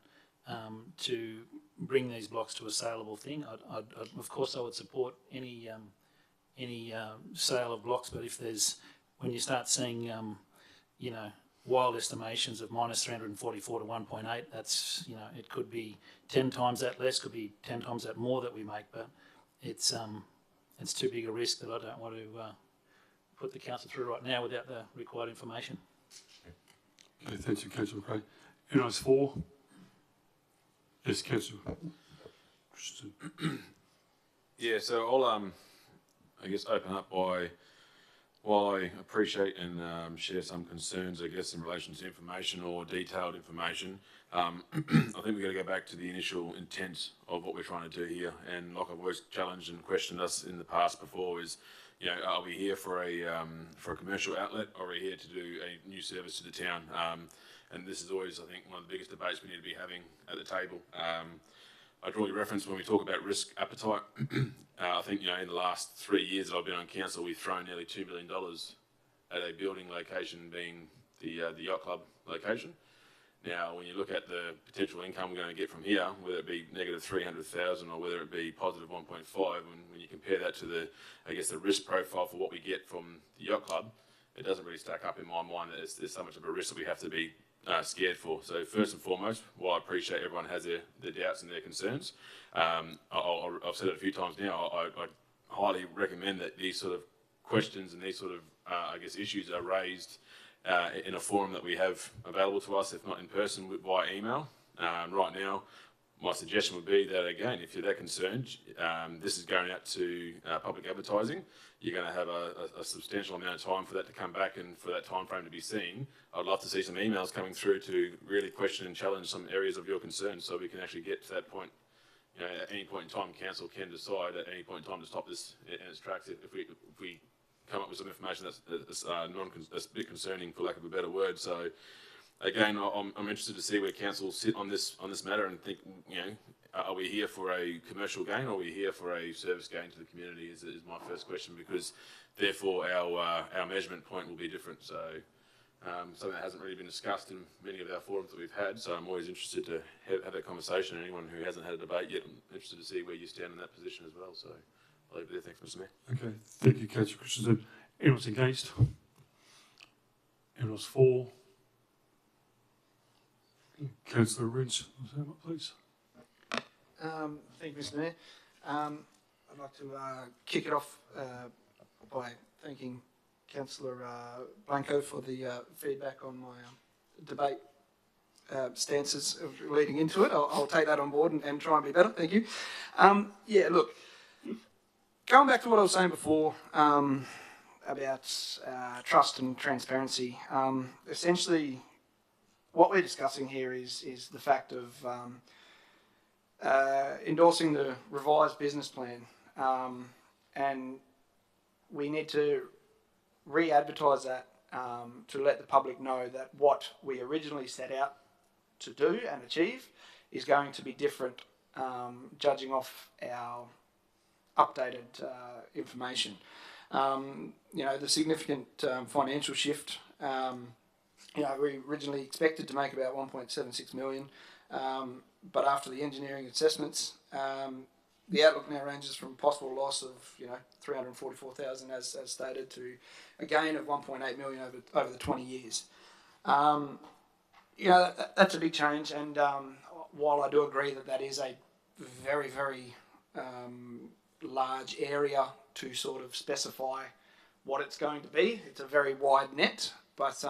to bring these blocks to a saleable thing. Of course, I would support any sale of blocks, but if there's, when you start seeing, you know, wild estimations of minus 344 to 1.8, that's, you know, it could be 10 times that less, could be 10 times that more that we make, but it's too big a risk that I don't want to put the council through right now without the required information. Okay, thank you, Councillor McRae. Anyone else for? Yes, Councillor Christensen. Yeah, so I'll I guess open up by, while I appreciate and share some concerns, I guess, in relation to information or detailed information, I think we've got to go back to the initial intent of what we're trying to do here. And like I've always challenged and questioned us in the past before is, you know, are we here for a commercial outlet, or are we here to do a new service to the town? And this is always, I think, one of the biggest debates we need to be having at the table. I draw your reference when we talk about risk appetite. I think, you know, in the last 3 years that I've been on council, we've thrown nearly $2 million at a building location being the Yacht Club location. Now, when you look at the potential income we're going to get from here, whether it be negative 300,000 or whether it be positive 1.5, when you compare that to the, I guess, the risk profile for what we get from the Yacht Club, it doesn't really stack up in my mind that there's so much of a risk that we have to be scared for. So first and foremost, while I appreciate everyone has their doubts and their concerns, I've said it a few times now, I highly recommend that these sort of questions and these sort of, I guess, issues are raised in a forum that we have available to us, if not in person, via email. Right now, my suggestion would be that, again, if you're that concerned, this is going out to public advertising. You're going to have a substantial amount of time for that to come back and for that time frame to be seen. I'd love to see some emails coming through to really question and challenge some areas of your concern so we can actually get to that point. You know, at any point in time, council can decide at any point in time to stop this in its tracks if we come up with some information that's a bit concerning, for lack of a better word. So, again, I'm interested to see where council sit on this matter and think, you know, are we here for a commercial gain, or are we here for a service gain to the community? Is my first question, because therefore our measurement point will be different. So something that hasn't really been discussed in many of our forums that we've had. So I'm always interested to have that conversation. And anyone who hasn't had a debate yet, I'm interested to see where you stand in that position as well. So I'll leave it there. Thanks, Mr. Mayor. Okay, thank you, Councillor Christensen. Anyone else against? Anyone else for? Councillor Rins, please. Thank you, Mr. Mayor. I'd like to kick it off by thanking Councillor Blanco for the feedback on my debate stances leading into it. I'll take that on board and try and be better. Thank you. Yeah, look, going back to what I was saying before about trust and transparency, essentially what we're discussing here is the fact of endorsing the revised business plan, and we need to re-advertise that to let the public know that what we originally set out to do and achieve is going to be different, judging off our updated information. You know, the significant financial shift, you know, we originally expected to make about 1.76 million, but after the engineering assessments, the outlook now ranges from possible loss of, you know, 344,000 as stated, to a gain of 1.8 million over the 20 years. You know, that's a big change, and while I do agree that that is a very, very large area to sort of specify what it's going to be, it's a very wide net, but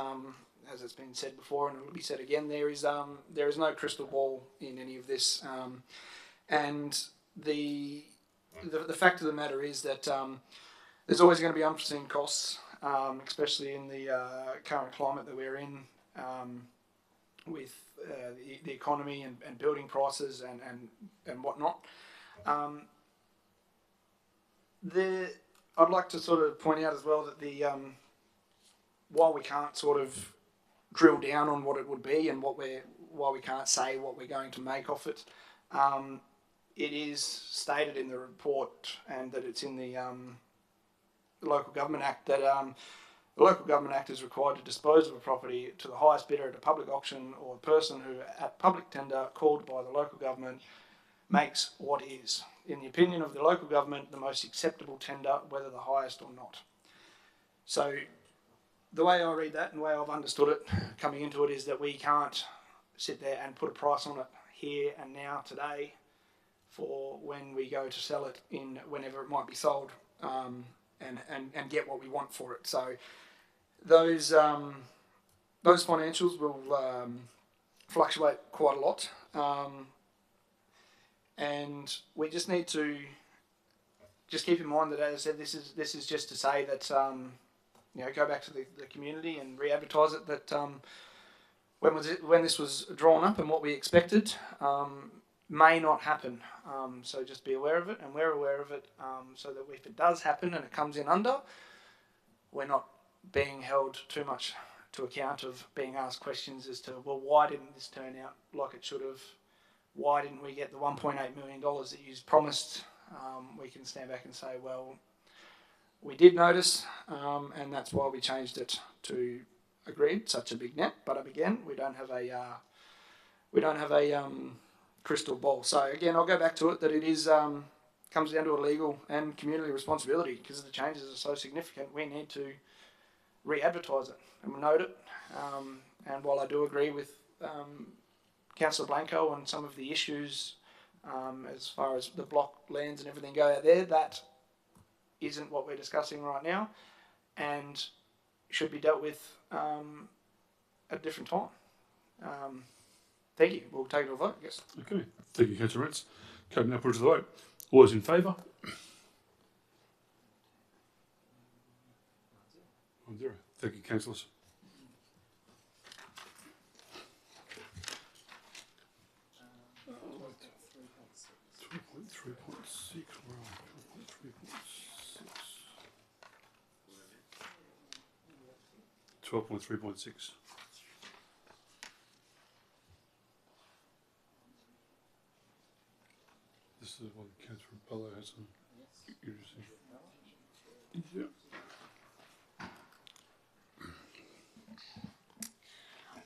as it's been said before, and it will be said again, there is no crystal ball in any of this, and the fact of the matter is that there's always going to be unforeseen costs, especially in the current climate that we're in, with the economy and building prices and whatnot. I'd like to sort of point out as well that while we can't sort of drill down on what it would be and why we can't say what we're going to make of it, it is stated in the report and that it's in the Local Government Act that the Local Government Act is required to dispose of a property to the highest bidder at a public auction or a person who, at public tender called by the local government, makes what is, in the opinion of the local government, the most acceptable tender, whether the highest or not. So the way I read that and the way I've understood it coming into it is that we can't sit there and put a price on it here and now today for when we go to sell it in whenever it might be sold, and get what we want for it. So those financials will fluctuate quite a lot, and we just need to just keep in mind that, as I said, this is just to say that go back to the community and re-advertise it that when this was drawn up and what we expected may not happen. So just be aware of it, and we're aware of it, so that if it does happen and it comes in under, we're not being held too much to account of being asked questions as to, well, why didn't this turn out like it should have? Why didn't we get the $1.8 million that you promised? We can stand back and say, well, we did notice, and that's why we changed it to agreed, such a big net. But again, we don't have a crystal ball. So again, I'll go back to it that it is comes down to a legal and community responsibility because the changes are so significant. We need to re-advertise it and note it. And while I do agree with Councillor Blanco on some of the issues as far as the block lands and everything go out there, that isn't what we're discussing right now and should be dealt with at a different time. Thank you. We'll take it to a vote, I guess. Okay. Thank you, Councillor Rents. Okay, now put it to the vote. All those in favour? 1-0. Thank you, councillors. $12.3.6. This is what Councillor Bello has on. Interesting. Yeah.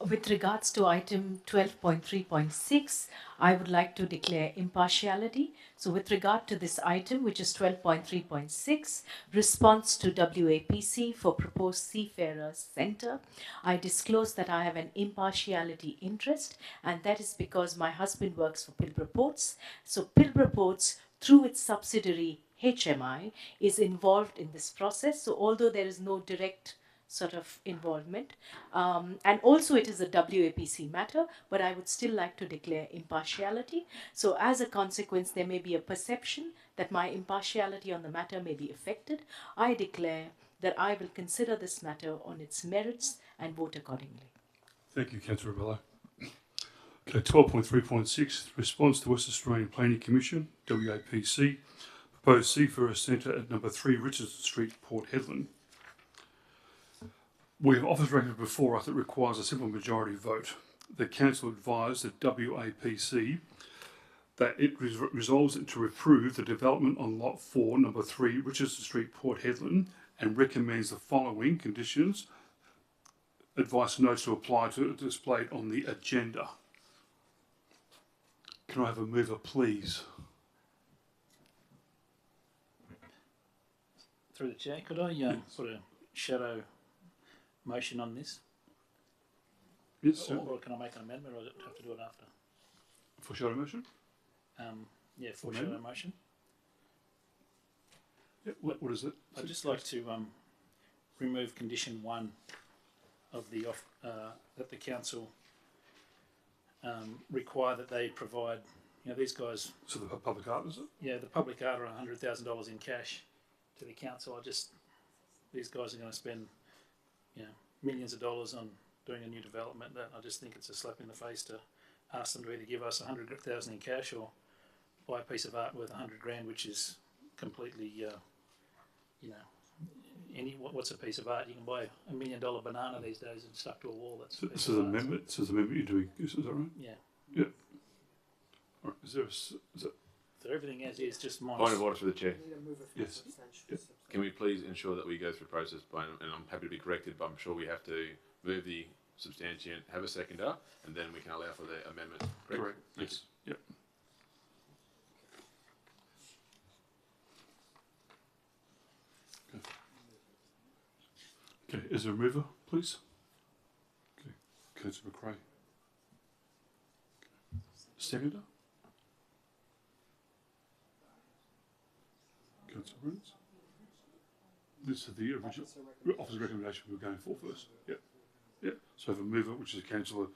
With regards to item 12.3.6, I would like to declare impartiality. So with regard to this item, which is 12.3.6, response to WAPC for proposed Seafarer Centre, I disclose that I have an impartiality interest, and that is because my husband works for Pilbara Ports. So Pilbara Ports, through its subsidiary HMI, is involved in this process. So although there is no direct sort of involvement, and also it is a WAPC matter, but I would still like to declare impartiality. So as a consequence, there may be a perception that my impartiality on the matter may be affected. I declare that I will consider this matter on its merits and vote accordingly. Thank you, Councillor Bello. Okay, 12.3.6, response to West Australian Planning Commission, WAPC, proposed Seafarer Centre at number 3 Richardson Street, Port Hedland. We have office record before us that requires a simple majority vote. The Council advised that WAPC that it resolves it to approve the development on Lot 4, number 3 Richardson Street, Port Hedland, and recommends the following conditions. Advice and notes to apply to displayed on the agenda. Can I have a mover, please? Through the chair, could I put a shadow motion on this? Yes, sir. Or can I make an amendment, or do I have to do it after? For shadow motion? Yeah, for shadow motion. Yeah, what is it? I'd just like to remove condition 1 that the council require that they provide. These guys. So the public art, is it? Yeah, the public art are $100,000 in cash to the council. These guys are going to spend, millions of dollars on doing a new development. That I just think it's a slap in the face to ask them to either give us $100,000 in cash or buy a piece of art worth $100,000, which is completely, what's a piece of art? You can buy $1 million banana these days and stuck to a wall. That's so the amendment. So the amendment you're doing is that right? Yeah. Yeah. All right. Is that? So everything as is, just minus. Point of order for the chair. Yes. Can we please ensure that we go through process by, and I'm happy to be corrected, but I'm sure we have to move the substantiant, have a seconder, and then we can allow for the amendment. Correct. Yes. Yep. Okay. Is there a mover, please? Okay. Councillor McRae. Okay. Seconder. Councillor Burns. This is the original officer's recommendation we're going for first. Yeah. Yeah. So I have a mover, which is Councillor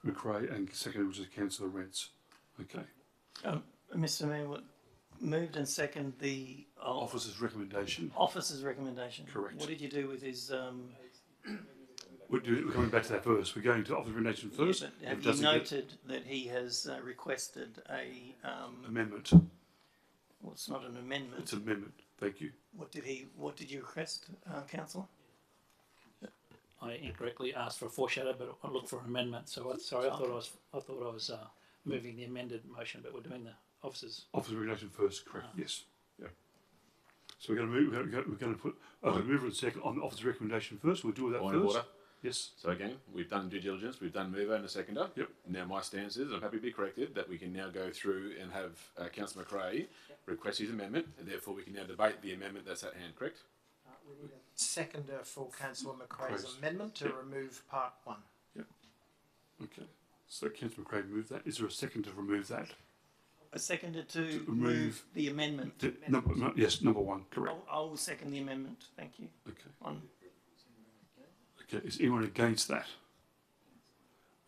McRae, and second, which is Councillor Rents. Okay. Mr. Mayor, moved and second the officer's recommendation. Officer's recommendation. Correct. What did you do with his? We're coming back to that first. We're going to officer's recommendation first. Yeah, have you noted that he has requested a amendment? Well, it's not an amendment. It's an amendment. Thank you. What did you request, Councillor? I incorrectly asked for a foreshadow, but I looked for an amendment. So I thought I was moving the amended motion, but we're doing the officers. Officer's recommendation first. Correct. Yes. Yeah. So we're going to move. We're going to put mover and second on the officer's recommendation first. We'll do that Point first. of order. Yes. So again, we've done due diligence, we've done mover and a seconder. Yep. Now my stance is, I'm happy to be corrected, that we can now go through and have Councillor McRae request his amendment, and therefore we can now debate the amendment that's at hand, correct? We need a seconder for Councillor McRae's amendment to remove part 1. Yep. Okay. So Councillor McRae moved that. Is there a second to remove that? A seconder to remove the amendment. Yes, number 1, correct. I will second the amendment. Thank you. Okay. Okay, is anyone against that?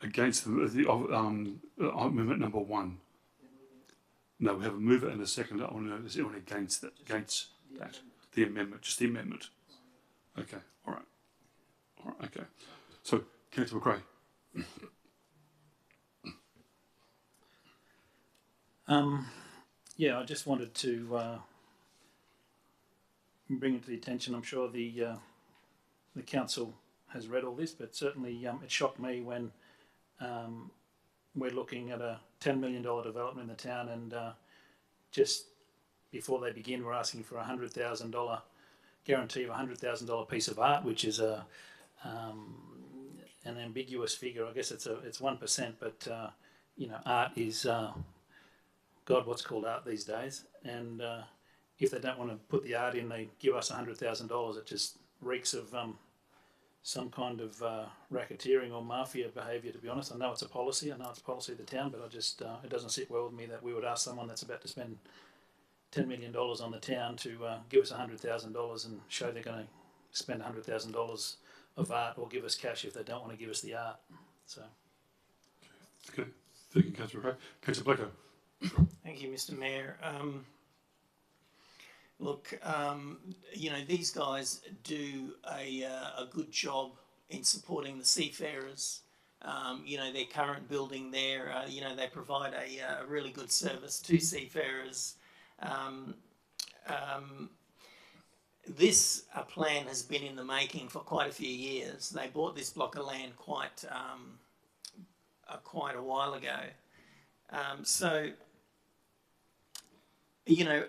Against the amendment number 1? No, we have a mover and a seconder. I want to know, is anyone against that? Against that? The amendment, just the amendment. Okay, all right. Okay. So, Councillor McRae. Yeah, I just wanted to bring it to the attention. I'm sure the council has read all this, but certainly it shocked me when we're looking at a $10 million development in the town, and just before they begin, we're asking for a $100,000 guarantee of a $100,000 piece of art, which is an ambiguous figure. I guess it's 1%, but art is God, what's called art these days, and if they don't want to put the art in, they give us $100,000. It just reeks of some kind of racketeering or mafia behaviour, to be honest. I know it's a policy of the town, but I just it doesn't sit well with me that we would ask someone that's about to spend $10 million on the town to give us $100,000 and show they're going to spend $100,000 of art, or give us cash if they don't want to give us the art. So. Okay. Thank you, Councillor McRae. Councillor Blacko. Thank you, Mr. Mayor. Look, these guys do a good job in supporting the seafarers. Their current building there, they provide a really good service to seafarers. This plan has been in the making for quite a few years. They bought this block of land quite a while ago.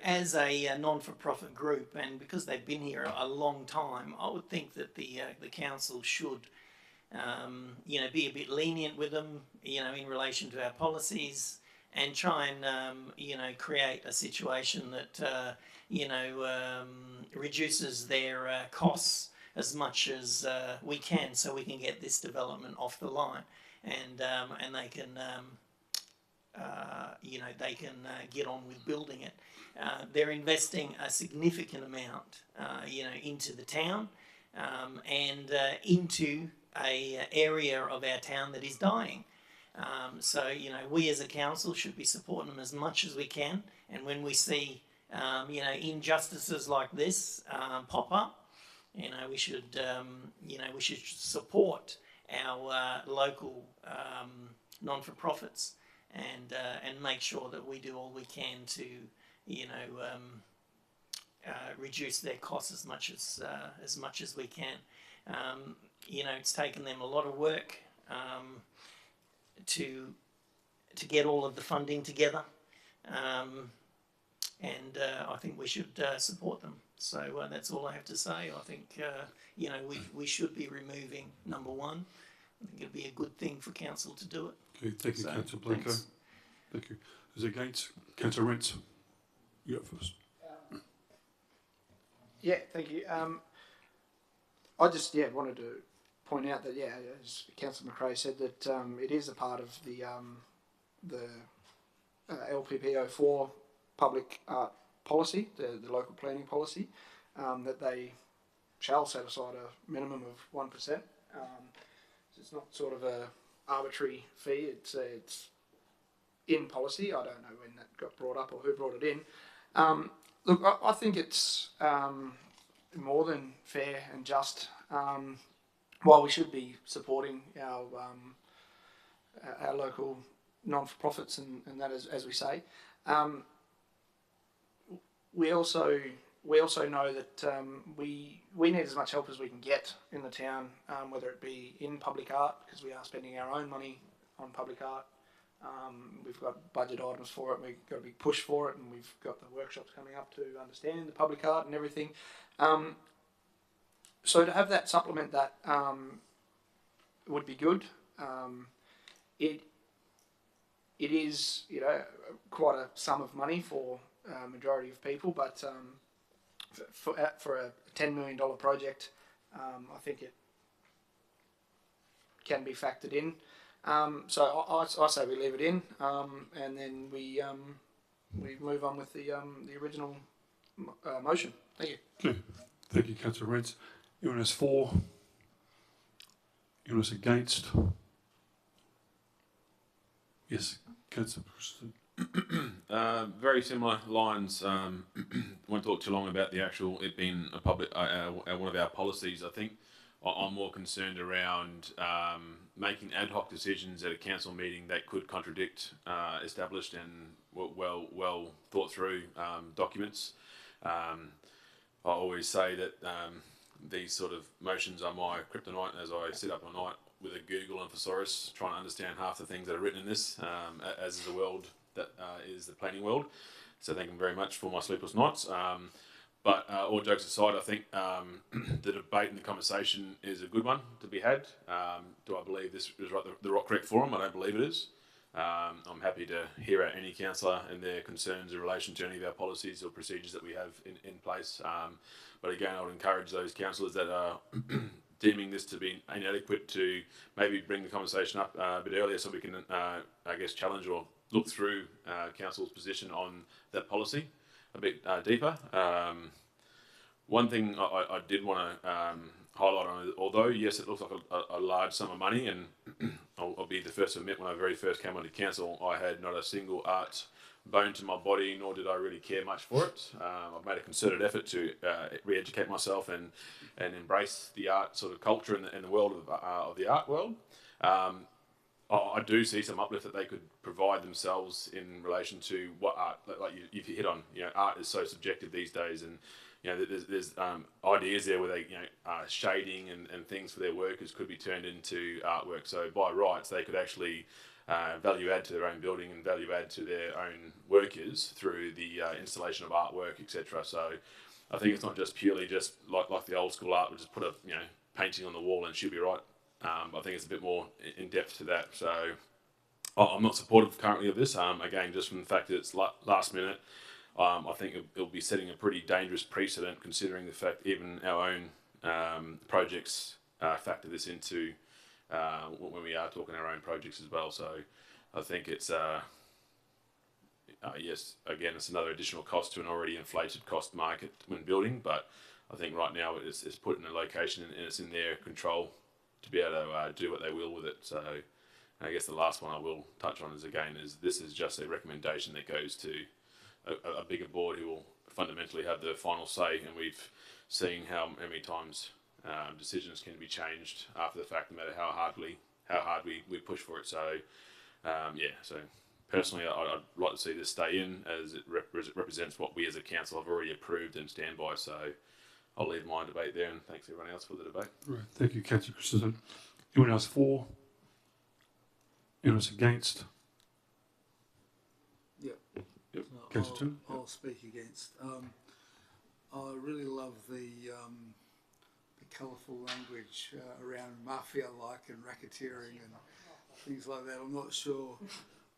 As a non-for-profit group, and because they've been here a long time, I would think that the council should, be a bit lenient with them, in relation to our policies, and try and, create a situation that, reduces their costs as much as we can, so we can get this development off the line, and they can. They can get on with building it. They're investing a significant amount, into the town, and into a area of our town that is dying. So, you know, we as a council should be supporting them as much as we can. And when we see, you know, injustices like this pop up, you know, we should support our local non-for-profits and make sure that we do all we can to, you know, reduce their costs as much as we can. You know, it's taken them a lot of work to get all of the funding together, and I think we should support them. So that's all I have to say. I think you know, we should be removing number 1. I think it'd be a good thing for council to do it. Okay, thank you, So, Councillor Blanco. thanks. Thank you. Is it against? Councillor Rents, you up first. Yeah, thank you. I just wanted to point out that as Councillor McRae said, that it is a part of the LPP04 public art policy, the local planning policy, that they shall set aside a minimum of 1%. So it's not sort of a arbitrary fee. It's in policy. I don't know when that got brought up or who brought it in. Look, I think it's more than fair and just. While we should be supporting our local non-for-profits and that as we say, we also know that we need as much help as we can get in the town, whether it be in public art, because we are spending our own money on public art. We've got budget items for it, we've got a big push for it, and we've got the workshops coming up to understand the public art and everything. So to have that supplement that would be good. It is, you know, quite a sum of money for a majority of people, but for a $10 million project, I think it can be factored in. So I say we leave it in, and then we move on with the original motion. Thank you. Okay, thank you, Councillor Rents. Anyone else for? Anyone else against? Yes, Councillor Christensen. Very similar lines. Won't talk too long about the actual it being a public one of our policies. I think I'm more concerned around making ad hoc decisions at a council meeting that could contradict established and well thought through documents. I always say that these sort of motions are my kryptonite as I sit up all night with a Google and thesaurus trying to understand half the things that are written in this, as is the world that is the planning world. So thank you very much for my sleepless nights. But all jokes aside, I think the debate and the conversation is a good one to be had. Do I believe this is the correct forum? I don't believe it is. I'm happy to hear out any councillor and their concerns in relation to any of our policies or procedures that we have in place. But again, I would encourage those councillors that are deeming this to be inadequate to maybe bring the conversation up a bit earlier so we can, I guess, challenge or look through council's position on that policy a bit deeper. One thing I did want to highlight on, although yes, it looks like a large sum of money, and I'll be the first to admit when I very first came onto council, I had not a single art bone to my body, nor did I really care much for it. I've made a concerted effort to re-educate myself and embrace the art sort of culture and the world of the art world. I do see some uplift that they could provide themselves in relation to what art, like you hit on, you know, art is so subjective these days, and you know, there's ideas there where they, you know, shading and things for their workers could be turned into artwork. So by rights, they could actually value add to their own building and value add to their own workers through the installation of artwork, etc. So I think it's not just purely just like the old school art, which is put a, you know, painting on the wall and she'll be right. I think it's a bit more in depth to that. So I'm not supportive currently of this. Again, just from the fact that it's last minute, I think it'll be setting a pretty dangerous precedent, considering the fact even our own projects factor this into when we are talking our own projects as well. So I think it's yes, again, it's another additional cost to an already inflated cost market when building, but I think right now it's put in a location and it's in their control to be able to do what they will with it. So I guess the last one I will touch on is this is just a recommendation that goes to a bigger board who will fundamentally have the final say, and we've seen how many times decisions can be changed after the fact, no matter how hard we push for it. So so personally I'd like to see this stay in, as it represents what we as a council have already approved and stand by. So I'll leave my debate there, and thanks everyone else for the debate. Right. Thank you, Councillor Christensen. Anyone else for? Anyone else against? Yep. Yep. No, Councillor Turner? I'll speak against. I really love the colourful language around mafia-like and racketeering and things like that. I'm not sure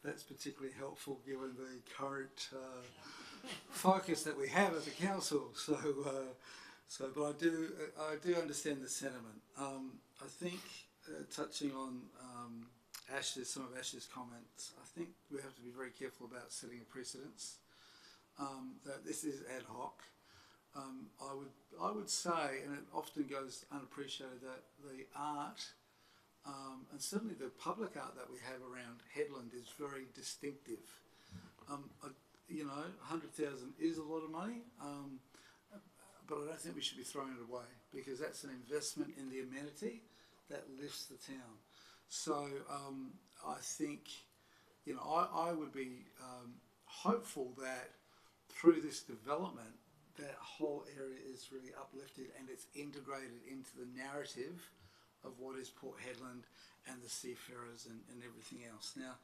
that's particularly helpful given the current focus that we have as a council. But I do understand the sentiment. I think touching on some of Ash's comments, I think we have to be very careful about setting a precedence. That this is ad hoc. I would say, and it often goes unappreciated, that the art and certainly the public art that we have around Headland is very distinctive. 100,000 is a lot of money, but I don't think we should be throwing it away, because that's an investment in the amenity that lifts the town. So I think, I would be hopeful that through this development, that whole area is really uplifted and it's integrated into the narrative of what is Port Hedland and the seafarers and everything else. Now,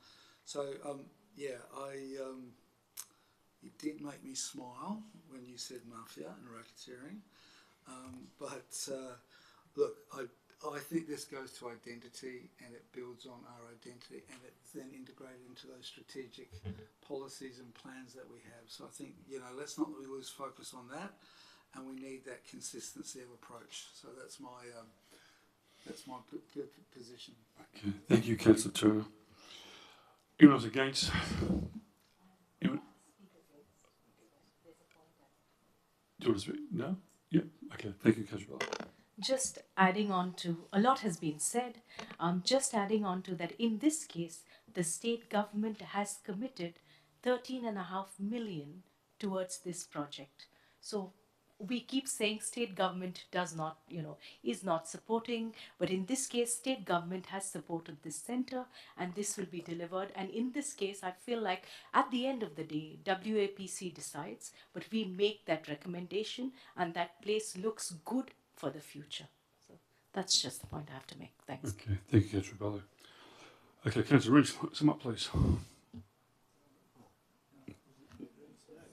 it did make me smile when you said mafia and racketeering. Look, I think this goes to identity, and it builds on our identity, and it's then integrated into those strategic policies and plans that we have. So I think, let's not lose focus on that, and we need that consistency of approach. So that's my position. Okay, thank you, Councillor Turner. Anyone else against? Anyone? Do you want to speak? No? Yeah. Okay. Thank you, Councillor Bella. Just adding on to, a lot has been said, just adding on to that, in this case, the state government has committed 13.5 million towards this project. So we keep saying state government does not, is not supporting, but in this case, state government has supported this centre, and this will be delivered. And in this case, I feel like at the end of the day, WAPC decides, but we make that recommendation, and that place looks good for the future. So that's just the point I have to make. Thanks. Okay, thank you, Councillor Bello. Okay, Councillor Rynch, sum up, please.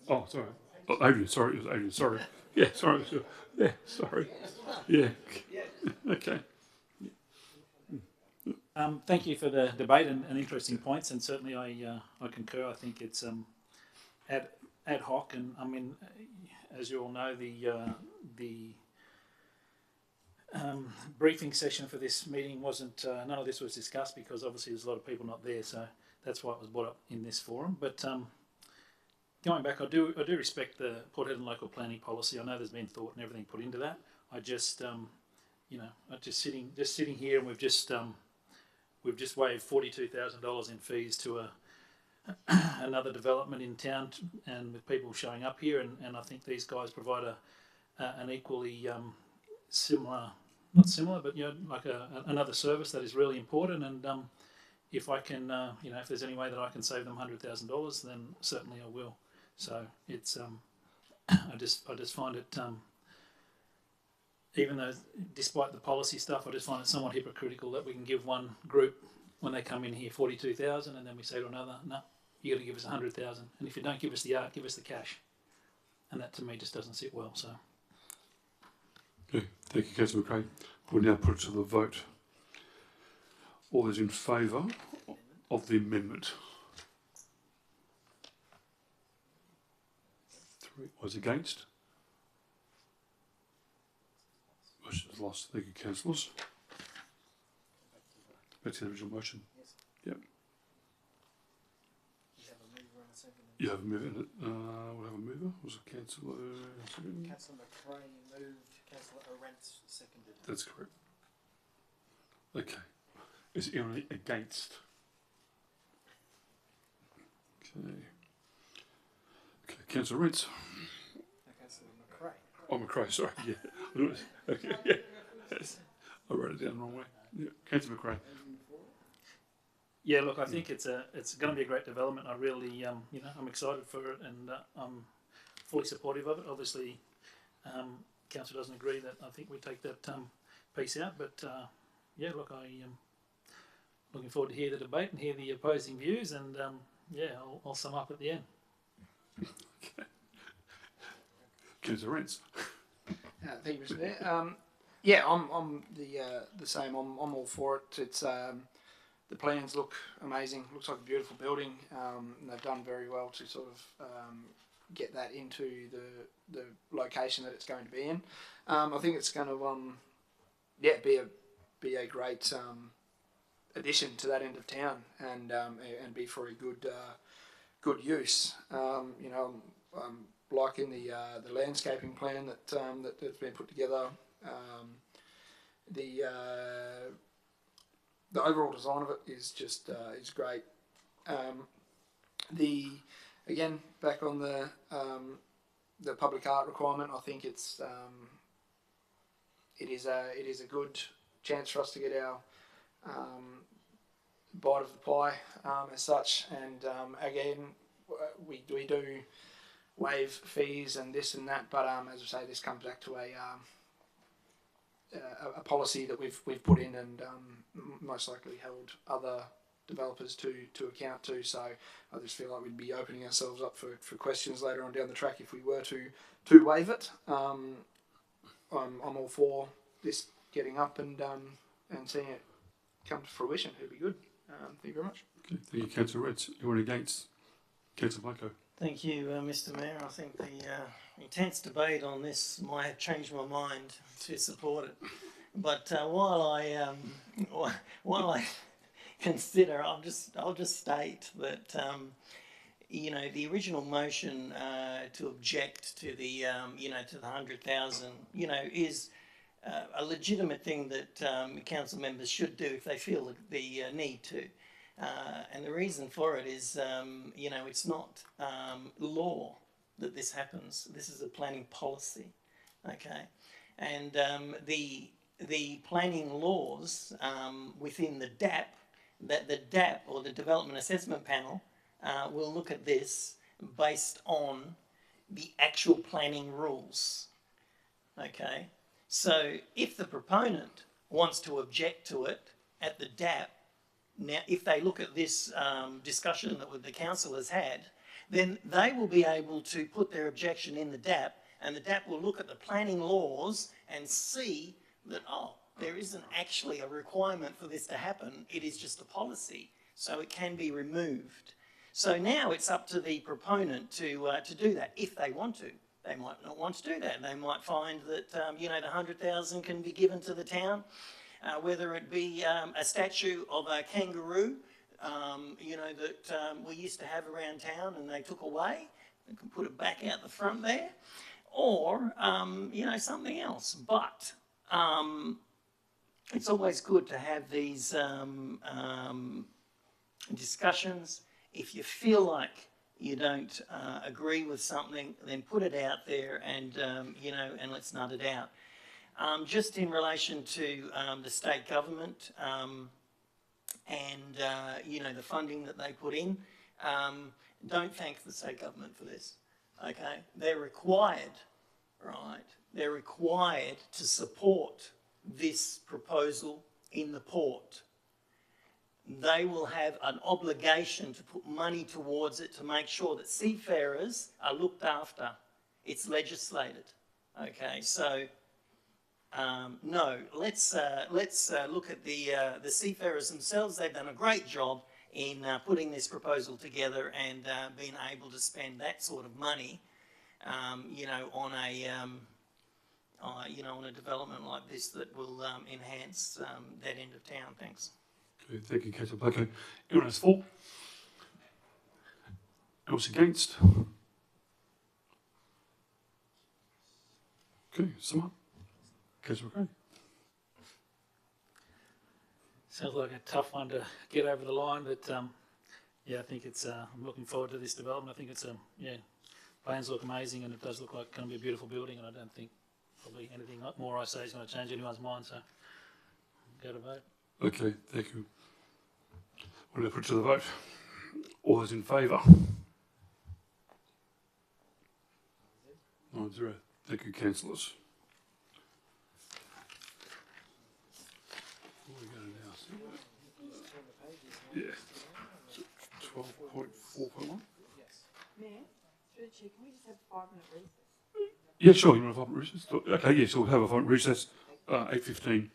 Oh, sorry. Oh, Adrian, sorry, it was Adrian, sorry. Yeah, sorry. Yeah, sorry. Yeah. Okay. Thank you for the debate and interesting points, and certainly I concur. I think it's ad hoc, and I mean, as you all know, the briefing session for this meeting wasn't, none of this was discussed because obviously there's a lot of people not there, so that's why it was brought up in this forum. But going back, I do respect the Port Hedland local planning policy. I know there's been thought and everything put into that. I just, just sitting here, and we've just waived $42,000 in fees to another development in town, and with people showing up here, and I think these guys provide an equally similar, not similar, but like another service that is really important. And if I can, if there's any way that I can save them $100,000, then certainly I will. So it's, I just find it, even though, despite the policy stuff, I just find it somewhat hypocritical that we can give one group, when they come in here, 42,000, and then we say to another, no, you got to give us 100,000, and if you don't give us the art, give us the cash. And that to me just doesn't sit well. So. Okay, thank you, Councillor McRae. We'll now put it to the vote. All those in favour of the amendment? 3. Was against? Motion is lost. Thank you, councillors. Back to the original motion. Yep. You have a mover in it. We'll have a mover. Was it Councillor? Councillor McRae moved, Councillor Arentz seconded. That's correct. Okay. Is anyone against? Okay. Okay, Councillor Arentz. Councillor McRae. Oh, McRae, sorry. Yeah. Okay, yeah. Yes. I wrote it down the wrong way. Yeah. Councillor McRae. Yeah, look, I think it's going to be a great development. I really, I'm excited for it, and I'm fully supportive of it. Obviously, council doesn't agree that I think we take that piece out, but yeah, look, I am looking forward to hear the debate and hear the opposing views, and yeah, I'll sum up at the end. Okay. Councillor Rents. Thank you, Mr. Mayor. Yeah, I'm the same. I'm all for it. It's the plans look amazing. Looks like a beautiful building. And they've done very well to sort of get that into the location that it's going to be in. I think it's going to be a great addition to that end of town, and be for a good use. I'm liking the landscaping plan that's been put together. The overall design of it is just is great. Again, back on the public art requirement, I think it is a good chance for us to get our bite of the pie as such. And again, we do waive fees and this and that, but as I say, this comes back to a policy that we've put in and most likely held other developers to account to. So I just feel like we'd be opening ourselves up for questions later on down the track if we were to waive it. I'm all for this getting up and seeing it come to fruition. It'd be good. Thank you very much. Okay, thank you, Councillor Reds. Anyone against? Councillor Blanco. Thank you, Mr. Mayor. I think the intense debate on this might have changed my mind to support it. But while I consider, I'll just state that the original motion to object to the to the 100,000 is a legitimate thing that council members should do if they feel the need to. And the reason for it is, it's not law that this happens. This is a planning policy, okay? And the planning laws within the DAP, that the DAP or the Development Assessment Panel will look at this based on the actual planning rules, okay? So if the proponent wants to object to it at the DAP, now, if they look at this discussion that the council has had, then they will be able to put their objection in the DAP, and the DAP will look at the planning laws and see that, there isn't actually a requirement for this to happen. It is just a policy, so it can be removed. So now it's up to the proponent to do that if they want to. They might not want to do that. They might find that the 100,000 can be given to the town. Whether it be a statue of a kangaroo, that we used to have around town and they took away, we can put it back out the front there, or, something else. But it's always good to have these discussions. If you feel like you don't agree with something, then put it out there and, and let's nut it out. Just in relation to the state government and the funding that they put in, don't thank the state government for this, okay? They're required, right? They're required to support this proposal in the port. They will have an obligation to put money towards it to make sure that seafarers are looked after. It's legislated, okay? So no, let's look at the seafarers themselves. They've done a great job in putting this proposal together and being able to spend that sort of money, on a development like this that will enhance that end of town. Thanks. Okay, thank you, Councillor Blanco. Anyone else for? Else against? Okay, sum up. Councillor Gray. Sounds like a tough one to get over the line, but yeah, I think it's. I'm looking forward to this development. I think it's plans look amazing, and it does look like it's going to be a beautiful building. And I don't think probably anything more I say is going to change anyone's mind. So, go to vote. Okay, thank you. We'll put it to the vote. All those in favour? 9-0. Thank you, councillors. What are we going to now? Yeah. 12.4.1. Mayor, through the chair, can we just have a 5-minute recess? Yeah, sure. You want a 5-minute recess? Okay, yes, we'll have a 5-minute recess. 8:15.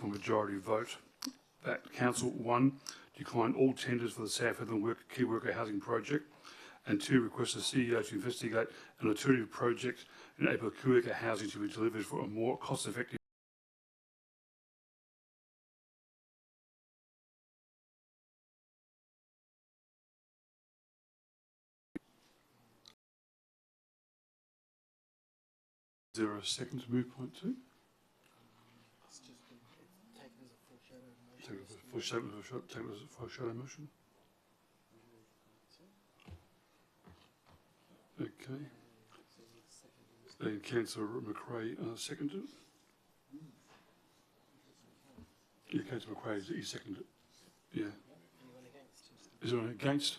A majority vote that Council 1 declined all tenders for the South Headland Key Worker Housing Project And 2, request the CEO to investigate an alternative project in Apakuika housing to be delivered for a more cost-effective. Is there a second to move point 2? Take it as a foreshadow motion. Okay. Then Councillor McRae seconded it. Yeah, Councillor McRae, he seconded it. Yeah. Is there anyone against?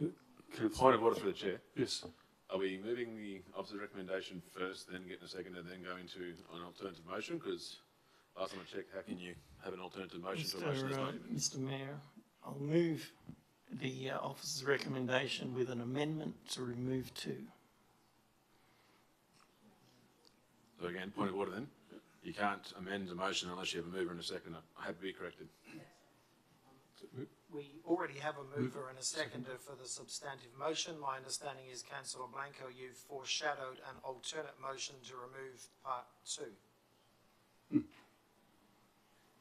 Yeah. Point of order for the chair. Yes. Are we moving the officer's recommendation first, then getting a second, and then going to an alternative motion? Because last time I checked, how can you have an alternative motion to a motion that's not even... Mr Mayor, I'll move the officer's recommendation with an amendment to remove 2. So again, point of order then. You can't amend a motion unless you have a mover and a seconder. I have to be corrected. We already have a mover and a seconder for the substantive motion. My understanding is, Councillor Blanco, you've foreshadowed an alternate motion to remove part 2.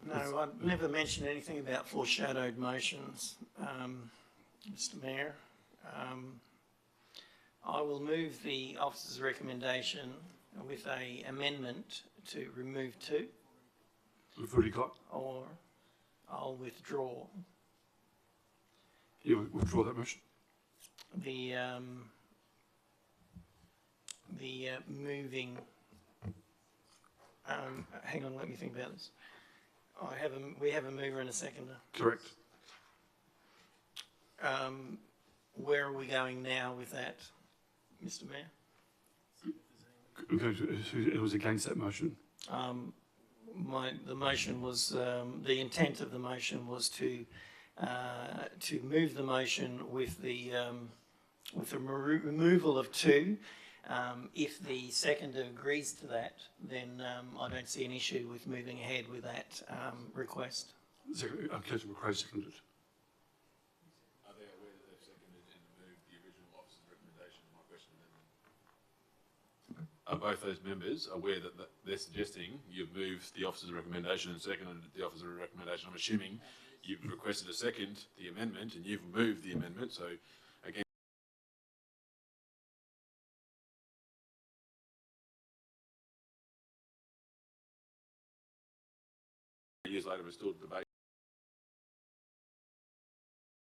No, I've never mentioned anything about foreshadowed motions, Mr Mayor. I will move the officer's recommendation with an amendment to remove 2. We've already got. Or I'll withdraw. You withdraw that motion? The moving, hang on, let me think about this. We have a mover and a seconder. Correct. Where are we going now with that, Mr Mayor? It was against that motion. The motion was, the intent of the motion was to move the motion with the removal of 2. If the seconder agrees to that, then I don't see an issue with moving ahead with that request. Councillor McRae seconded. Are they aware that they've seconded and moved the original officer's recommendation? My question then. Are both those members aware that they're suggesting you've moved the officer's recommendation and seconded the officer's recommendation? I'm assuming you've requested a second, the amendment, and you've moved the amendment. So again, years later, we're still debating.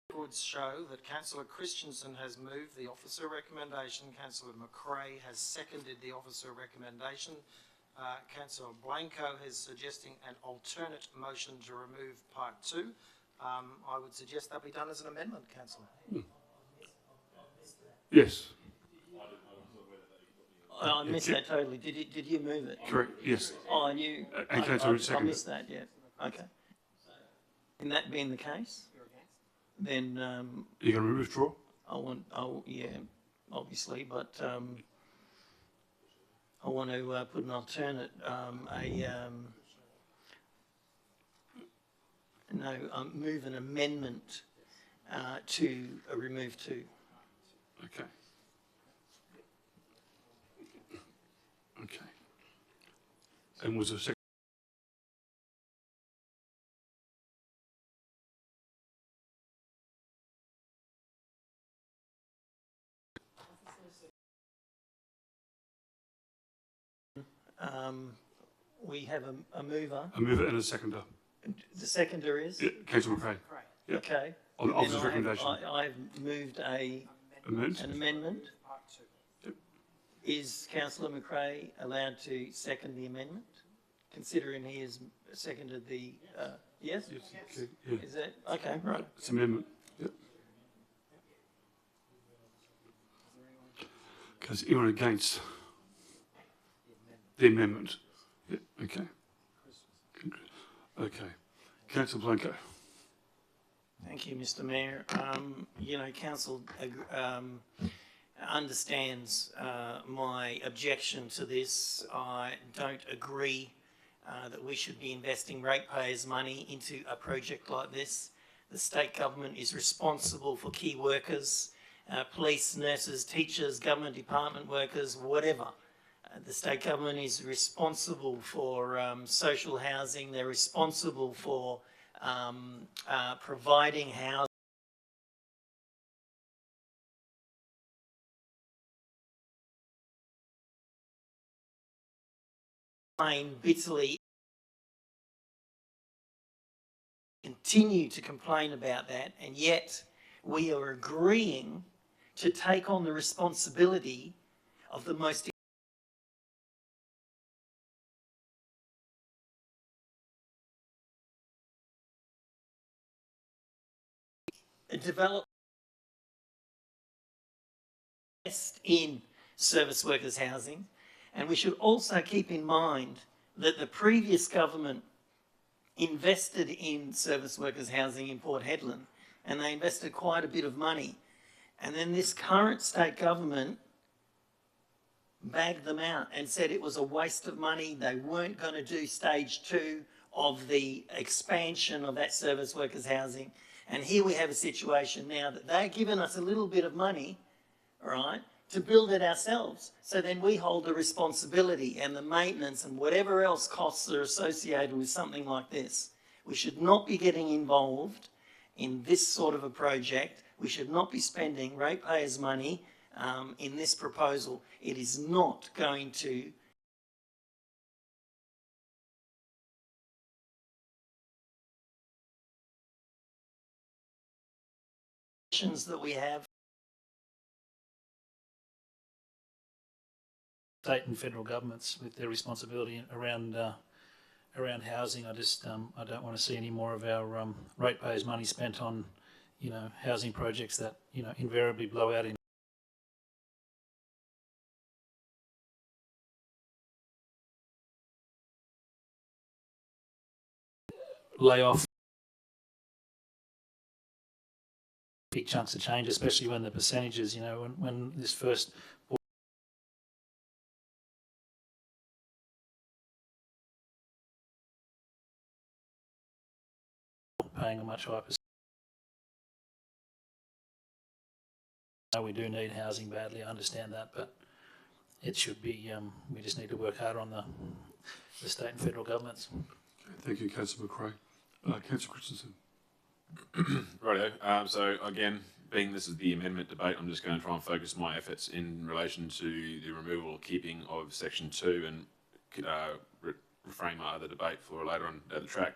Records show that Councillor Christensen has moved the officer recommendation. Councillor McRae has seconded the officer recommendation. Councillor Blanco is suggesting an alternate motion to remove part 2. I would suggest that be done as an amendment, Councillor. Yes. I missed that totally. Did you move it? Correct. Yes. Oh, and you. And I missed that. Yeah. Okay. In that being the case, then. You're going to withdraw? Yeah, obviously, but I want to put an alternate, move an amendment to remove 2. Okay. Okay. And was there a second? We have a mover. A mover and a seconder. The seconder is? Yeah, Councillor McRae. Yep. Okay. On the officer's recommendation. I've moved an amendment. Yep. Is Councillor McRae allowed to second the amendment, considering he has seconded the, yes? Yes. Okay. Yeah. Is that, okay, right. It's an amendment. Yep. Because anyone against the amendment? Yeah. Okay. Okay. Councillor Blanco. Thank you, Mr Mayor. Council understands my objection to this. I don't agree that we should be investing ratepayers' money into a project like this. The state government is responsible for key workers police, nurses, teachers, government department workers, whatever. The state government is responsible for social housing. They're responsible for providing housing. Bitterly continue to complain about that, and yet we are agreeing to take on the responsibility of the most developed in service workers housing. And we should also keep in mind that the previous government invested in service workers housing in Port Hedland, and they invested quite a bit of money. And then this current state government bagged them out and said it was a waste of money. They weren't going to do stage 2 of the expansion of that service workers housing. And here we have a situation now that they're giving us a little bit of money, all right, to build it ourselves. So then we hold the responsibility and the maintenance and whatever else costs are associated with something like this. We should not be getting involved in this sort of a project. We should not be spending ratepayers' money in this proposal. It is not going to that we have. State and federal governments with their responsibility around around housing. I just I don't want to see any more of our ratepayers' money spent on, you know, housing projects that, you know, invariably blow out in layoff big chunks of change, especially when the percentages, you know, when this first paying a much higher percentage. We do need housing badly, I understand that, but it should be, we just need to work harder on the state and federal governments. Okay, thank you, Councillor McRae. Councillor Christensen. Rightio. So again, being this is the amendment debate, I'm just going to try and focus my efforts in relation to the removal or keeping of section 2 and reframe my other debate for later on down the track.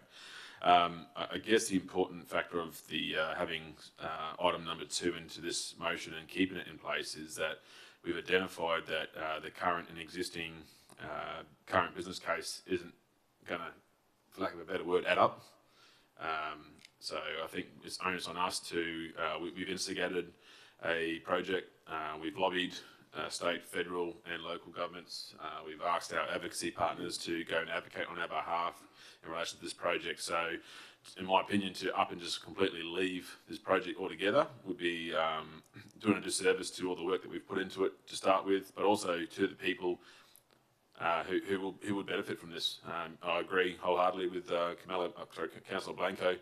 I guess the important factor of the having item number 2 into this motion and keeping it in place is that we've identified that the current and existing current business case isn't going to, for lack of a better word, add up. So I think it's onus on us to, we've instigated a project, we've lobbied state, federal and local governments. We've asked our advocacy partners to go and advocate on our behalf in relation to this project. So in my opinion, to up and just completely leave this project altogether would be doing a disservice to all the work that we've put into it to start with, but also to the people who would benefit from this. I agree wholeheartedly with Councillor Blanco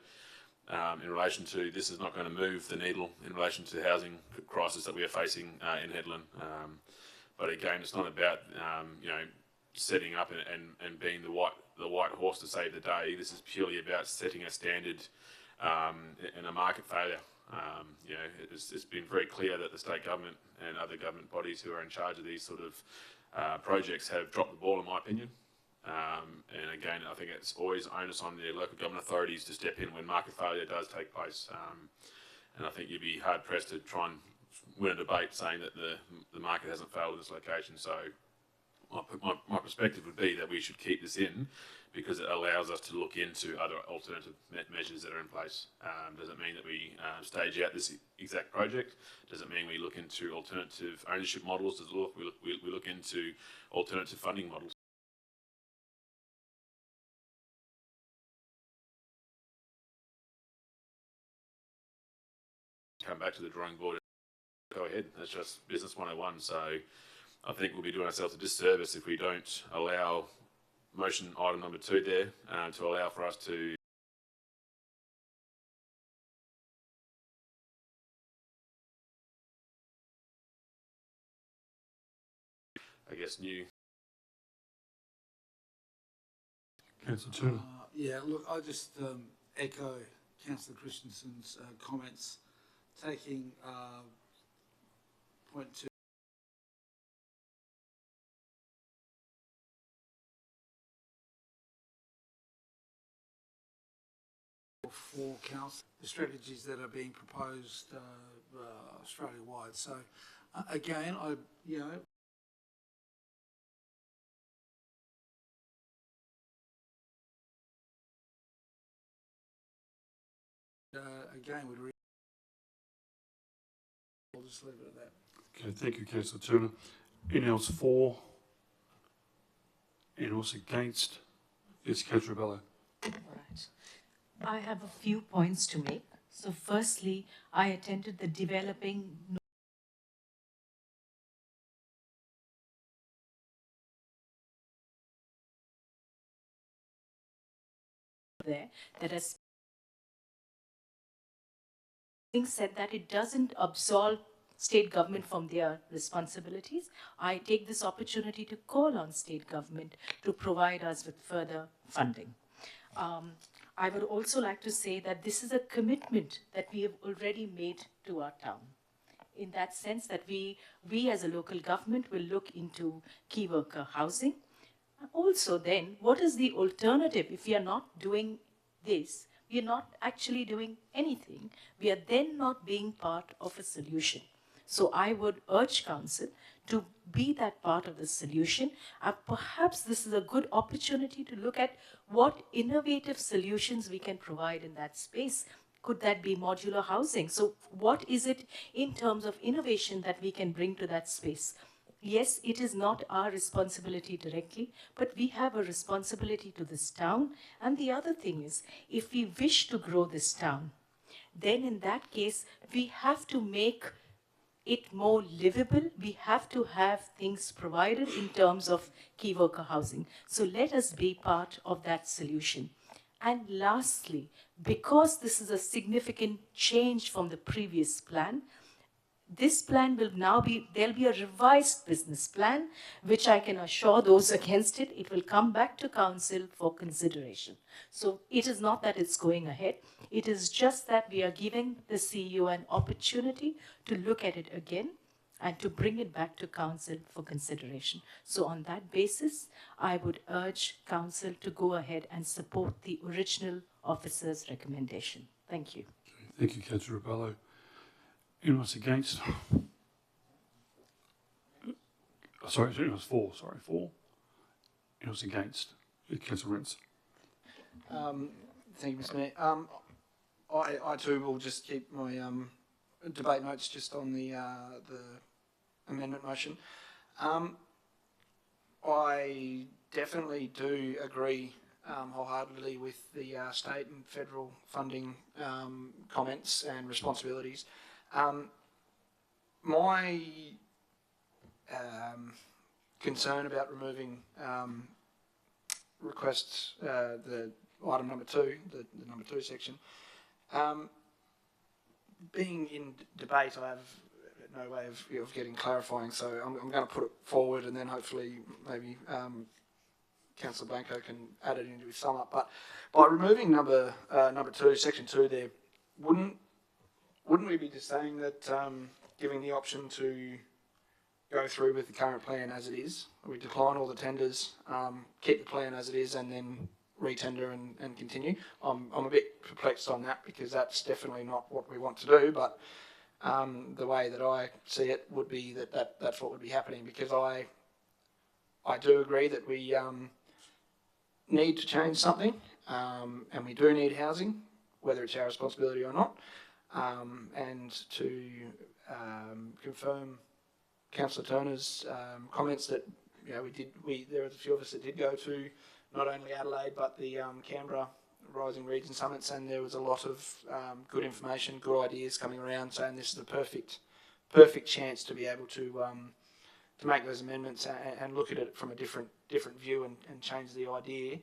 in relation to this is not going to move the needle in relation to the housing crisis that we are facing in Hedland. But again, it's not about you know, setting up and being the white horse to save the day. This is purely about setting a standard and a market failure. You know, it's been very clear that the state government and other government bodies who are in charge of these sort of projects have dropped the ball, in my opinion. And again, I think it's always onus on the local government authorities to step in when market failure does take place. And I think you'd be hard pressed to try and win a debate saying that the market hasn't failed in this location. So my perspective would be that we should keep this in because it allows us to look into other alternative measures that are in place. Does it mean that we stage out this exact project? Does it mean we look into alternative ownership models? Does it look, we look into alternative funding models? Come back to the drawing board. Go ahead. That's just business 101. So I think we'll be doing ourselves a disservice if we don't allow motion item number 2 there to allow for us to I guess, new. Councillor Turner. Yeah, look, I just echo Councillor Christensen's comments, taking point 2. For council, the strategies that are being proposed Australia-wide. So again, again, I'll just leave it at that. Okay, thank you, Councillor Turner. Anyone else for? Anyone else against? Yes, Councillor Bello. Right. I have a few points to make. So firstly, I attended the developing there that has said that it doesn't absolve state government from their responsibilities. I take this opportunity to call on state government to provide us with further funding. I would also like to say that this is a commitment that we have already made to our town. In that sense that we as a local government will look into key worker housing. Also then, what is the alternative if we are not doing this? We are not actually doing anything. We are then not being part of a solution. So I would urge council to be that part of the solution. Perhaps this is a good opportunity to look at what innovative solutions we can provide in that space. Could that be modular housing? So what is it in terms of innovation that we can bring to that space? Yes, it is not our responsibility directly, but we have a responsibility to this town. And the other thing is, if we wish to grow this town, then in that case, we have to make it more livable. We have to have things provided in terms of key worker housing. So let us be part of that solution. And lastly, because this is a significant change from the previous plan, this plan will now be, there'll be a revised business plan, which I can assure those against it, it will come back to council for consideration. So it is not that it's going ahead, it is just that we are giving the CEO an opportunity to look at it again and to bring it back to council for consideration. So on that basis, I would urge council to go ahead and support the original officer's recommendation. Thank you. Thank you, Councillor Rubello. Anyone else against? Sorry, anyone else for? Sorry, for. Anyone else against? Councillor Rents. Thank you, Mr. Mayor. I too will just keep my debate notes just on the amendment motion. I definitely do agree wholeheartedly with the state and federal funding comments and responsibilities. My concern about removing requests, the item number 2, the number 2 section, being in debate, I have no way of getting clarifying, so I'm going to put it forward, and then hopefully maybe Councillor Blanco can add it into his sum up. But by removing number 2, section 2 there, wouldn't we be just saying that giving the option to go through with the current plan as it is, we decline all the tenders, keep the plan as it is, and then re-tender and continue? I'm a bit perplexed on that, because that's definitely not what we want to do, but the way that I see it would be that's what would be happening, because I do agree that we need to change something, and we do need housing, whether it's our responsibility or not. And to confirm Councillor Turner's comments that there were a few of us that did go to not only Adelaide but the Canberra Rising Region Summits, and there was a lot of good information, good ideas coming around, saying this is the perfect chance to be able to make those amendments and look at it from a different view and change the idea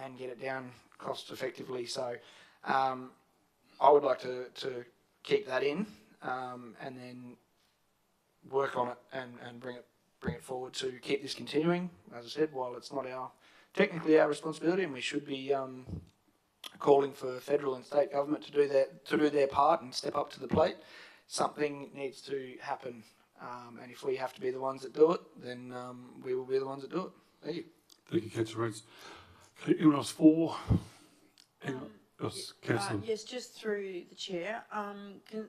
and get it down cost effectively. So I would like to keep that in and then work on it and bring it bring it forward to keep this continuing. As I said, while it's not technically our responsibility, and we should be calling for federal and state government to do their part and step up to the plate, something needs to happen. And if we have to be the ones that do it, then we will be the ones that do it. Thank you. Thank you, Councillor Reynolds. Okay, anyone else for? Anyone else, Councillor? Yes, just through the chair.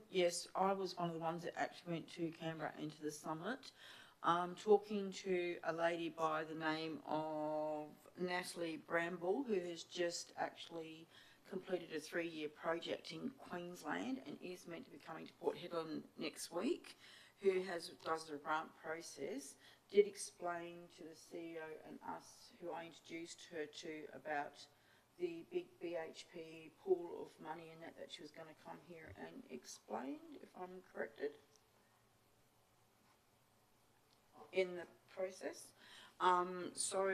Yes, I was one of the ones that actually went to Canberra into the summit. Talking to a lady by the name of Natalie Bramble, who has just actually completed a 3-year project in Queensland and is meant to be coming to Port Hedland next week, who does the grant process, did explain to the CEO and us, who I introduced her to, about the big BHP pool of money and that she was going to come here and explain, if I'm corrected, in the process. So,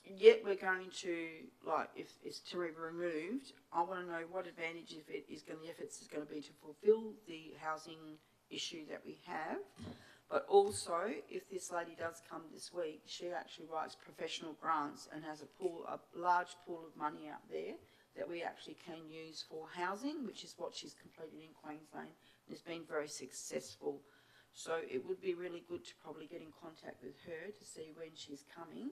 yet we're going to, like, if it's to be removed, I want to know what advantage if it's going to be to fulfil the housing issue that we have. But also, if this lady does come this week, she actually writes professional grants and has a large pool of money out there that we actually can use for housing, which is what she's completed in Queensland. It's been very successful. So it would be really good to probably get in contact with her to see when she's coming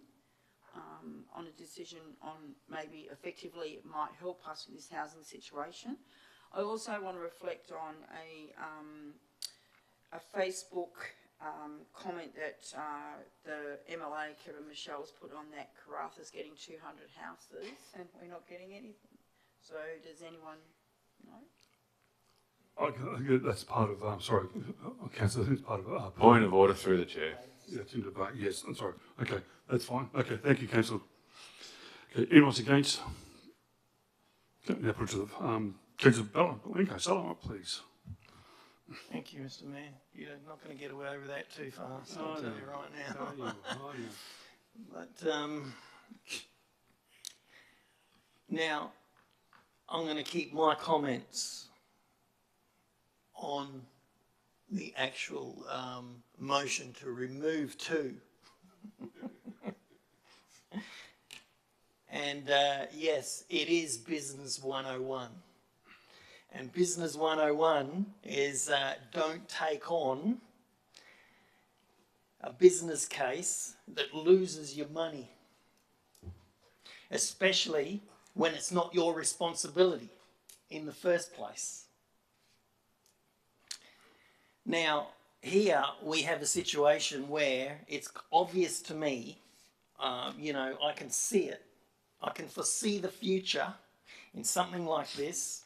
on a decision on maybe effectively it might help us with this housing situation. I also want to reflect on a Facebook comment that the MLA, Kevin Michelle's put on that Karatha's getting 200 houses and we're not getting anything. So does anyone know? Okay, that's part of, sorry, Councillor, I think it's part of... Point of order through the chair. Yeah, it's in debate, yes, I'm sorry. Okay, that's fine. Okay, thank you, Councillor. Okay, anyone else against? Okay, now put it to the... Councillor Ballin, please. Thank you, Mr. Mayor. You're not going to get away with that too fast, I'll tell you right now. But now, I'm going to keep my comments on the actual motion to remove 2. And yes, it is Business 101. And Business 101 is don't take on a business case that loses your money, especially when it's not your responsibility in the first place. Now, here we have a situation where it's obvious to me, you know, I can see it. I can foresee the future in something like this.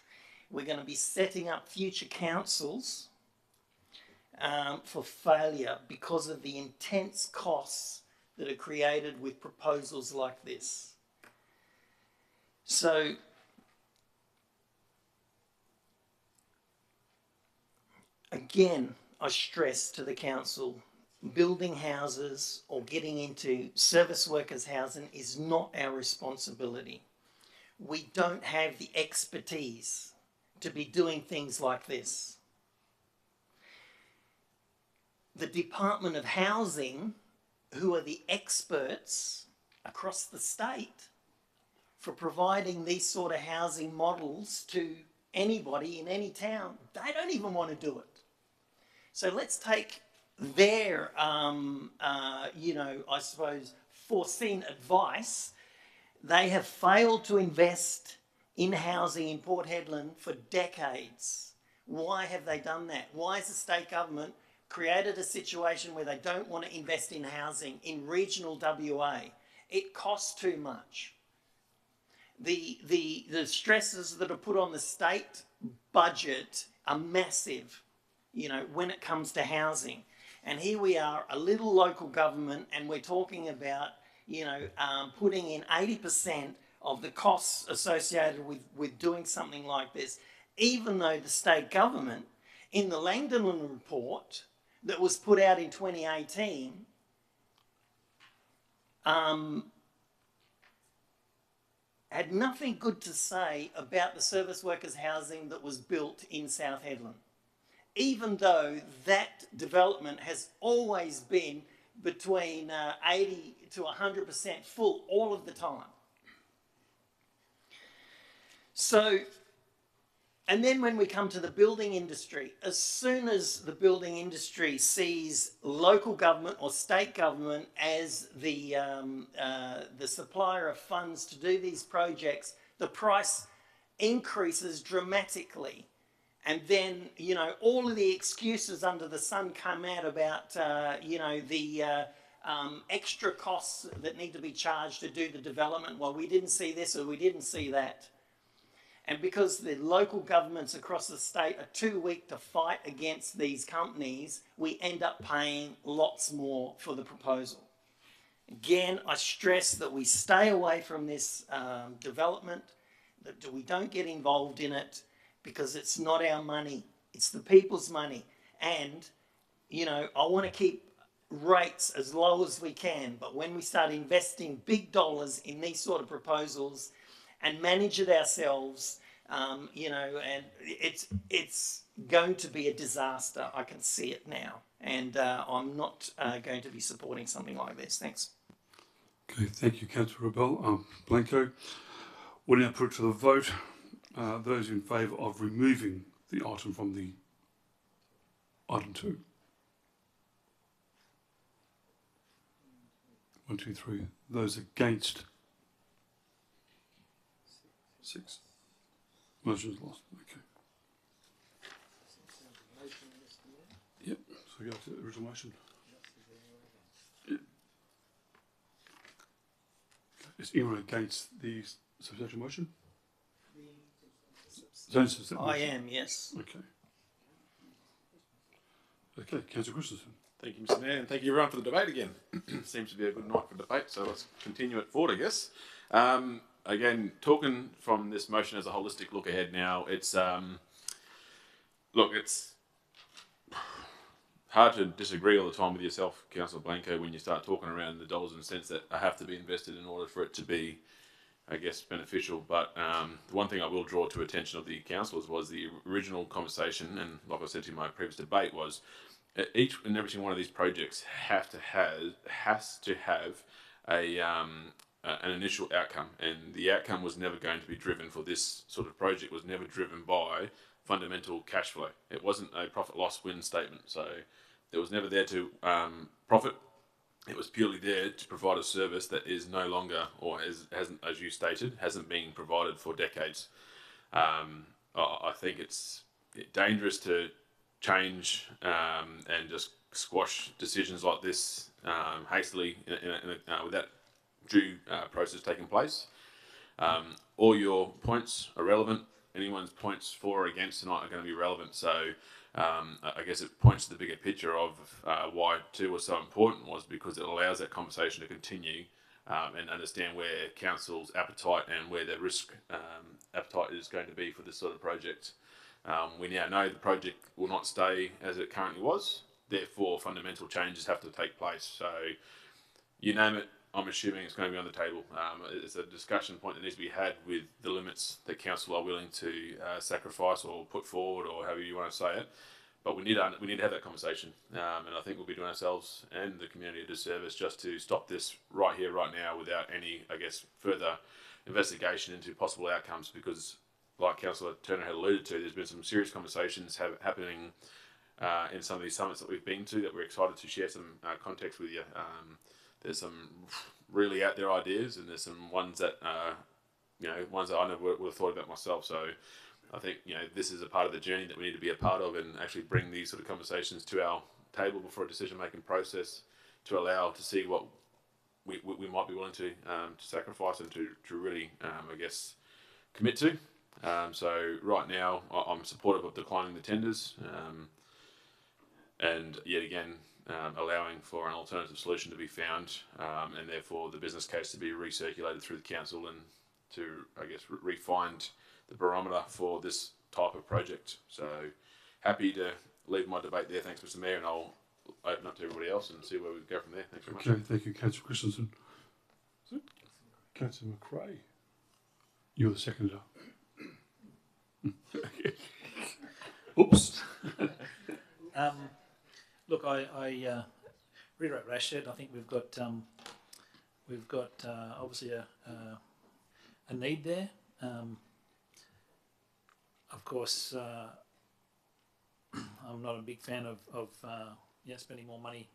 We're going to be setting up future councils for failure because of the intense costs that are created with proposals like this. So, again, I stress to the council, building houses or getting into service workers' housing is not our responsibility. We don't have the expertise to be doing things like this. The Department of Housing, who are the experts across the state for providing these sort of housing models to anybody in any town, they don't even want to do it. So let's take their, you know, I suppose, foreseen advice. They have failed to invest in housing in Port Hedland for decades. Why have they done that? Why has the state government created a situation where they don't want to invest in housing in regional WA? It costs too much. The stresses that are put on the state budget are massive, you know, when it comes to housing. And here we are, a little local government, and we're talking about, you know, putting in 80% of the costs associated with doing something like this, even though the state government, in the Langdon report that was put out in 2018, had nothing good to say about the service workers' housing that was built in South Hedland. even though that development has always been between 80 to 100% full all of the time. So, and then when we come to the building industry, as soon as the building industry sees local government or state government as the supplier of funds to do these projects, the price increases dramatically. And then, you know, all of the excuses under the sun come out about, you know, the extra costs that need to be charged to do the development. Well, we didn't see this or we didn't see that. And because the local governments across the state are too weak to fight against these companies, we end up paying lots more for the proposal. Again, I stress that we stay away from this development, that we don't get involved in it, because it's not our money, it's the people's money. And, you know, I want to keep rates as low as we can, but when we start investing big dollars in these sort of proposals and manage it ourselves, you know, and it's going to be a disaster. I can see it now, and I'm not going to be supporting something like this. Thanks. Okay, thank you, Councillor Rebel. Blanco, we'll now put it to the vote. Those in favour of removing the item from the item 2. 1, 2, 3. Those against? 6. Motion's lost. Okay. Yep. So we go to the original motion. Yep. Is anyone against the substantial motion? I am, yes. Okay. Okay, Councillor Christensen. Thank you, Mr. Mayor, and thank you everyone for the debate again. Seems to be a good night for debate, so let's continue it forward, I guess. Again, talking from this motion as a holistic look ahead now, it's look, it's hard to disagree all the time with yourself, Councillor Blanco, when you start talking around the dollars and cents that have to be invested in order for it to be, I guess, beneficial. But the one thing I will draw to attention of the councillors was the original conversation, and like I said to my previous debate, was each and every single one of these projects has to have an initial outcome, and the outcome was never going to be driven for this sort of project, was never driven by fundamental cash flow. It wasn't a profit loss win statement, so it was never there to profit. It was purely there to provide a service that is no longer, or hasn't, as you stated, hasn't been provided for decades. I think it's dangerous to change and just squash decisions like this hastily without due process taking place. All your points are relevant. Anyone's points for or against tonight are going to be relevant. So I guess it points to the bigger picture of why 2 was so important, was because it allows that conversation to continue and understand where council's appetite and where their risk appetite is going to be for this sort of project. We now know the project will not stay as it currently was, therefore fundamental changes have to take place. So you name it, I'm assuming it's going to be on the table. It's a discussion point that needs to be had with the limits that council are willing to sacrifice or put forward, or however you want to say it. But we need to have that conversation, and I think we'll be doing ourselves and the community a disservice just to stop this right here, right now, without any, I guess, further investigation into possible outcomes. Because, like Councillor Turner had alluded to, there's been some serious conversations happening in some of these summits that we've been to that we're excited to share some context with you. There's some really out there ideas, and there's some ones that ones that I never would have thought about myself. So I think this is a part of the journey that we need to be a part of, and actually bring these sort of conversations to our table before a decision-making process, to allow to see what we might be willing to sacrifice and to really I guess commit to. So right now I'm supportive of declining the tenders, and yet again allowing for an alternative solution to be found, and therefore the business case to be recirculated through the council and to, I guess, refine the barometer for this type of project. So happy to leave my debate there. Thanks, Mr. Mayor, and I'll open up to everybody else and see where we go from there. Thanks very much. Okay, thank you, Councillor Christensen. Councillor McRae, you're the seconder. Oops. Look, I reiterate what Ash said. I think we've got obviously a need there. Of course, I'm not a big fan of spending more money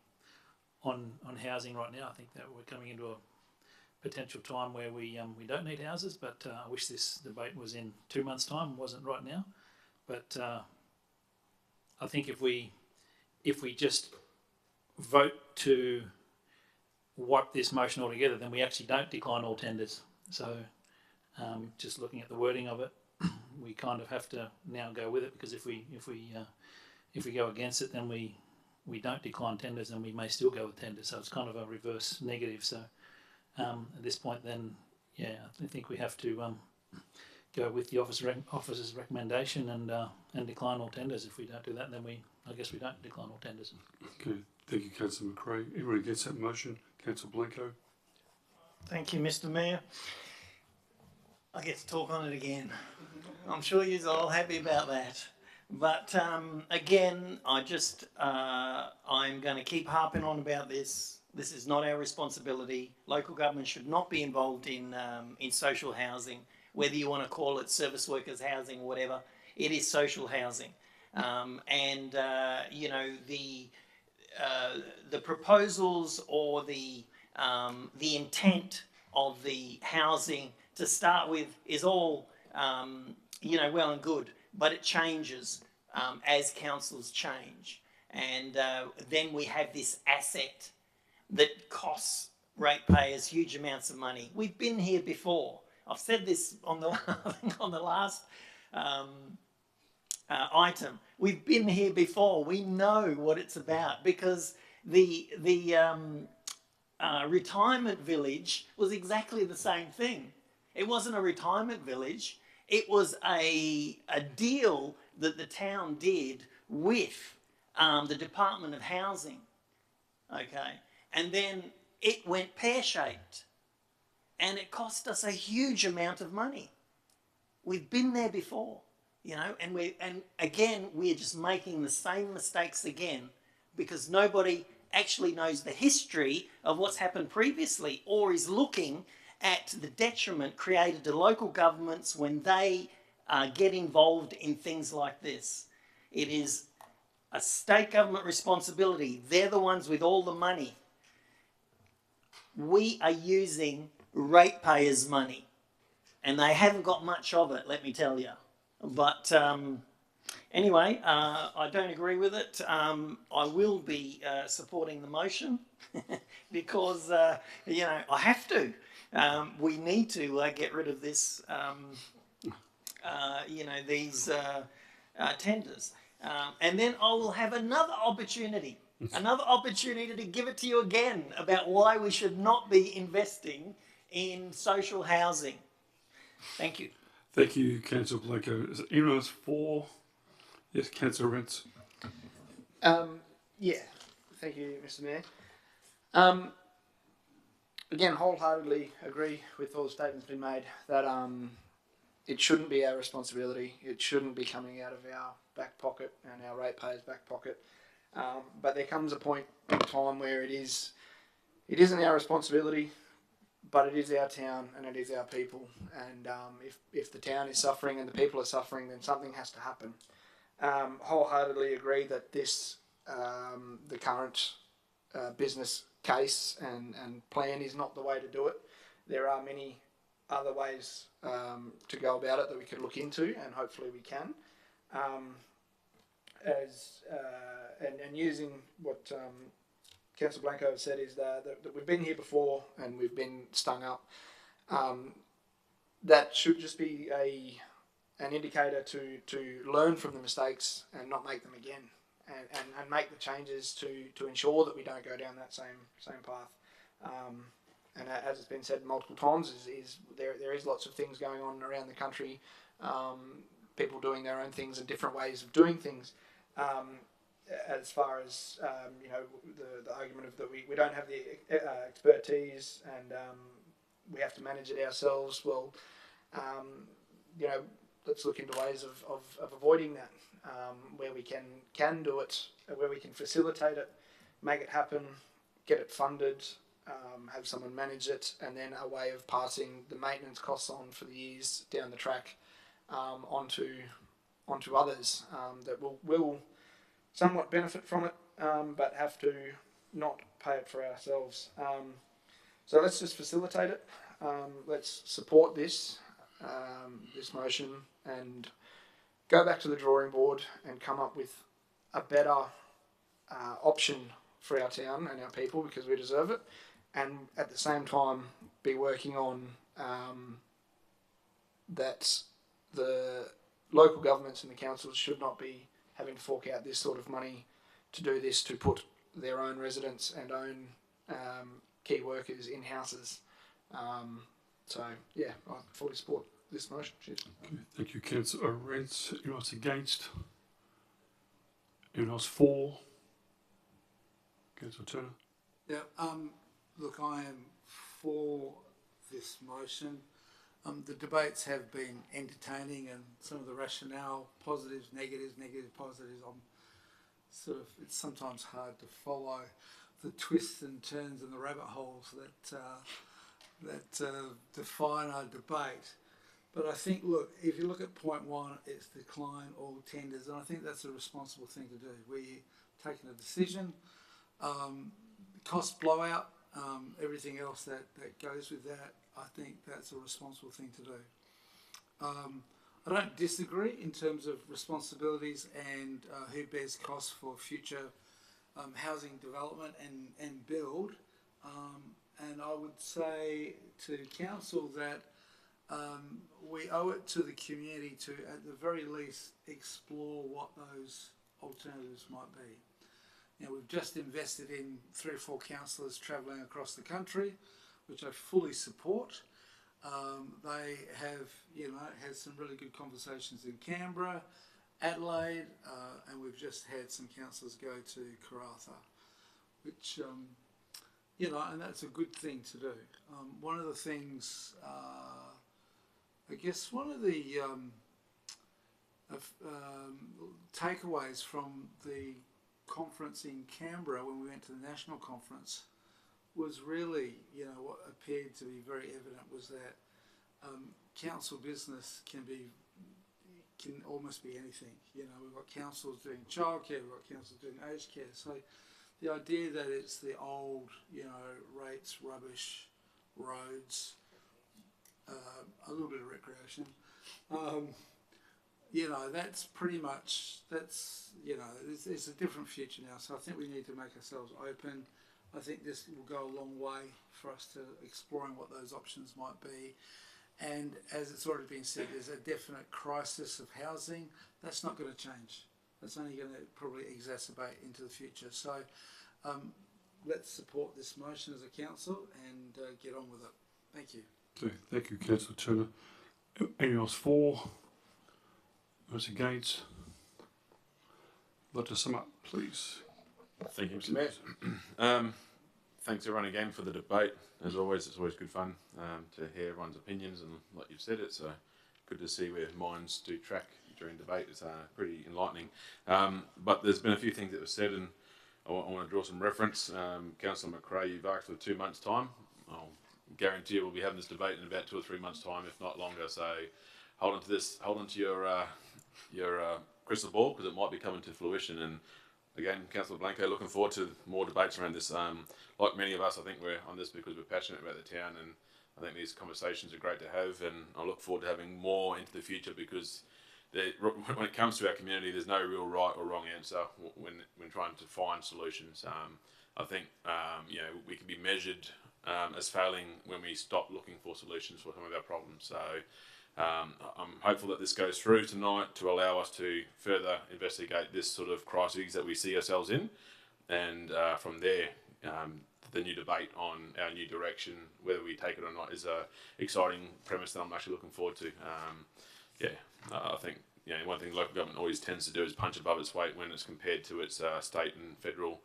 on housing right now. I think that we're coming into a potential time where we don't need houses, but I wish this debate was in 2 months' time. It wasn't right now, but I think if we just vote to wipe this motion altogether, then we actually don't decline all tenders. So just looking at the wording of it, we kind of have to now go with it, because if we go against it, then we don't decline tenders, and we may still go with tenders. So it's kind of a reverse negative. So at this point, then I think we have to go with the officer's recommendation and decline all tenders. If we don't do that, then I guess we don't decline all tenders. Okay, thank you, Councillor McRae. Anyone against that motion? Councillor Blanco. Thank you, Mr. Mayor. I get to talk on it again. I'm sure you're all happy about that. But again, I'm going to keep harping on about this. This is not our responsibility. Local government should not be involved in social housing, whether you want to call it service workers housing or whatever. It is social housing. You know, the proposals or the intent of the housing to start with is all you know, well and good, but it changes as councils change, and then we have this asset that costs ratepayers huge amounts of money. We've been here before. I've said this on the on the last item. We've been here before. We know what it's about, because the retirement village was exactly the same thing. It wasn't a retirement village. It was a deal that the town did with the Department of Housing. Okay, and then it went pear-shaped, and it cost us a huge amount of money. We've been there before, you know, and again, we're just making the same mistakes again, because nobody actually knows the history of what's happened previously, or is looking at the detriment created to local governments when they get involved in things like this. It is a state government responsibility. They're the ones with all the money. We are using ratepayers' money, and they haven't got much of it, let me tell you. But anyway, I don't agree with it. I will be supporting the motion because, you know, I have to. We need to get rid of this, you know, these tenders. And then I will have another opportunity to give it to you again about why we should not be investing in social housing. Thank you. Thank you, Councillor Blanco. Is it anyone else for? Yes, Councillor Rents. Yeah, thank you, Mr. Mayor. Again, wholeheartedly agree with all the statements been made that it shouldn't be our responsibility. It shouldn't be coming out of our back pocket and our ratepayers' back pocket. But there comes a point in time where it isn't our responsibility, but it is our town and it is our people. And if the town is suffering and the people are suffering, then something has to happen. Wholeheartedly agree that this, the current business case and plan is not the way to do it. There are many other ways to go about it that we could look into, and hopefully we can. And using what Councillor Blanco said is that we've been here before and we've been stung up. That should just be an indicator to learn from the mistakes and not make them again, and make the changes to ensure that we don't go down that same path. And as it's been said multiple times, there is lots of things going on around the country, people doing their own things and different ways of doing things. As far as you know, the argument of that we don't have the expertise and we have to manage it ourselves. Well, you know, let's look into ways of avoiding that. where we can do it, where we can facilitate it, make it happen, get it funded, have someone manage it, and then a way of passing the maintenance costs on for the years down the track onto others that will somewhat benefit from it, but have to not pay it for ourselves. So let's just facilitate it. Let's support this motion and go back to the drawing board and come up with a better option for our town and our people, because we deserve it, and at the same time be working on that the local governments and the councils should not be having to fork out this sort of money to do this, to put their own residents and own key workers in houses. So yeah, I fully support this motion. Cheers. Okay, thank you, Councillor Rents. Anyone else against? Anyone else for? Councillor Turner. Yeah, look, I am for this motion. The debates have been entertaining, and some of the rationale, positives, negatives, positives, it's sometimes hard to follow the twists and turns and the rabbit holes that define our debate. But I think, look, if you look at point one, it's decline all tenders, and I think that's a responsible thing to do. We're taking a decision, cost blowout, everything else that goes with that, I think that's a responsible thing to do. I don't disagree in terms of responsibilities and who bears costs for future housing development and build. And I would say to council that we owe it to the community to, at the very least, explore what those alternatives might be. You know, we've just invested in 3 or 4 councillors travelling across the country, which I fully support. They have, had some really good conversations in Canberra, Adelaide, and we've just had some councillors go to Karratha, which, and that's a good thing to do. One of the things, I guess one of the takeaways from the conference in Canberra when we went to the national conference was really, what appeared to be very evident was that council business can almost be anything. We've got councils doing childcare, we've got councils doing aged care. So the idea that it's the old, rates, rubbish, roads, a little bit of recreation, that's pretty much, it's a different future now. So I think we need to make ourselves open. I think this will go a long way for us to exploring what those options might be. And as it's already been said, there's a definite crisis of housing. That's not going to change. That's only going to probably exacerbate into the future. So let's support this motion as a council and get on with it. Thank you. Okay, thank you, Councillor Turner. Anyone else for? Those against? Like to sum up, please. Thank you, Mr. Mayor. Thanks everyone again for the debate. As always, it's always good fun to hear everyone's opinions, and like you've said, it's good to see where minds do track during debate. It's pretty enlightening. But there's been a few things that were said, and I want to draw some reference. Councillor McRae, you've asked for 2 months' time. I'll guarantee you we'll be having this debate in about 2 or 3 months' time, if not longer. So hold on to this. Hold on to your crystal ball, because it might be coming to fruition. And again, Councillor Blanco, looking forward to more debates around this. Like many of us, I think we're on this because we're passionate about the town, and I think these conversations are great to have, and I look forward to having more into the future, because when it comes to our community, there's no real right or wrong answer when trying to find solutions. I think we can be measured as failing when we stop looking for solutions for some of our problems. So I'm hopeful that this goes through tonight to allow us to further investigate this sort of crises that we see ourselves in, and from there, the new debate on our new direction, whether we take it or not, is a exciting premise that I'm actually looking forward to. I think one thing local government always tends to do is punch above its weight when it's compared to its state and federal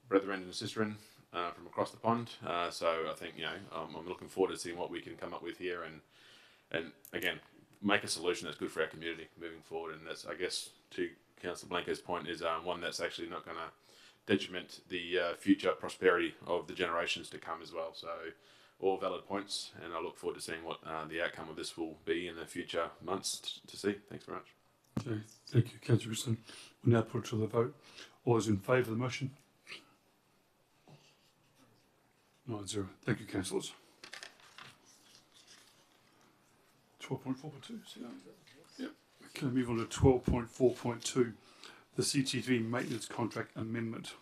brethren and sisterin from across the pond. So I think I'm looking forward to seeing what we can come up with here, and again, make a solution that's good for our community moving forward. And that's, I guess, to Councillor Blanco's point is one that's actually not going to detriment the future prosperity of the generations to come as well. So all valid points, and I look forward to seeing what the outcome of this will be in the future months to see. Thanks very much. Okay, thank you, Councillor Christensen. We'll now put it to the vote. All those in favour of the motion? 9-0. Thank you, councillors. 12.4.2. Yep. Okay, move on to 12.4.2, the CTV maintenance contract amendment.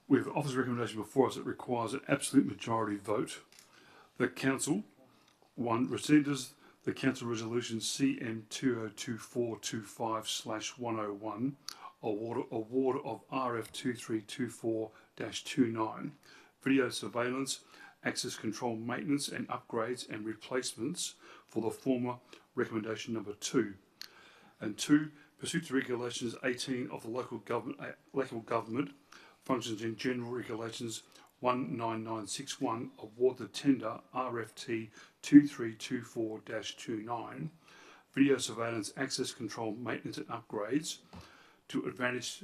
We have an office recommendation before us that requires an absolute majority vote. The council, 1, rescinds the council resolution CM 202425/101, award of RF 2324-29, video surveillance, access control maintenance and upgrades and replacements for the former recommendation number 2. And 2, pursuant to regulations 18 of the local government functions and general regulations 19961, award the tender RFT 2324-29, video surveillance, access control, maintenance and upgrades to Advantage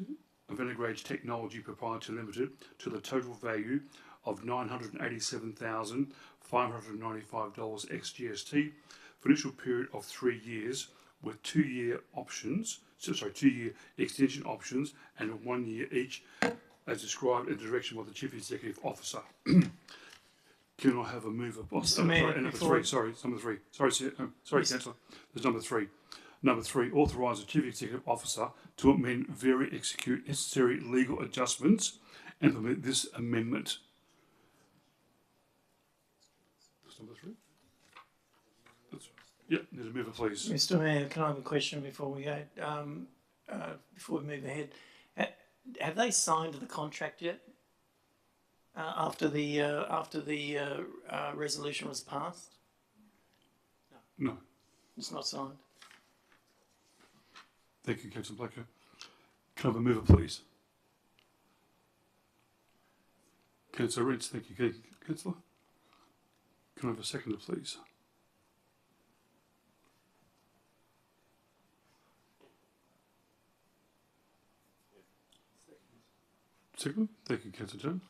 Technology Proprietary Limited to the total value of $987,595 ex-GST for initial period of 3 years with 2-year options, 2-year extension options and 1 year each, as described in the direction of the Chief Executive Officer. Can I have a mover? Mr. Mayor, number 3. Sorry, number 3. Sorry, Councillor. There's number 3. Number 3, authorise the Chief Executive Officer to amend, vary, execute necessary legal adjustments and implement this amendment. That's number 3. Yep, need a mover, please. Mr. Mayor, can I have a question before we go? Before we move ahead, have they signed the contract yet? After the resolution was passed? No. It's not signed. Thank you, Councillor Blanco. Can I have a mover, please? Councillor Rents, thank you, Councillor. Can I have a seconder, please? Second, thank you, Councillor Jones.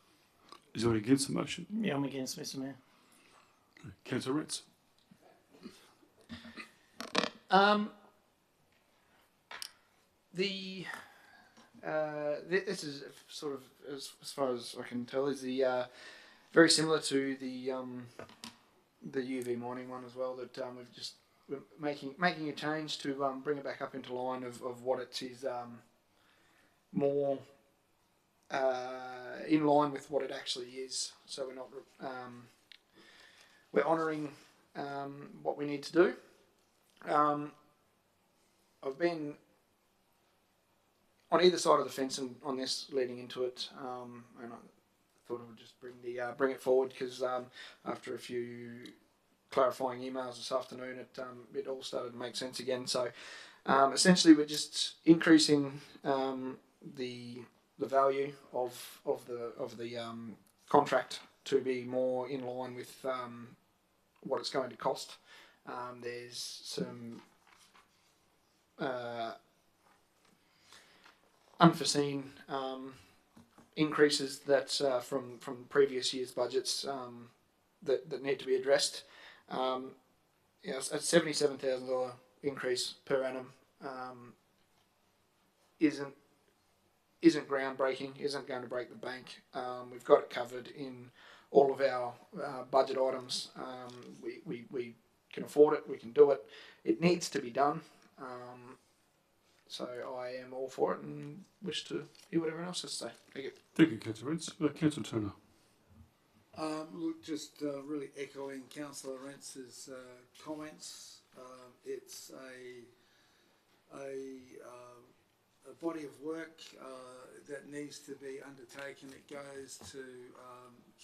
Is anyone against the motion? Yeah, I'm against, Mr. Mayor. Councillor Rents. This is sort of, as far as I can tell, is the very similar to the UV mining one as well. That we're making a change to bring it back up into line of what it is more in line with what it actually is. So we're not we're honouring what we need to do. I've been on either side of the fence on this leading into it, and I thought I would just bring it forward because after a few clarifying emails this afternoon, it all started to make sense again. So essentially, we're just increasing the value of the contract to be more in line with what it's going to cost. There's some unforeseen increases that from previous year's budgets that need to be addressed. A $77,000 increase per annum isn't groundbreaking, isn't going to break the bank. We've got it covered in all of our budget items. We can afford it, we can do it. It needs to be done. So I am all for it and wish to hear what everyone else has to say. Thank you. Thank you, Councillor Rents. Councillor Turner. Look, just really echoing Councillor Rentz's comments. It's a body of work that needs to be undertaken. It goes to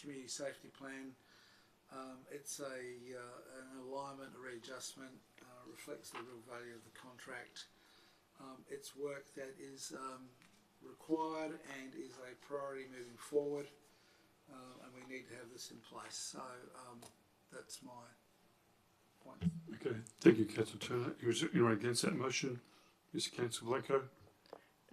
community safety plan. It's an alignment, a readjustment, reflects the real value of the contract. It's work that is required and is a priority moving forward, and we need to have this in place. So that's my point. Okay, thank you, Councillor Turner. Anyone against that motion? Mr. Councillor Blanco.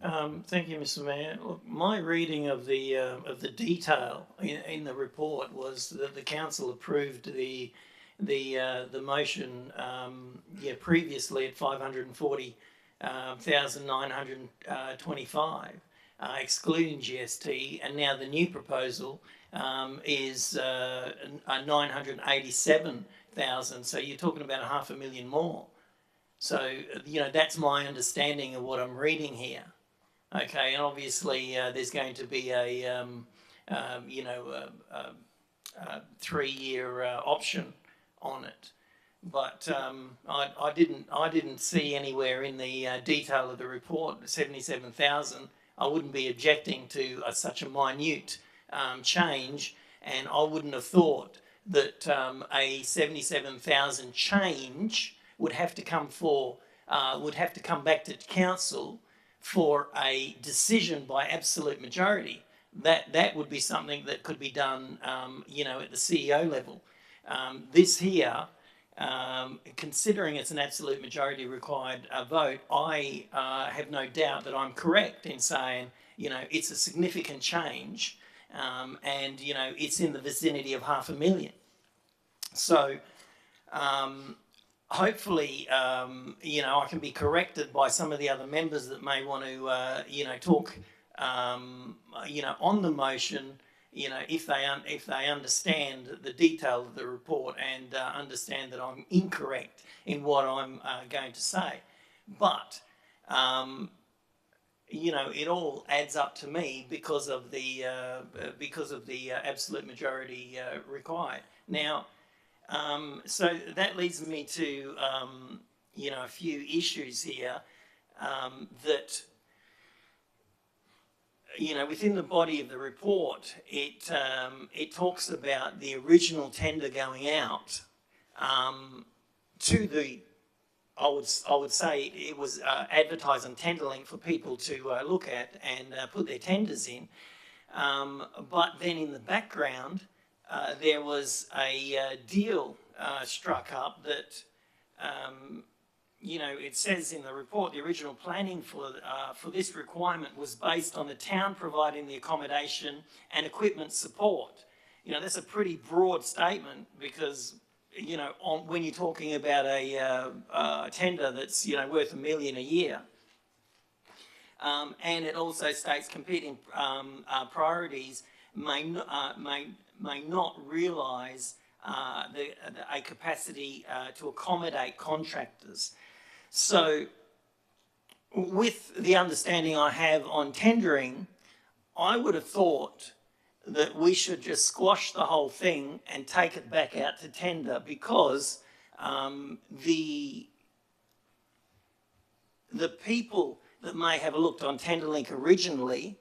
Thank you, Mr. Mayor. Look, my reading of the detail in the report was that the council approved the motion previously at 540,925, excluding GST, and now the new proposal is 987,000. So you're talking about $500,000 more. So that's my understanding of what I'm reading here. Okay, and obviously there's going to be a 3-year option on it, but I didn't see anywhere in the detail of the report 77,000. I wouldn't be objecting to such a minute change, and I wouldn't have thought that a 77,000 change would have to come back to council for a decision by absolute majority. That would be something that could be done, at the CEO level. This here, considering it's an absolute majority required vote, I have no doubt that I'm correct in saying, it's a significant change, and it's in the vicinity of $500,000. So. Hopefully, I can be corrected by some of the other members that may want to, talk, on the motion, if they understand the detail of the report and understand that I'm incorrect in what I'm going to say. But, it all adds up to me because of the absolute majority required. Now. So that leads me to, a few issues here that, within the body of the report, it talks about the original tender going out to the, I would say it was advertised on Tenderlink for people to look at and put their tenders in. But then in the background, there was a deal struck up that, it says in the report, the original planning for this requirement was based on the town providing the accommodation and equipment support. That's a pretty broad statement because, when you're talking about a tender that's, worth $1 million a year. And it also states competing priorities may not realise a capacity to accommodate contractors. So with the understanding I have on tendering, I would have thought that we should just squash the whole thing and take it back out to tender because the people that may have looked on Tenderlink originally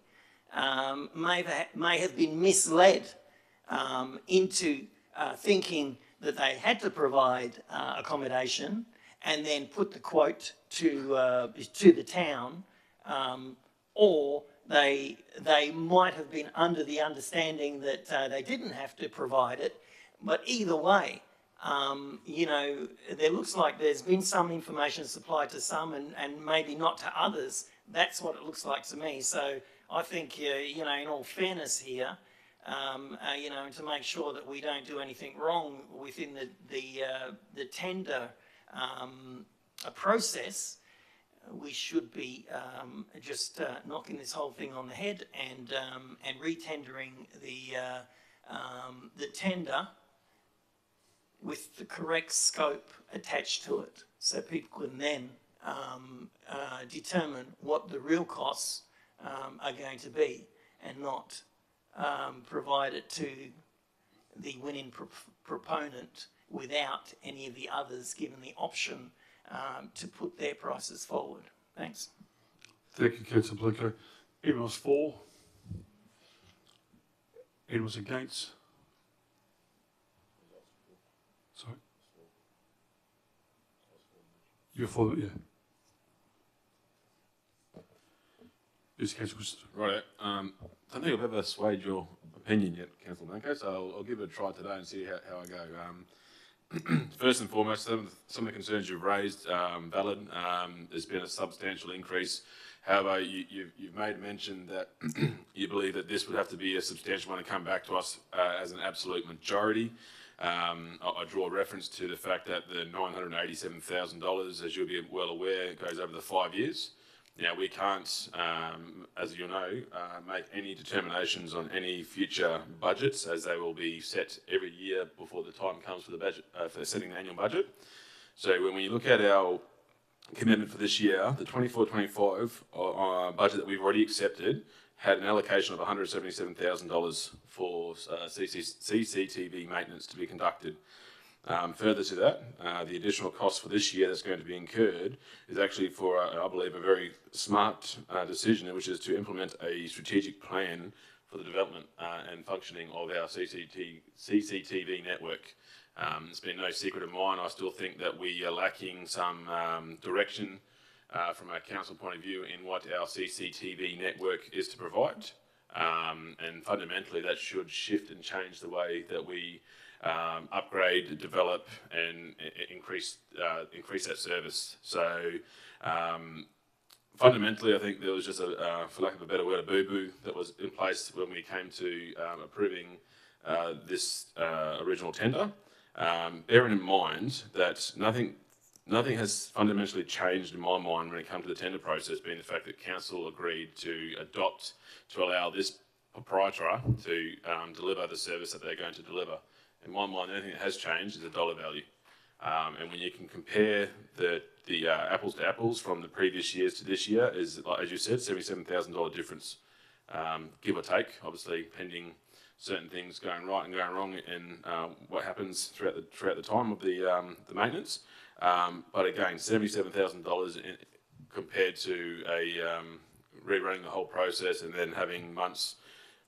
may have been misled into thinking that they had to provide accommodation and then put the quote to the town, or they might have been under the understanding that they didn't have to provide it. But either way, there looks like there's been some information supplied to some and maybe not to others. That's what it looks like to me. So I think, in all fairness here, to make sure that we don't do anything wrong within the tender process, we should be just knocking this whole thing on the head and re-tendering the tender with the correct scope attached to it, so people can then determine what the real costs are going to be, and not provide it to the winning proponent without any of the others given the option to put their prices forward. Thanks. Thank you, Councillor Blanco. Anyone was for? Anyone was against? Sorry? You're for it, yeah. Yes, Councillor Christensen. Right. I don't think I've ever swayed your opinion yet, Councillor Blanco, so I'll give it a try today and see how I go. First and foremost, some of the concerns you've raised, valid. There's been a substantial increase However, you've made mention that you believe that this would have to be a substantial one and come back to us as an absolute majority. I draw reference to the fact that the $987,000, as you'll be well aware, goes over the 5 years. Now, we can't, as you know, make any determinations on any future budgets, as they will be set every year before the time comes for the budget, for setting the annual budget. So when we look at our commitment for this year, the 24-25 budget that we've already accepted had an allocation of $177,000 for CCTV maintenance to be conducted. Further to that, the additional cost for this year that's going to be incurred is actually for, I believe, a very smart decision, which is to implement a strategic plan for the development and functioning of our CCTV network. It's been no secret of mine. I still think that we are lacking some direction from a council point of view in what our CCTV network is to provide. And fundamentally, that should shift and change the way that we upgrade, develop, and increase that service. So fundamentally, I think there was just for lack of a better word, a boo-boo that was in place when we came to approving this original tender. Bearing in mind that nothing has fundamentally changed in my mind when it comes to the tender process, being the fact that council agreed to allow this proprietor to deliver the service that they're going to deliver. In my mind, the only thing that has changed is the dollar value. And when you can compare the apples to apples from the previous years to this year, is, as you said, $77,000 difference, give or take, obviously pending certain things going right and going wrong in what happens throughout the time of the maintenance. But again, $77,000 compared to rerunning the whole process and then having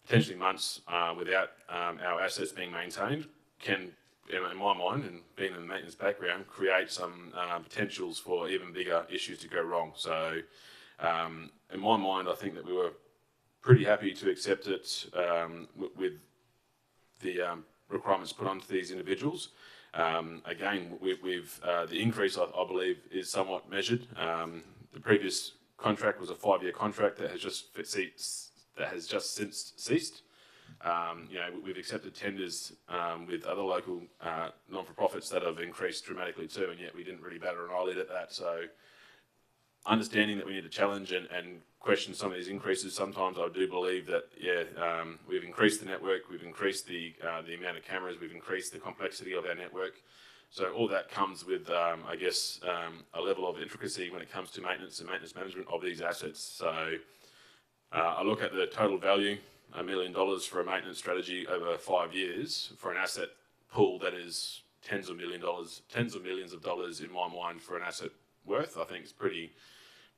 potentially months without our assets being maintained can, in my mind, and being in the maintenance background, create some potentials for even bigger issues to go wrong. So in my mind, I think that we were pretty happy to accept it with the requirements put onto these individuals. Again, the increase, I believe, is somewhat measured. The previous contract was a 5-year contract that has just since ceased. We've accepted tenders with other local non-for-profits that have increased dramatically too, and yet we didn't really bat an eyelid at that. So understanding that we need to challenge and question some of these increases, sometimes I do believe that, we've increased the network, we've increased the amount of cameras, we've increased the complexity of our network. So all that comes with, a level of intricacy when it comes to maintenance and maintenance management of these assets. So I look at the total value, $1 million for a maintenance strategy over 5 years for an asset pool that is tens of millions of dollars in my mind for an asset worth. I think it's pretty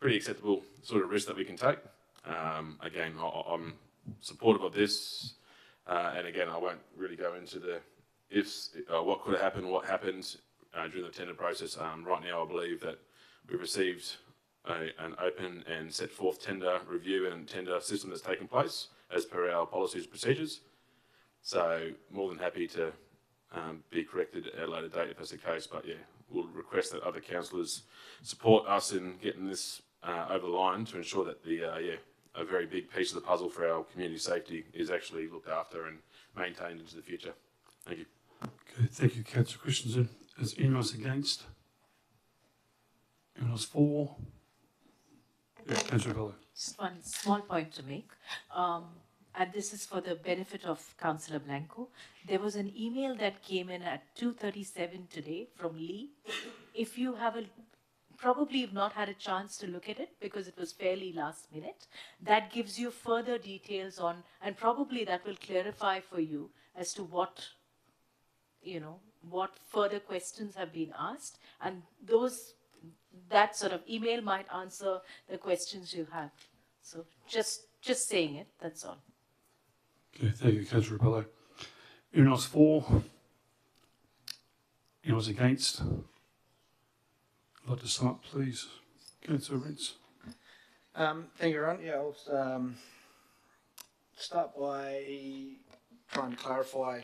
acceptable sort of risk that we can take. Again, I'm supportive of this, and again, I won't really go into the ifs, what could have happened, what happened during the tender process. Right now, I believe that we've received an open and set forth tender review and tender system that's taken place as per our policies and procedures. So more than happy to be corrected at a later date if that's the case, but we'll request that other councillors support us in getting this over the line to ensure that a very big piece of the puzzle for our community safety is actually looked after and maintained into the future. Thank you. Okay, thank you, Councillor Christensen. Is anyone else against? Anyone else for? Councillor Bello. Just one small point to make, and this is for the benefit of Councillor Blanco. There was an email that came in at 2:37 today from Lee. If you have probably you've not had a chance to look at it because it was fairly last minute, that gives you further details on, and probably that will clarify for you as to what further questions have been asked, and that sort of email might answer the questions you have. So just saying it, that's all. Okay, thank you, Councillor Bello. Anyone else for? Anyone else against? I'd like to sum up, please. Councillor Rents. Thank you, Ron. I'll start by trying to clarify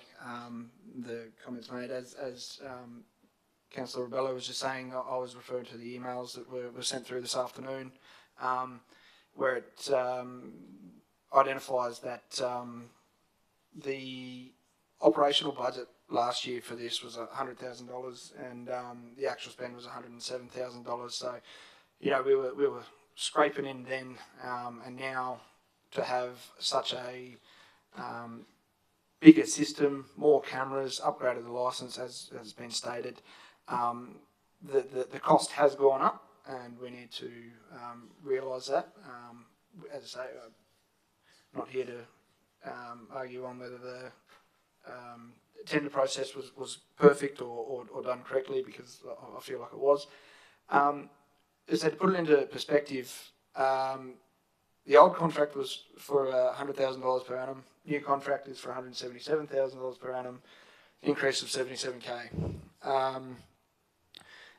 the comments made. As Councillor Rebello was just saying, I was referring to the emails that were sent through this afternoon. where it identifies that the operational budget last year for this was $100,000, and the actual spend was $107,000. So, you know, we were scraping in then, and now to have such a bigger system, more cameras, upgraded the license as has been stated. The cost has gone up, and we need to realise that. As I say, I'm not here to argue on whether the tender process was perfect or done correctly, because I feel like it was. As I said, to put it into perspective, the old contract was for $100,000 per annum. New contract is for $177,000 per annum, increase of 77k.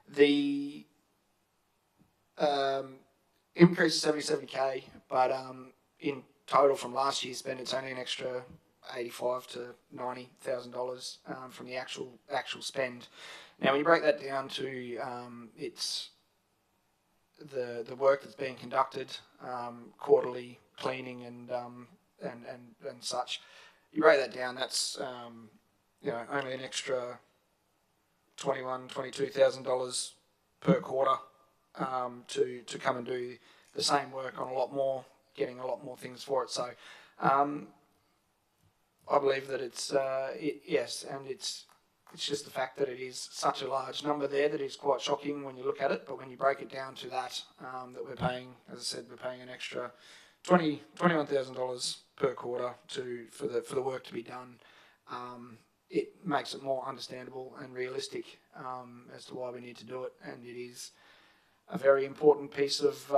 The increase of 77k, but in total from last year's spend, it's only an extra $85,000 to $90,000 from the actual spend. Now, when you break that down to it's the work that's being conducted, quarterly cleaning and such, you break that down, that's you know, only an extra $22,000 per quarter to come and do the same work on a lot more, getting a lot more things for it. So I believe that it's yes, and it's just the fact that it is such a large number there that is quite shocking when you look at it. But when you break it down to that, that we're paying, as I said, we're paying an extra $21,000 per quarter for the work to be done. It makes it more understandable and realistic as to why we need to do it, and it is a very important piece of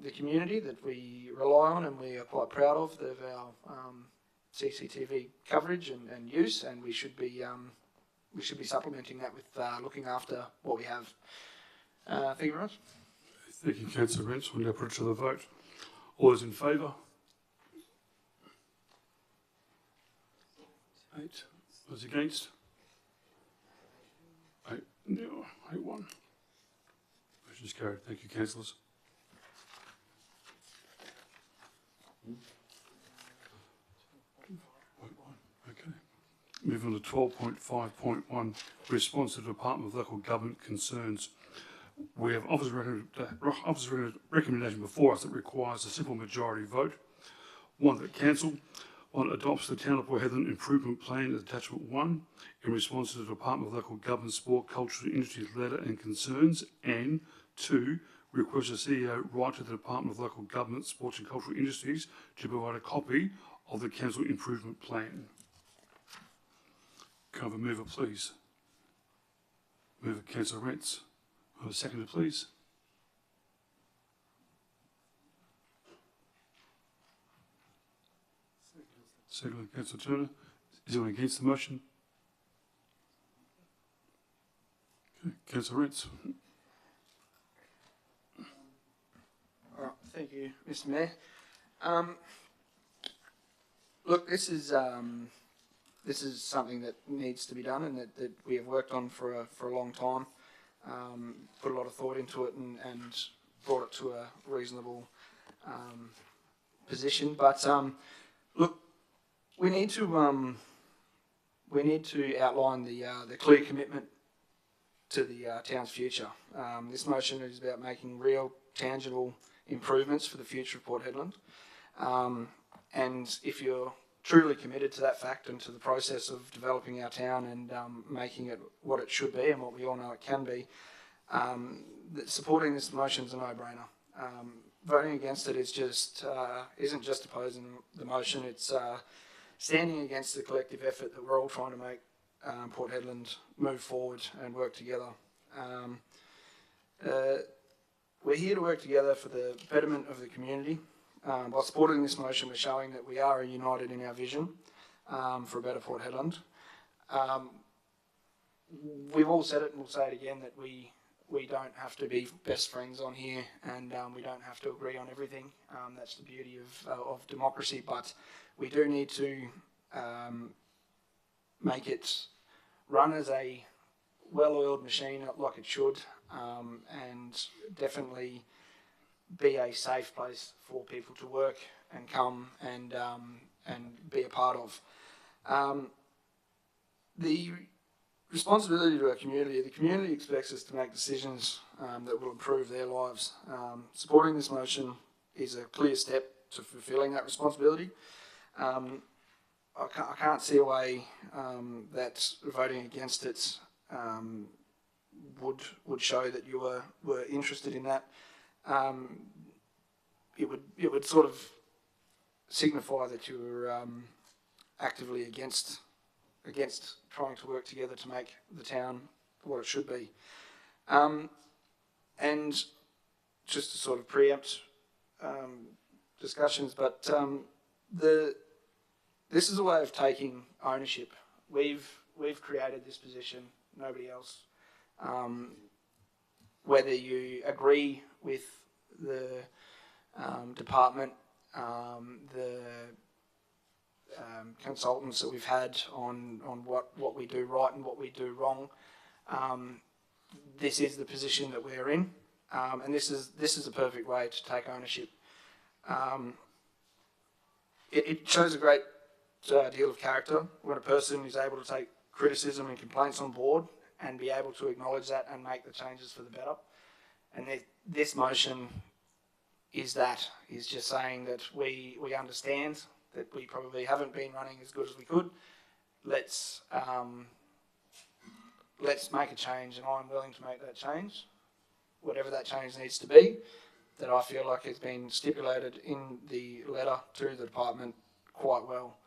the community that we rely on and we are quite proud of our CCTV coverage and use, and we should be supplementing that with looking after what we have. Thank you very much. Thank you, Councillor Rents. We'll now put it to the vote. All those in favour? 8. Those against? 8. No, 8-1. Motion's carried. Thank you, councillors. Okay. Moving on to 12.5.1, response to the Department of Local Government concerns. We have officer's recommendation before us that requires a simple majority vote. 1, that cancel. 1, adopts the Town of Port Hedland Improvement Plan as Attachment 1 in response to the Department of Local Government, Sport, Culture and Industries letter and concerns. And 2, request the CEO write to the Department of Local Government, Sports and Cultural Industries to provide a copy of the Council Improvement Plan. Can I have a mover, please? Mover, Councillor Rents. Have a seconder, please. Second, Councillor Turner. Is anyone against the motion? Okay, Councillor Rents. All right, thank you, Mr. Mayor. Look, this is something that needs to be done and that we have worked on for a long time. Put a lot of thought into it and brought it to a reasonable position. But look, we need to outline the clear commitment to the town's future. This motion is about making real, tangible improvements for the future of Port Hedland. And if you're truly committed to that fact and to the process of developing our town and making it what it should be and what we all know it can be, supporting this motion is a no-brainer. Voting against it is just isn't just opposing the motion; it's standing against the collective effort that we're all trying to make Port Hedland move forward and work together. We're here to work together for the betterment of the community. By supporting this motion, we're showing that we are united in our vision for a better Port Hedland. We've all said it and we'll say it again that we don't have to be best friends on here and we don't have to agree on everything. That's the beauty of democracy, but we do need to make it run as a well-oiled machine like it should, and definitely be a safe place for people to work and come and be a part of. The responsibility to our community, the community expects us to make decisions that will improve their lives. Supporting this motion is a clear step to fulfilling that responsibility. I can't see a way that voting against it would show that you were interested in that. It would sort of signify that you were actively against trying to work together to make the town what it should be. And just to sort of preempt discussions, but this is a way of taking ownership. We've created this position, nobody else. Whether you agree with the department, the consultants that we've had on what we do right and what we do wrong, this is the position that we're in, and this is a perfect way to take ownership. It shows a great deal of character when a person is able to take criticism and complaints on board and be able to acknowledge that and make the changes for the better. And this motion is just saying that we understand that we probably haven't been running as good as we could. Let's make a change, and I'm willing to make that change, whatever that change needs to be, that I feel like has been stipulated in the letter to the department quite well.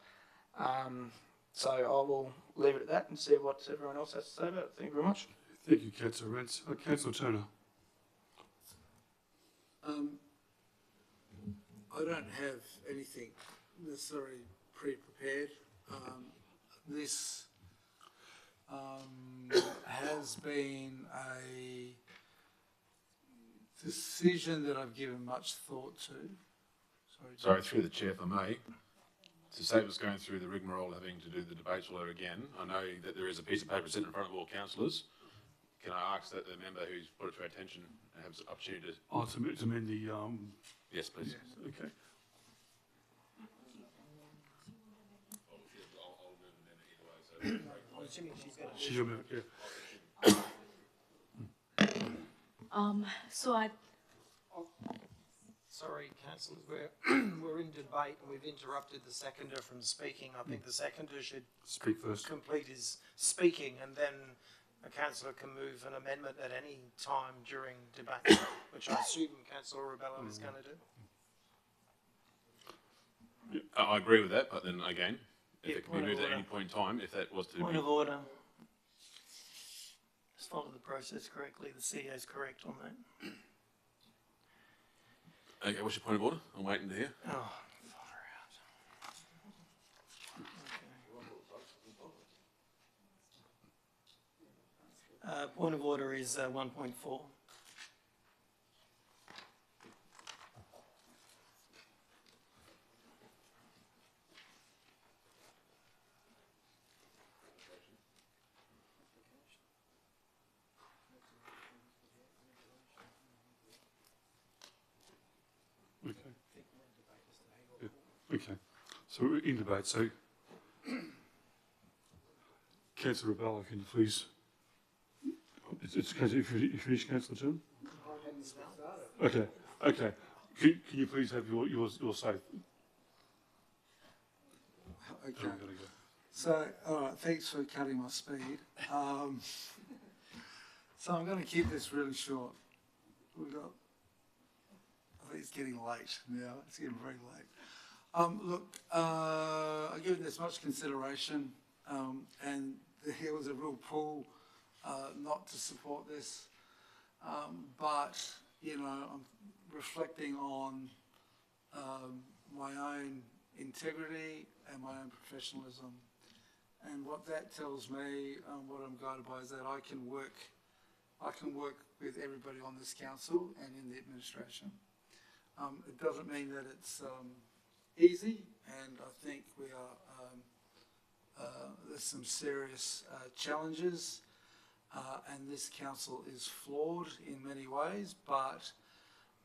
So I will leave it at that and see what everyone else has to say about it. Thank you very much. Thank you, Councillor Rents. Councillor Turner. I don't have anything necessarily pre-prepared. This has been a decision that I've given much thought to. Sorry, through the chair, if I may. To save us going through the rigmarole having to do the debates all over again, I know that there is a piece of paper sitting in front of all councillors. Can I ask that the member who's brought it to our attention have the opportunity to... Oh, to amend the... Yes, please. Yes, okay. She's your member, yeah. So Sorry, councillors, we're in debate and we've interrupted the seconder from speaking. I think the seconder should speak first, complete his speaking, and then a councillor can move an amendment at any time during debate, which I assume Councillor Rebello is going to do. I agree with that, but then again, if Yeah, it can be moved at any point in time, if that was to Point be... of order. Just follow the process correctly. The CEO is correct on that. Okay, what's your point of order? I'm waiting to hear. Oh, far out. Point of order is 1.4. Okay, so we're in debate. So, Councillor Rebello, can you please? It's Councillor, you finished, Councillor Turner? Okay, okay. Can you please have your say? Okay. So, all right, thanks for cutting my speed. So I'm going to keep this really short. I think it's getting late now. It's getting very late. Look, I've given this much consideration, and there was a real pull not to support this. But, you know, I'm reflecting on my own integrity and my own professionalism. And what that tells me, what I'm guided by, is that I can work with everybody on this council and in the administration. It doesn't mean that it's easy, and I think we are, there's some serious challenges, and this council is flawed in many ways, but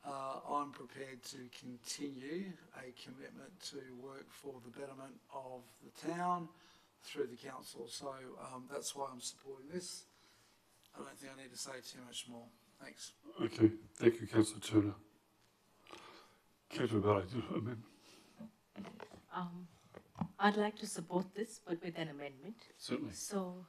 I'm prepared to continue a commitment to work for the betterment of the town through the council. So that's why I'm supporting this. I don't think I need to say too much more. Thanks. Okay, thank you, Councillor Turner. Councillor Barry, amendment. I'd like to support this, but with an amendment. Certainly. So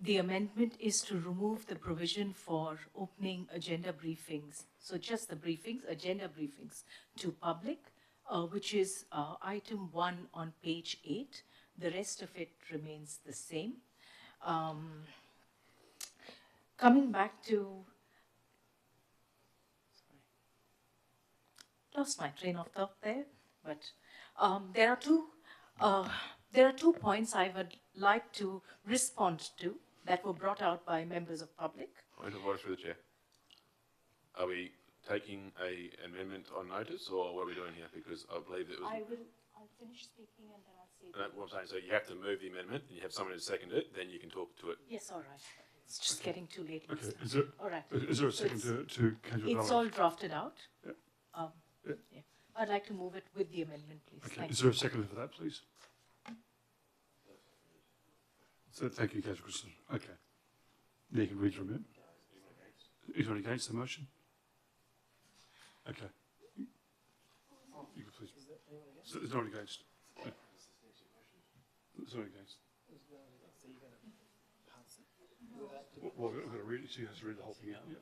the amendment is to remove the provision for opening agenda briefings. So just the briefings, agenda briefings to public, which is item 1 on page 8. The rest of it remains the same. Coming back to, lost my train of thought there, but there are two points I would like to respond to that were brought out by members of public. Point of order through the chair. Are we taking an amendment on notice, or what are we doing here? Because I believe it was. I'll finish speaking and then I'll say. What I'm saying, so you have to move the amendment, and you have someone to second it, then you can talk to it. Yes, all right. It's just getting too late. Okay, is there, all right. Is there a second to Councillor It's Barry? all drafted out. Yeah. Yeah. I'd like to move it with the amendment, please. Okay, Thank is you. there a second for that, please? So thank you, Councillor Christensen. Okay. Now you can read your amendment. Is anyone against the motion? Okay. You can please. So there's no one against. No. There's no one against. Well, we're going to read it, so you have to read the whole thing out. Yeah.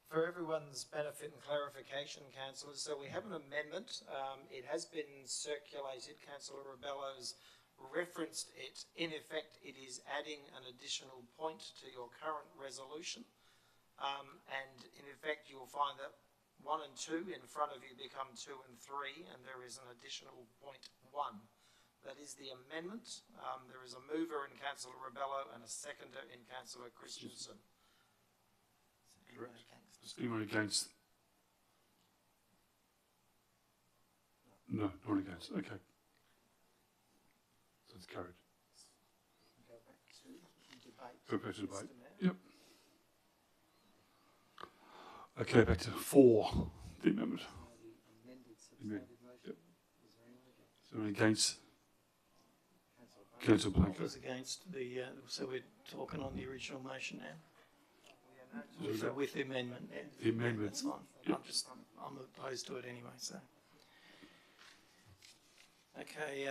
For everyone's benefit and clarification, councillors, so we have an amendment. It has been circulated. Councillor Rebello's referenced it. In effect, it is adding an additional point to your current resolution. And in effect, you'll find that 1 and 2 in front of you become 2 and 3, and there is an additional point 1. That is the amendment. There is a mover in Councillor Rebello and a seconder in Councillor Christensen. Correct. Is anyone against? No, no one against. Okay. So it's carried. Go back to debate. Yep. Okay, back to 4, the amendment. Yep. Is anyone against? Councillor Blanco. All those against the, so we're talking on the original motion now? With the amendment, yeah. The amendment. That's fine. Yep. I'm opposed to it anyway, so. Okay,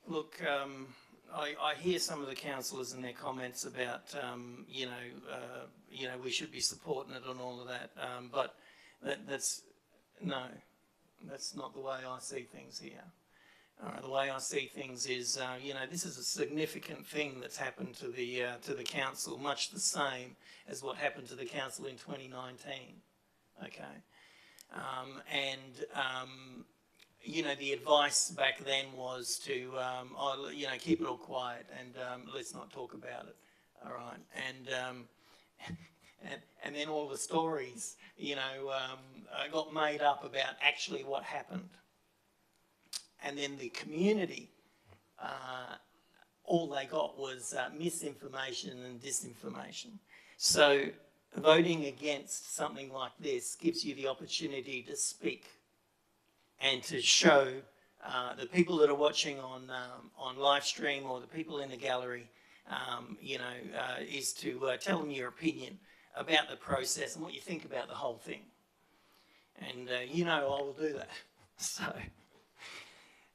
look, I hear some of the councillors and their comments about, you know, we should be supporting it and all of that, but that's not the way I see things here. The way I see things is, you know, this is a significant thing that's happened to the council, much the same as what happened to the council in 2019. Okay, you know, the advice back then was to, you know, keep it all quiet and let's not talk about it. All right, and then all the stories, you know, got made up about actually what happened. And then the community, all they got was misinformation and disinformation. So voting against something like this gives you the opportunity to speak and to show the people that are watching on live stream or the people in the gallery, you know, is to tell them your opinion about the process and what you think about the whole thing. And you know I will do that. So.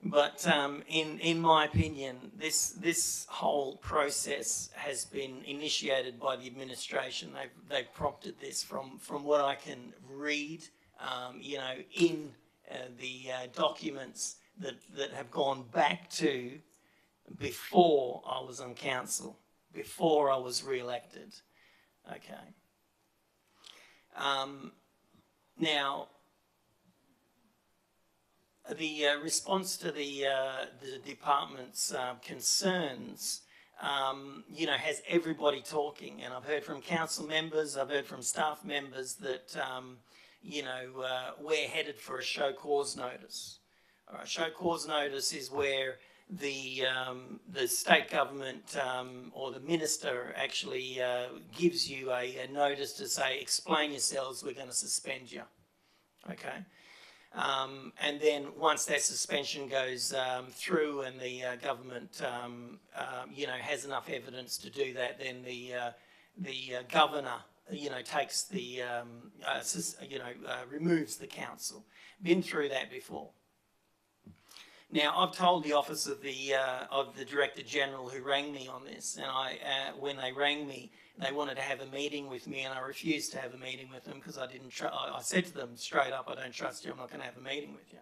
But in my opinion, this whole process has been initiated by the administration. They've prompted this from what I can read, you know, in the documents that have gone back to before I was on council, before I was re-elected. Okay. Now, the response to the department's concerns, you know, has everybody talking. And I've heard from council members, I've heard from staff members that, you know, we're headed for a show cause notice. All right, show cause notice is where the state government or the minister actually gives you a notice to say, explain yourselves, we're going to suspend you. Okay? And then once that suspension goes through and the government, has enough evidence to do that, then the governor, takes the, removes the council. Been through that before. Now, I've told the office of the Director General who rang me on this, and when they rang me, they wanted to have a meeting with me, and I refused to have a meeting with them because I said to them straight up, I don't trust you, I'm not going to have a meeting with you.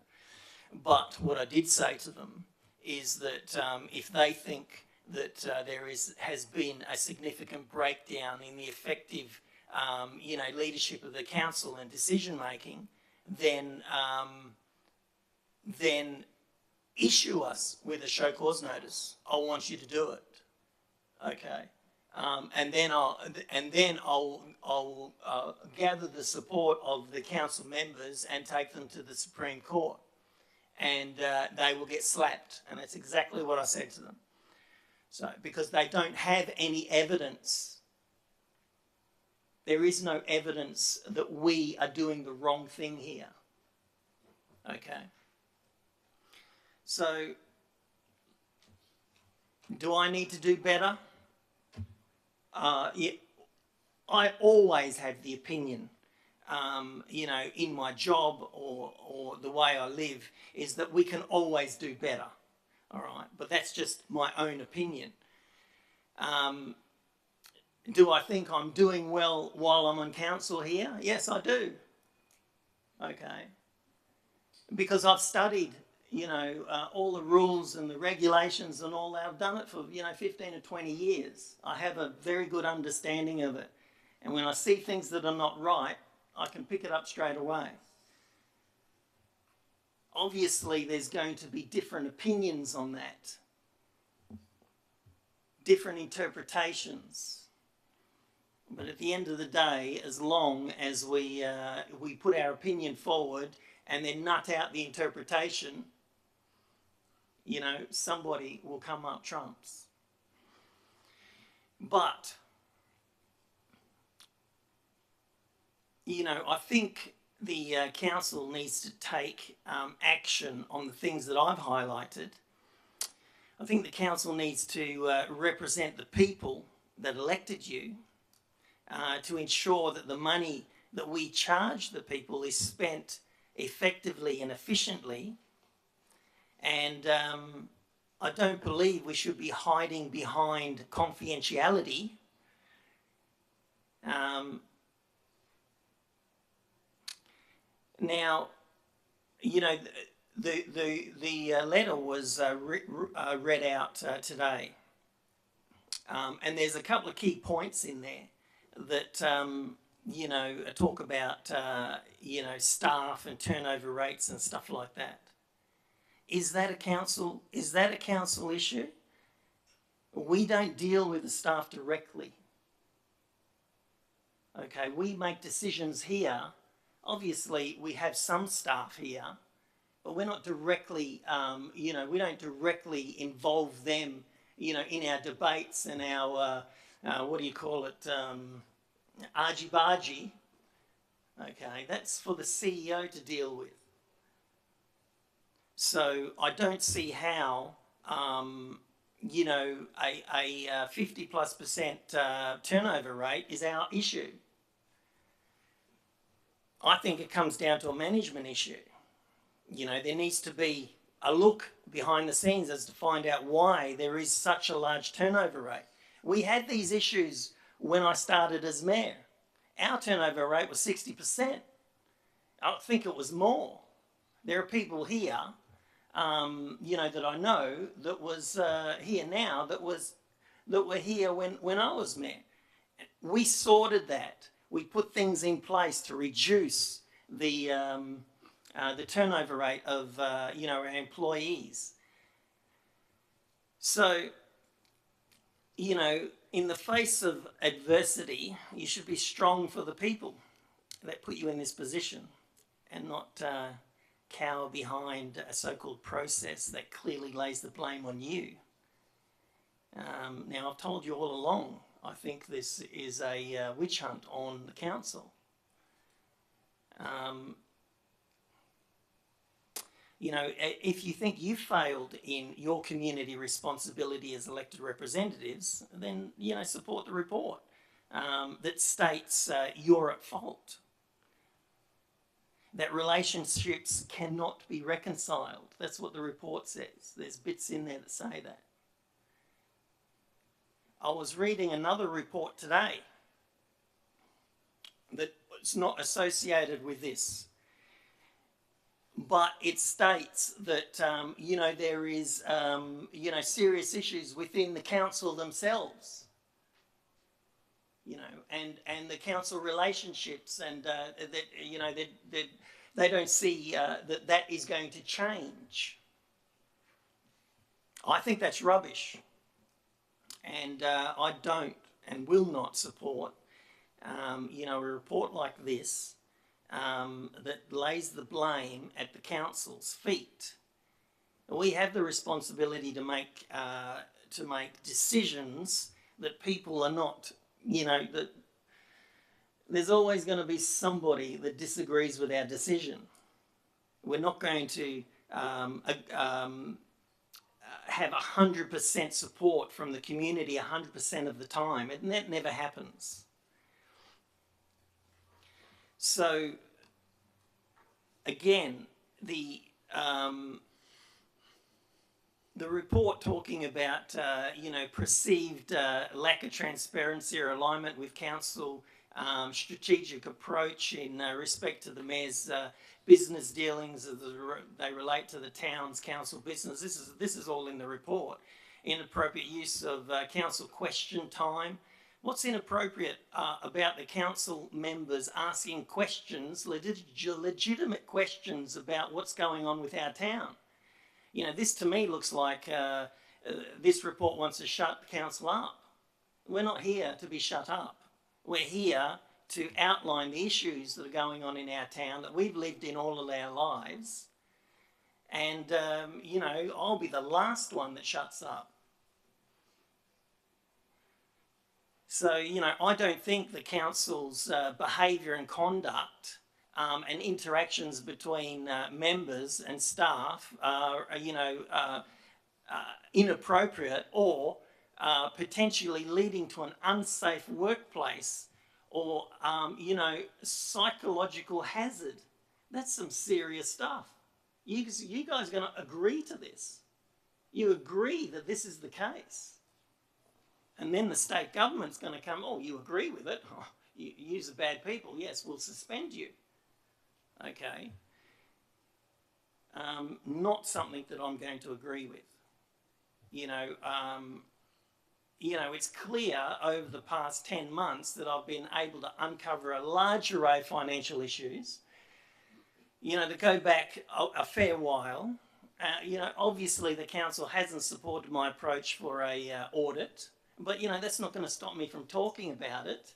But what I did say to them is that if they think that there has been a significant breakdown in the effective, leadership of the council and decision making, then issue us with a show cause notice. I want you to do it. Okay. And then I'll gather the support of the council members and take them to the Supreme Court, and they will get slapped. And that's exactly what I said to them. So, because they don't have any evidence. There is no evidence that we are doing the wrong thing here. Okay. So, do I need to do better? Yeah, I always have the opinion, in my job or the way I live, is that we can always do better, all right? But that's just my own opinion. Do I think I'm doing well while I'm on council here? Yes, I do. Okay. Because I've studied, all the rules and the regulations and all that. I've done it for, 15 or 20 years. I have a very good understanding of it. And when I see things that are not right, I can pick it up straight away. Obviously, there's going to be different opinions on that. Different interpretations. But at the end of the day, as long as we put our opinion forward and then nut out the interpretation, somebody will come up trumps. But, I think the council needs to take action on the things that I've highlighted. I think the council needs to represent the people that elected you, to ensure that the money that we charge the people is spent effectively and efficiently. And I don't believe we should be hiding behind confidentiality. Now, the letter was read out today. And there's a couple of key points in there that, talk about, staff and turnover rates and stuff like that. Is that a council issue? We don't deal with the staff directly. Okay, we make decisions here. Obviously, we have some staff here, but we're not directly, we don't directly involve them, in our debates and our, argy-bargy. Okay, that's for the CEO to deal with. So I don't see how, a 50+% turnover rate is our issue. I think it comes down to a management issue. There needs to be a look behind the scenes as to find out why there is such a large turnover rate. We had these issues when I started as mayor. Our turnover rate was 60%. I think it was more. There are people here, that I know that was here now that were here when I was mayor. We sorted that. We put things in place to reduce the turnover rate of our employees. So, in the face of adversity, you should be strong for the people that put you in this position and not cower behind a so-called process that clearly lays the blame on you. Now, I've told you all along, I think this is a witch hunt on the council. You know, if you think you've failed in your community responsibility as elected representatives, then, you know, support the report that states you're at fault. That relationships cannot be reconciled. That's what the report says. There's bits in there that say that. I was reading another report today that was not associated with this, but it states that, you know, there is, you know, serious issues within the council themselves, you know, and the council relationships, and that, you know, they don't see that is going to change. I think that's rubbish, and I don't and will not support, you know, a report like this that lays the blame at the council's feet. We have the responsibility to make decisions that people are not, you know, that there's always going to be somebody that disagrees with our decision. We're not going to have 100% support from the community 100% of the time, and that never happens. So, again, the report talking about, you know, perceived lack of transparency or alignment with council strategic approach in respect to the mayor's business dealings as they relate to the town's council business. This is all in the report. Inappropriate use of council question time. What's inappropriate about the council members asking questions, legitimate questions about what's going on with our town? You know, this to me looks like this report wants to shut the council up. We're not here to be shut up. We're here to outline the issues that are going on in our town that we've lived in all of our lives. And, you know, I'll be the last one that shuts up. So, you know, I don't think the council's behaviour and conduct and interactions between members and staff are, you know, inappropriate or potentially leading to an unsafe workplace or, you know, psychological hazard. That's some serious stuff. You guys are going to agree to this. You agree that this is the case. And then the state government's going to come, oh, you agree with it? Oh, you're bad people. Yes, we'll suspend you. Okay. Not something that I'm going to agree with. You know, it's clear over the past 10 months that I've been able to uncover a large array of financial issues, you know, to go back a fair while. You know, obviously the council hasn't supported my approach for a audit, but, you know, that's not going to stop me from talking about it.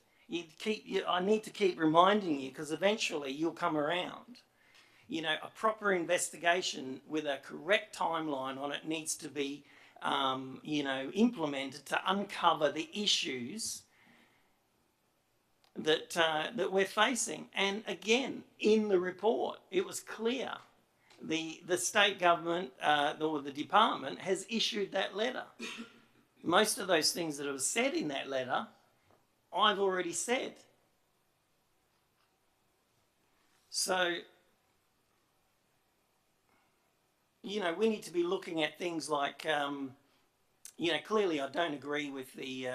I need to keep reminding you because eventually you'll come around. You know, a proper investigation with a correct timeline on it needs to be, you know, implemented to uncover the issues that that we're facing. And again, in the report, it was clear the state government or the department has issued that letter. Most of those things that are said in that letter, I've already said. So, you know, we need to be looking at things like, you know, clearly I don't agree with the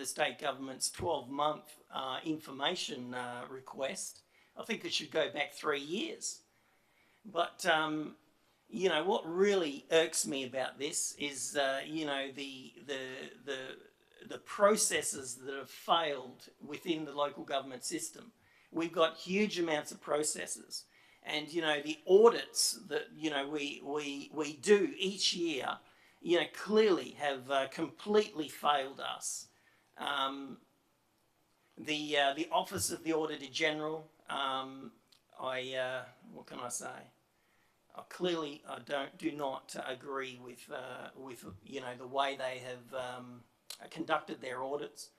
state government's 12-month information request. I think it should go back 3 years. But, you know, what really irks me about this is, you know, the processes that have failed within the local government system. We've got huge amounts of processes. And, you know, the audits that, you know, we do each year, you know, clearly have completely failed us. The Office of the Auditor General, what can I say? clearly I do not agree with you know, the way they have conducted their audits,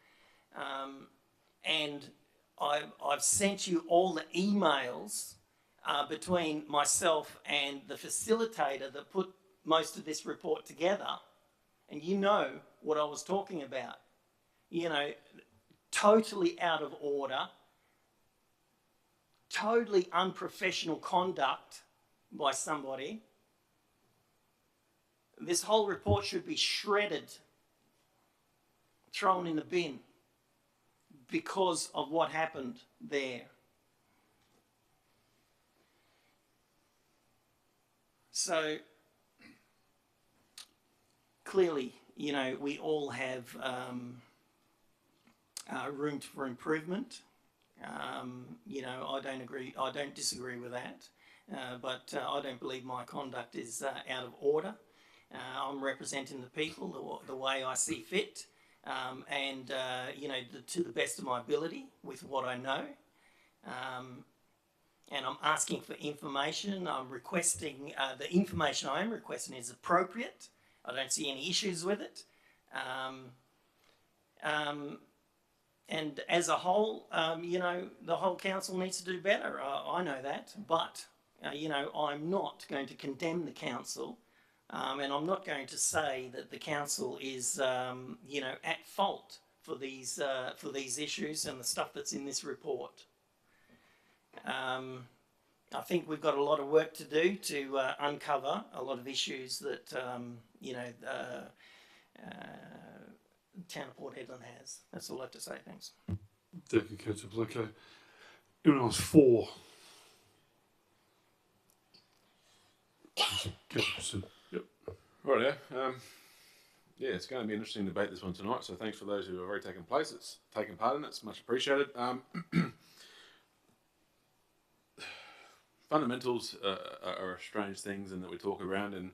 and I've sent you all the emails between myself and the facilitator that put most of this report together, and you know what I was talking about. You know, totally out of order, totally unprofessional conduct by somebody. This whole report should be shredded, thrown in the bin because of what happened there. So clearly, you know, we all have room for improvement. You know, I don't disagree with that, but I don't believe my conduct is out of order. I'm representing the people the way I see fit, and you know, to the best of my ability with what I know. And I'm asking for information. I'm requesting, the information I am requesting is appropriate. I don't see any issues with it. And as a whole, you know, the whole council needs to do better. I know that, but, you know, I'm not going to condemn the council, and I'm not going to say that the council is, you know, at fault for these issues and the stuff that's in this report. I think we've got a lot of work to do to uncover a lot of issues that, you know, town of Port Hedland has. That's all I have to say. Thanks. Thank you, Councillor Blanco. Anyone else for? Yep. Right, yeah, it's going to be an interesting debate, this one tonight, so thanks for those who have already taken part in it. It's much appreciated. Fundamentals are strange things and that we talk around, and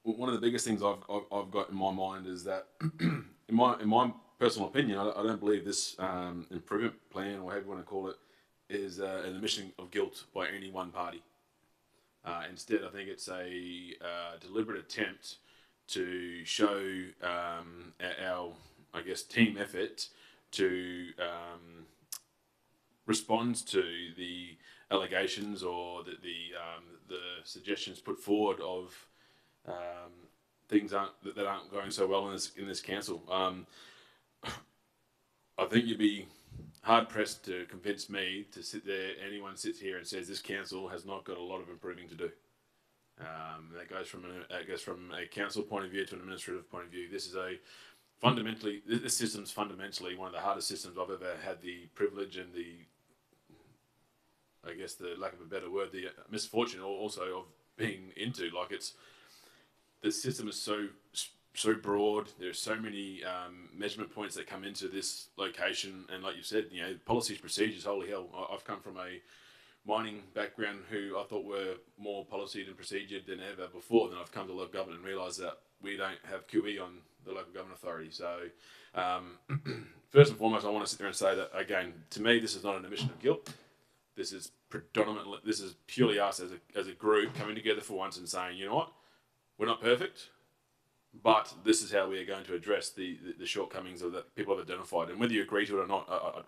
one of the biggest things I've got in my mind is that, in my personal opinion, I don't believe this improvement plan, or however you want to call it, is an admission of guilt by any one party. Instead, I think it's a deliberate attempt to show our, I guess, team effort to respond to the allegations or the suggestions put forward of things that aren't going so well in this council. I think you'd be hard pressed to convince me to sit there. Anyone sits here and says this council has not got a lot of improving to do. That goes from a council point of view to an administrative point of view. This system's fundamentally one of the hardest systems I've ever had the privilege and the, I guess, the lack of a better word, the misfortune also of being into. Like, the system is so broad. There's so many measurement points that come into this location, and like you said, you know, policies, procedures. Holy hell! I've come from a mining background who I thought were more policy and procedured than ever before. Then I've come to local government and realised that we don't have QE on the local government authority. So first and foremost, I want to sit there and say that, again, to me, this is not an admission of guilt. This is purely us as a group coming together for once and saying, you know what, we're not perfect, but this is how we are going to address the shortcomings of that people have identified. And whether you agree to it or not,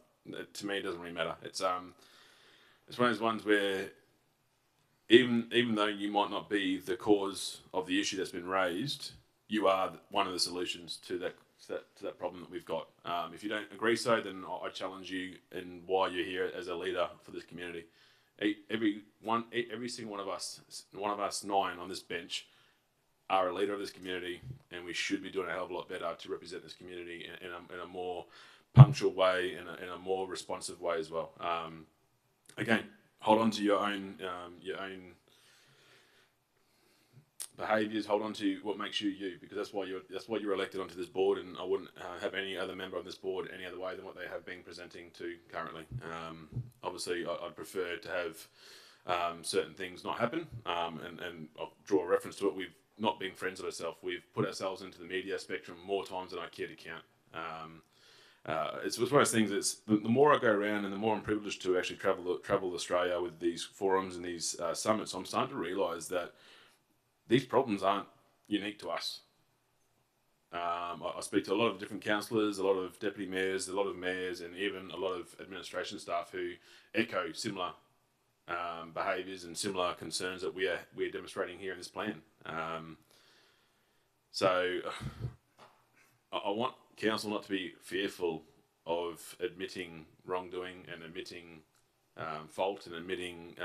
to me, it doesn't really matter. It's one of those ones where even though you might not be the cause of the issue that's been raised, you are one of the solutions to that problem that we've got. If you don't agree so, then I challenge you in why you're here as a leader for this community. Every single one of us 9 on this bench are a leader of this community, and we should be doing a hell of a lot better to represent this community in a more punctual way, in a more responsive way as well. Again, hold on to your own behaviours. Hold on to what makes you you, because that's why you're elected onto this board. And I wouldn't have any other member on this board any other way than what they have been presenting to currently. Obviously, I'd prefer to have certain things not happen, and I'll draw a reference to it. We've not been friends of ourselves. We've put ourselves into the media spectrum more times than I care to count. it's one of those things. It's the more I go around and the more I'm privileged to actually travel Australia with these forums and these summits, I'm starting to realise that these problems aren't unique to us. I speak to a lot of different councillors, a lot of deputy mayors, a lot of mayors, and even a lot of administration staff who echo similar behaviours and similar concerns that we're demonstrating here in this plan. So I want council not to be fearful of admitting wrongdoing and admitting fault and admitting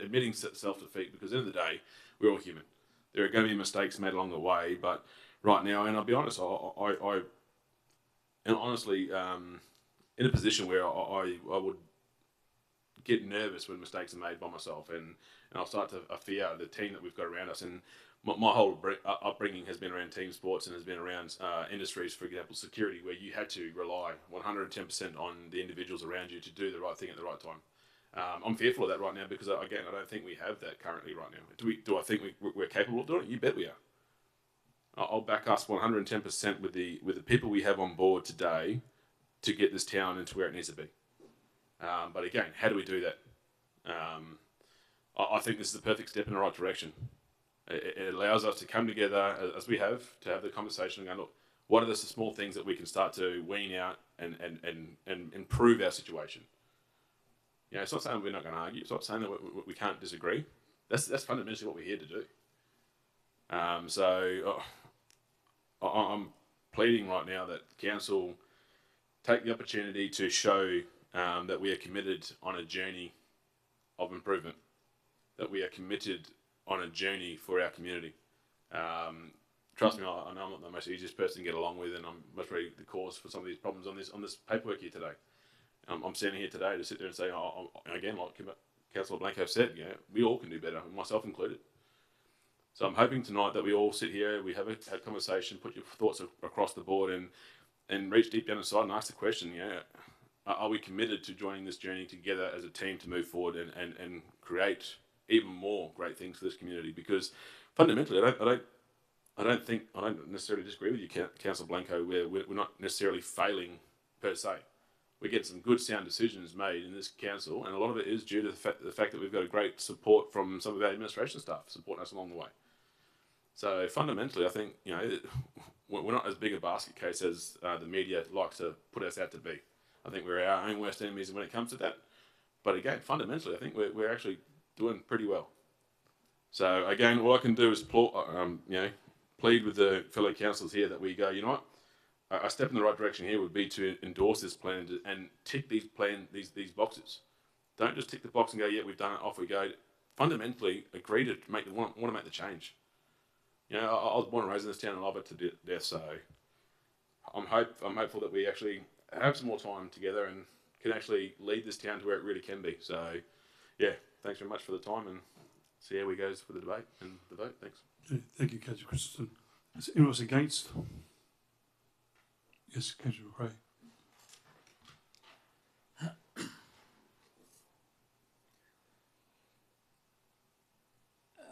admitting self-defeat, because at the end of the day, we're all human. There are going to be mistakes made along the way, but right now, and I'll be honest, I am honestly in a position where I would get nervous when mistakes are made by myself, and I'll start to fear the team that we've got around us. And my whole upbringing has been around team sports and has been around industries, for example, security, where you had to rely 110% on the individuals around you to do the right thing at the right time. I'm fearful of that right now because, again, I don't think we have that currently right now. Do I think we're capable of doing it? You bet we are. I'll back us 110% with the people we have on board today to get this town into where it needs to be. But again, how do we do that? I think this is the perfect step in the right direction. It allows us to come together as we have to have the conversation and go, look, what are the small things that we can start to wean out and improve our situation? You know, it's not saying we're not going to argue. It's not saying that we can't disagree. That's fundamentally what we're here to do. I'm pleading right now that council take the opportunity to show that we are committed on a journey of improvement, that we are committed on a journey for our community. Trust me, I know I'm not the most easiest person to get along with, and I'm most probably the cause for some of these problems on this paperwork here today. I'm standing here today to sit there and say, again, like Councillor Blanco said, you know, we all can do better, myself included. So I'm hoping tonight that we all sit here, we have a conversation, put your thoughts across the board, and reach deep down inside and ask the question, you know, are we committed to joining this journey together as a team to move forward and create even more great things for this community? Because fundamentally, I don't necessarily disagree with you, Councillor Blanco, where we're not necessarily failing per se. We're getting some good sound decisions made in this council, and a lot of it is due to the fact that we've got a great support from some of our administration staff supporting us along the way. So fundamentally, I think, you know, we're not as big a basket case as the media likes to put us out to be. I think we're our own worst enemies when it comes to that. But again, fundamentally, I think we're actually doing pretty well. So again, all I can do is plead with the fellow councillors here that we go, you know what, a step in the right direction here would be to endorse this plan and tick these boxes. Don't just tick the box and go, yeah, we've done it, off we go. Fundamentally, agree to want to make the change. You know, I was born and raised in this town and love it to death, so I'm hopeful that we actually have some more time together and can actually lead this town to where it really can be. So, yeah, thanks very much for the time, and see how we goes for the debate and the vote. Thanks. Okay, thank you, Councillor Christensen. Is anyone else against? Yes, Councillor McRae.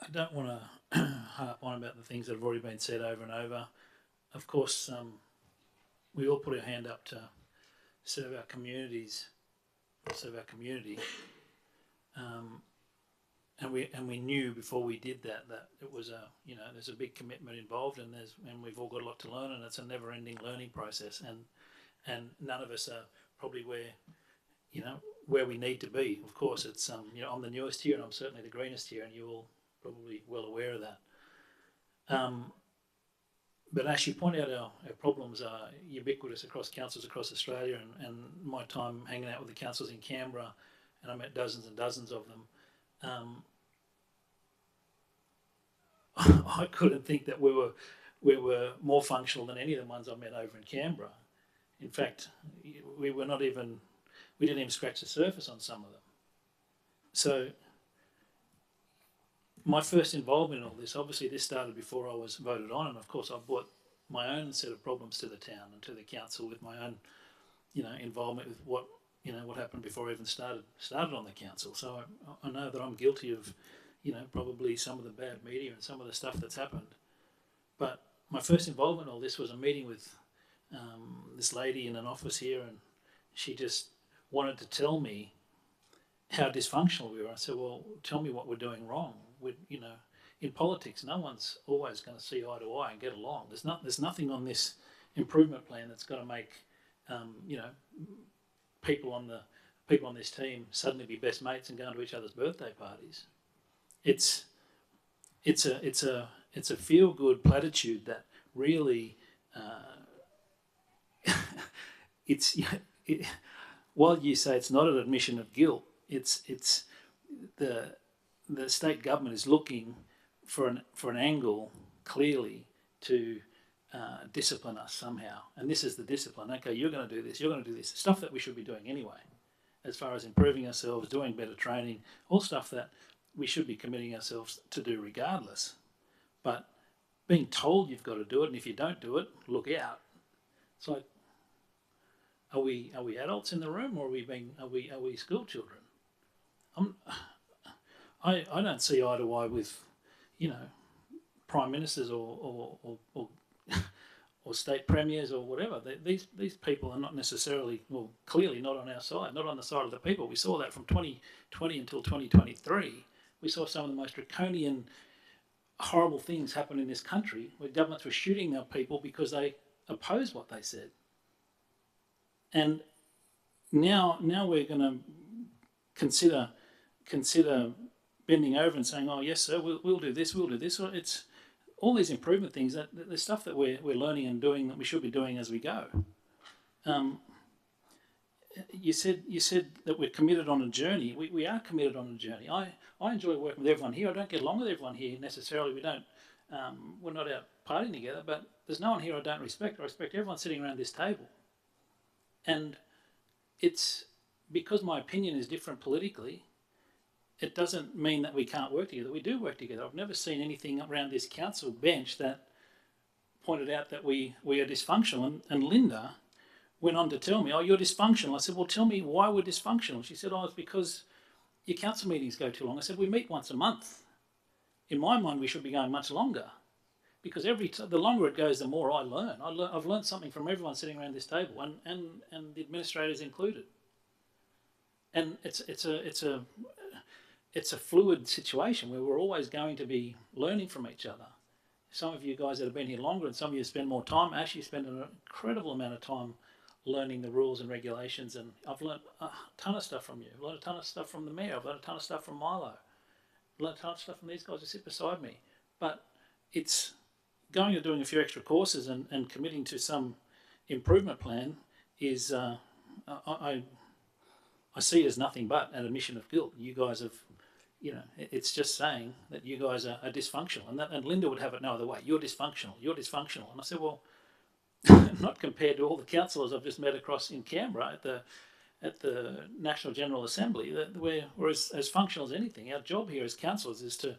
I don't want to harp on about the things that have already been said over and over. Of course, we all put our hand up to serve our communities, serve our community, and we knew before we did that it was there's a big commitment involved, and we've all got a lot to learn, and it's a never-ending learning process, and none of us are probably where we need to be. Of course, it's I'm the newest here, and I'm certainly the greenest here, and you're all probably well aware of that. But as you point out, our problems are ubiquitous across councils across Australia, and my time hanging out with the councils in Canberra, and I met dozens and dozens of them. I couldn't think that we were more functional than any of the ones I met over in Canberra. In fact, we didn't even scratch the surface on some of them. So my first involvement in all this, obviously this started before I was voted on, and of course I brought my own set of problems to the town and to the council with my own, involvement with what happened before I even started on the council. So I know that I'm guilty of, probably some of the bad media and some of the stuff that's happened. But my first involvement in all this was a meeting with this lady in an office here, and she just wanted to tell me how dysfunctional we were. I said, well, tell me what we're doing wrong. In politics, no one's always going to see eye to eye and get along. There's nothing on this improvement plan that's going to make, people on this team suddenly be best mates and go to each other's birthday parties. It's a feel-good platitude that really, while you say it's not an admission of guilt, it's the state government is looking for an angle clearly to discipline us somehow, and this is the discipline. Okay, you're going to do this. You're going to do this. Stuff that we should be doing anyway, as far as improving ourselves, doing better training, all stuff that we should be committing ourselves to do regardless. But being told you've got to do it, and if you don't do it, look out. It's like, are we adults in the room, or are we school children? I don't see eye to eye with, prime ministers or state premiers or whatever. These people are not necessarily, well, clearly not on our side, not on the side of the people. We saw that from 2020 until 2023. We saw some of the most draconian, horrible things happen in this country, where governments were shooting their people because they opposed what they said. And now we're going to consider bending over and saying, oh yes sir, we'll do this. It's all these improvement things, that the stuff that we're learning and doing that we should be doing as we go. You said that we're committed on a journey. We are committed on a journey. I enjoy working with everyone here. I don't get along with everyone here necessarily. We're not out partying together, but there's no one here I don't respect. I respect everyone sitting around this table. And it's because my opinion is different politically, it doesn't mean that we can't work together. We do work together. I've never seen anything around this council bench that pointed out that we are dysfunctional. And Linda went on to tell me, oh, you're dysfunctional. I said, well, tell me why we're dysfunctional. She said, oh, it's because your council meetings go too long. I said, we meet once a month. In my mind, we should be going much longer, because the longer it goes, the more I learn. I've learned something from everyone sitting around this table, and the administrators included. And it's a fluid situation where we're always going to be learning from each other. Some of you guys that have been here longer, and some of you spend more time. Ash, you spend an incredible amount of time learning the rules and regulations, and I've learned a ton of stuff from you. I've learned a ton of stuff from the mayor. I've learned a ton of stuff from Milo. I've learned a ton of stuff from these guys who sit beside me. But it's going and doing a few extra courses and committing to some improvement plan is, I see as nothing but an admission of guilt. You guys have, it's just saying that you guys are dysfunctional, and Linda would have it no other way. You're dysfunctional. And I said, well, not compared to all the councillors I've just met across in Canberra at the National General Assembly. We're as functional as anything. Our job here as councillors is to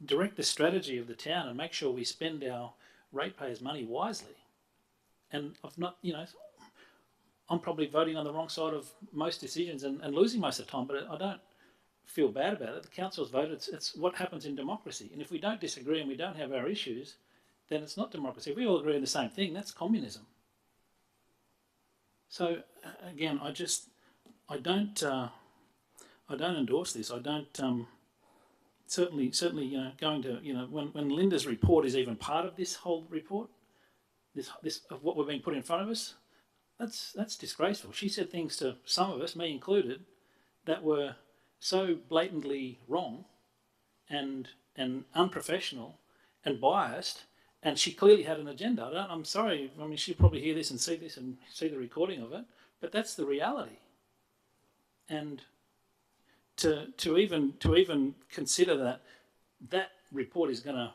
direct the strategy of the town and make sure we spend our ratepayers' money wisely. And I'm probably voting on the wrong side of most decisions and losing most of the time, but I don't feel bad about it. The council's voted. It's what happens in democracy. And if we don't disagree and we don't have our issues, then it's not democracy. If we all agree on the same thing, that's communism. So again, I don't endorse this. I don't certainly going to when Linda's report is even part of this whole report, this of what we're being put in front of us. That's disgraceful. She said things to some of us, me included, that were so blatantly wrong and unprofessional and biased, and she clearly had an agenda. I'm sorry, I mean, she'll probably hear this and see the recording of it, but that's the reality. And to even consider that report is going to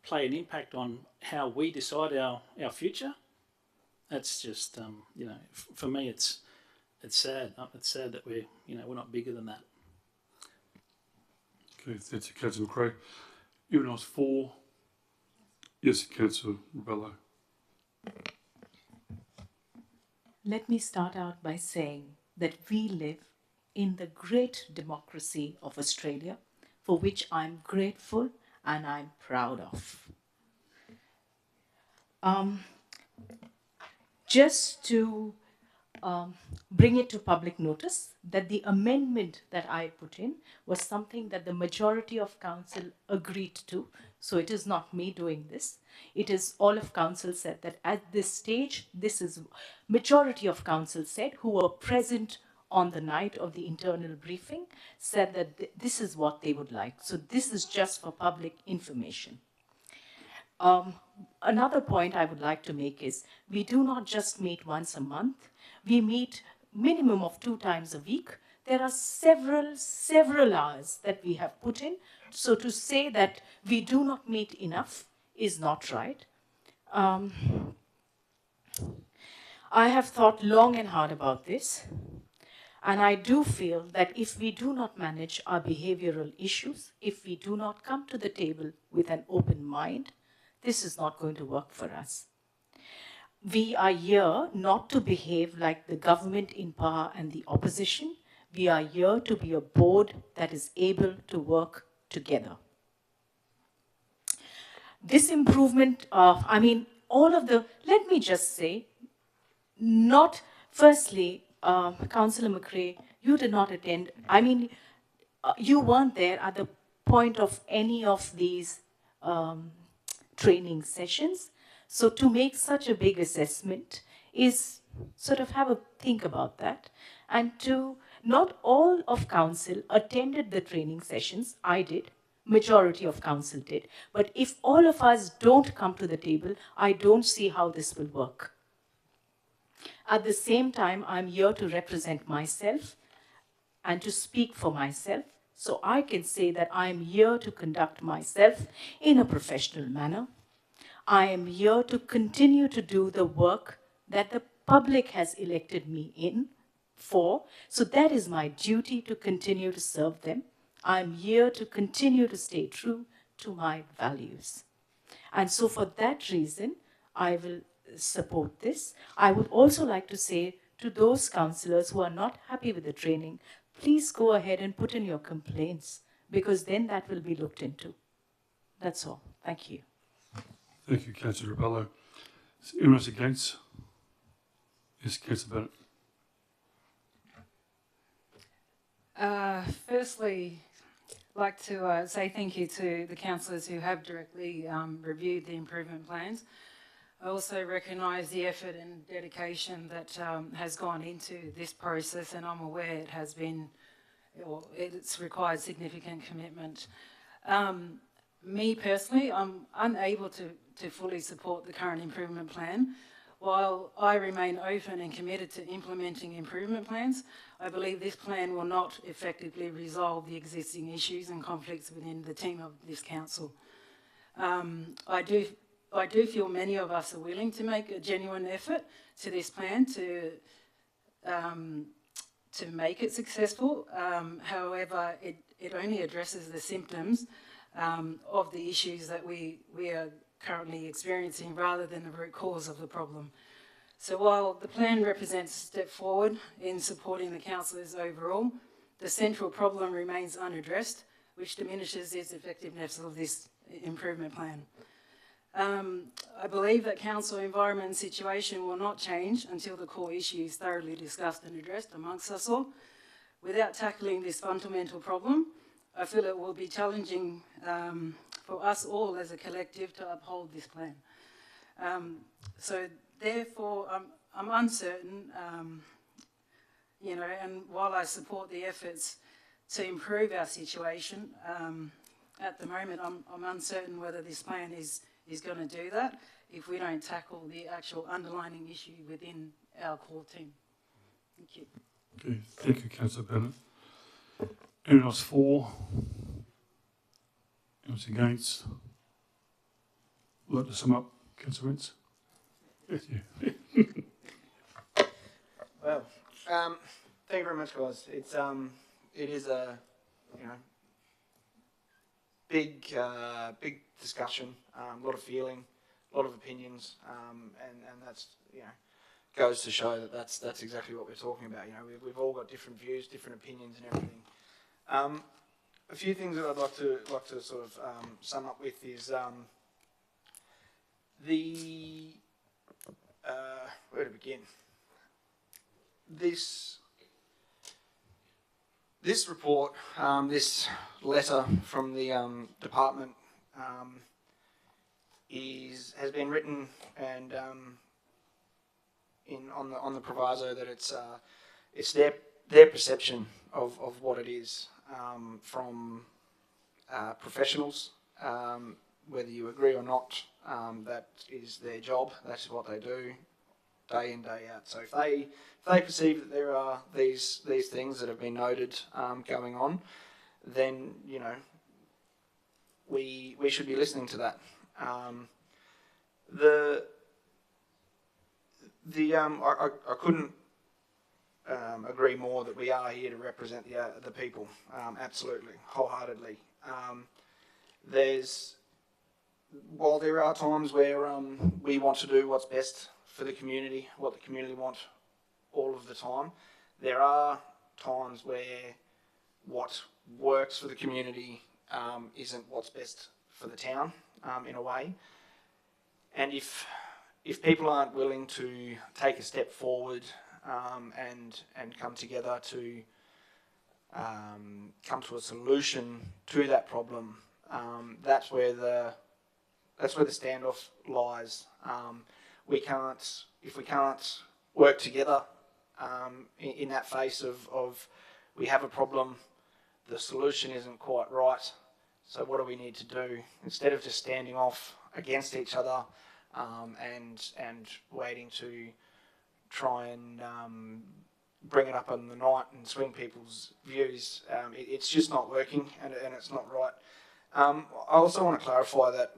play an impact on how we decide our future, that's just for me it's sad. It's sad that we're not bigger than that. Okay, thank you, Councillor McRae. Anyone else for? Yes, Councillor Rebello. Let me start out by saying that we live in the great democracy of Australia, for which I'm grateful and I'm proud of. Just to bring it to public notice that the amendment that I put in was something that the majority of council agreed to. So it is not me doing this. It is all of council said that at this stage, this is majority of council said who were present on the night of the internal briefing said that this is what they would like. So this is just for public information. Another point I would like to make is we do not just meet once a month. We meet minimum of 2 times a week. There are several hours that we have put in. So to say that we do not meet enough is not right. I have thought long and hard about this. And I do feel that if we do not manage our behavioral issues, if we do not come to the table with an open mind, this is not going to work for us. We are here not to behave like the government in power and the opposition. We are here to be a board that is able to work together. This improvement, let me just say, firstly, Councillor McRae, you did not attend. You weren't there at the point of any of these training sessions. So to make such a big assessment is sort of have a think about that. And not all of council attended the training sessions. I did. Majority of council did. But if all of us don't come to the table, I don't see how this will work. At the same time, I'm here to represent myself and to speak for myself. So I can say that I'm here to conduct myself in a professional manner. I am here to continue to do the work that the public has elected me in for. So that is my duty to continue to serve them. I'm here to continue to stay true to my values. And so for that reason, I will support this. I would also like to say to those councillors who are not happy with the training, please go ahead and put in your complaints, because then that will be looked into. That's all. Thank you. Thank you, Councillor Rebello. Is anyone else against? Yes, Councillor Bennett. Firstly, I'd like to say thank you to the councillors who have directly reviewed the improvement plans. I also recognise the effort and dedication that has gone into this process, and I'm aware it has been, or it's required significant commitment. Me personally, I'm unable to fully support the current improvement plan. While I remain open and committed to implementing improvement plans, I believe this plan will not effectively resolve the existing issues and conflicts within the team of this council. I do feel many of us are willing to make a genuine effort to this plan to make it successful. However, it only addresses the symptoms of the issues that we are currently experiencing rather than the root cause of the problem. So while the plan represents a step forward in supporting the councillors overall, the central problem remains unaddressed, which diminishes its effectiveness of this improvement plan. I believe that council environment and situation will not change until the core issues thoroughly discussed and addressed amongst us all. Without tackling this fundamental problem, I feel it will be challenging for us all as a collective to uphold this plan. So therefore, I'm uncertain, and while I support the efforts to improve our situation, at the moment I'm uncertain whether this plan is going to do that if we don't tackle the actual underlying issue within our core team. Thank you. Okay, thank you, Councillor Bennett. Anyone else for? Anyone else against? Would you like to sum up, Councillor Rentz? Yes, you. Well, thank you very much, guys. It is a big discussion, a lot of feeling, a lot of opinions, and that's goes to show that that's exactly what we're talking about. We've all got different views, different opinions, and everything. A few things that I'd like to sort of sum up with is Where to begin? This report, this letter from the department has been written and on the proviso that it's their perception of what it is from professionals. Whether you agree or not, that is their job. That's what they do, day in, day out. So if they perceive that there are these things that have been noted going on, then we should be listening to that. I couldn't agree more that we are here to represent the people. Absolutely, wholeheartedly. While there are times where we want to do what's best for the community, what the community want all of the time, there are times where what works for the community isn't what's best for the town in a way. And if people aren't willing to take a step forward and come together to come to a solution to that problem, that's where the standoff lies. If we can't work together in that face of we have a problem, the solution isn't quite right, so what do we need to do? Instead of just standing off against each other and waiting to try and bring it up in the night and swing people's views, it's just not working and it's not right. I also want to clarify that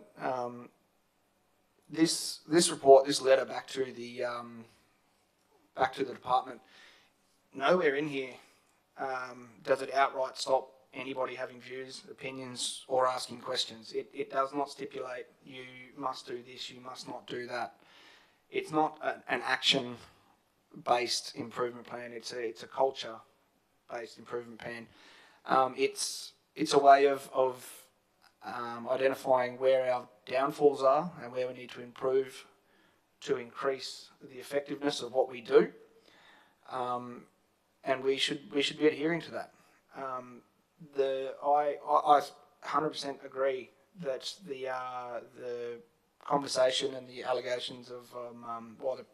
this report, this letter back to the department, nowhere in here does it outright stop anybody having views, opinions, or asking questions. It does not stipulate you must do this, you must not do that. It's not an action-based improvement plan. It's a culture-based improvement plan. It's a way of identifying where our downfalls are and where we need to improve to increase the effectiveness of what we do, and we should be adhering to that. I 100% agree that the conversation and the allegations of the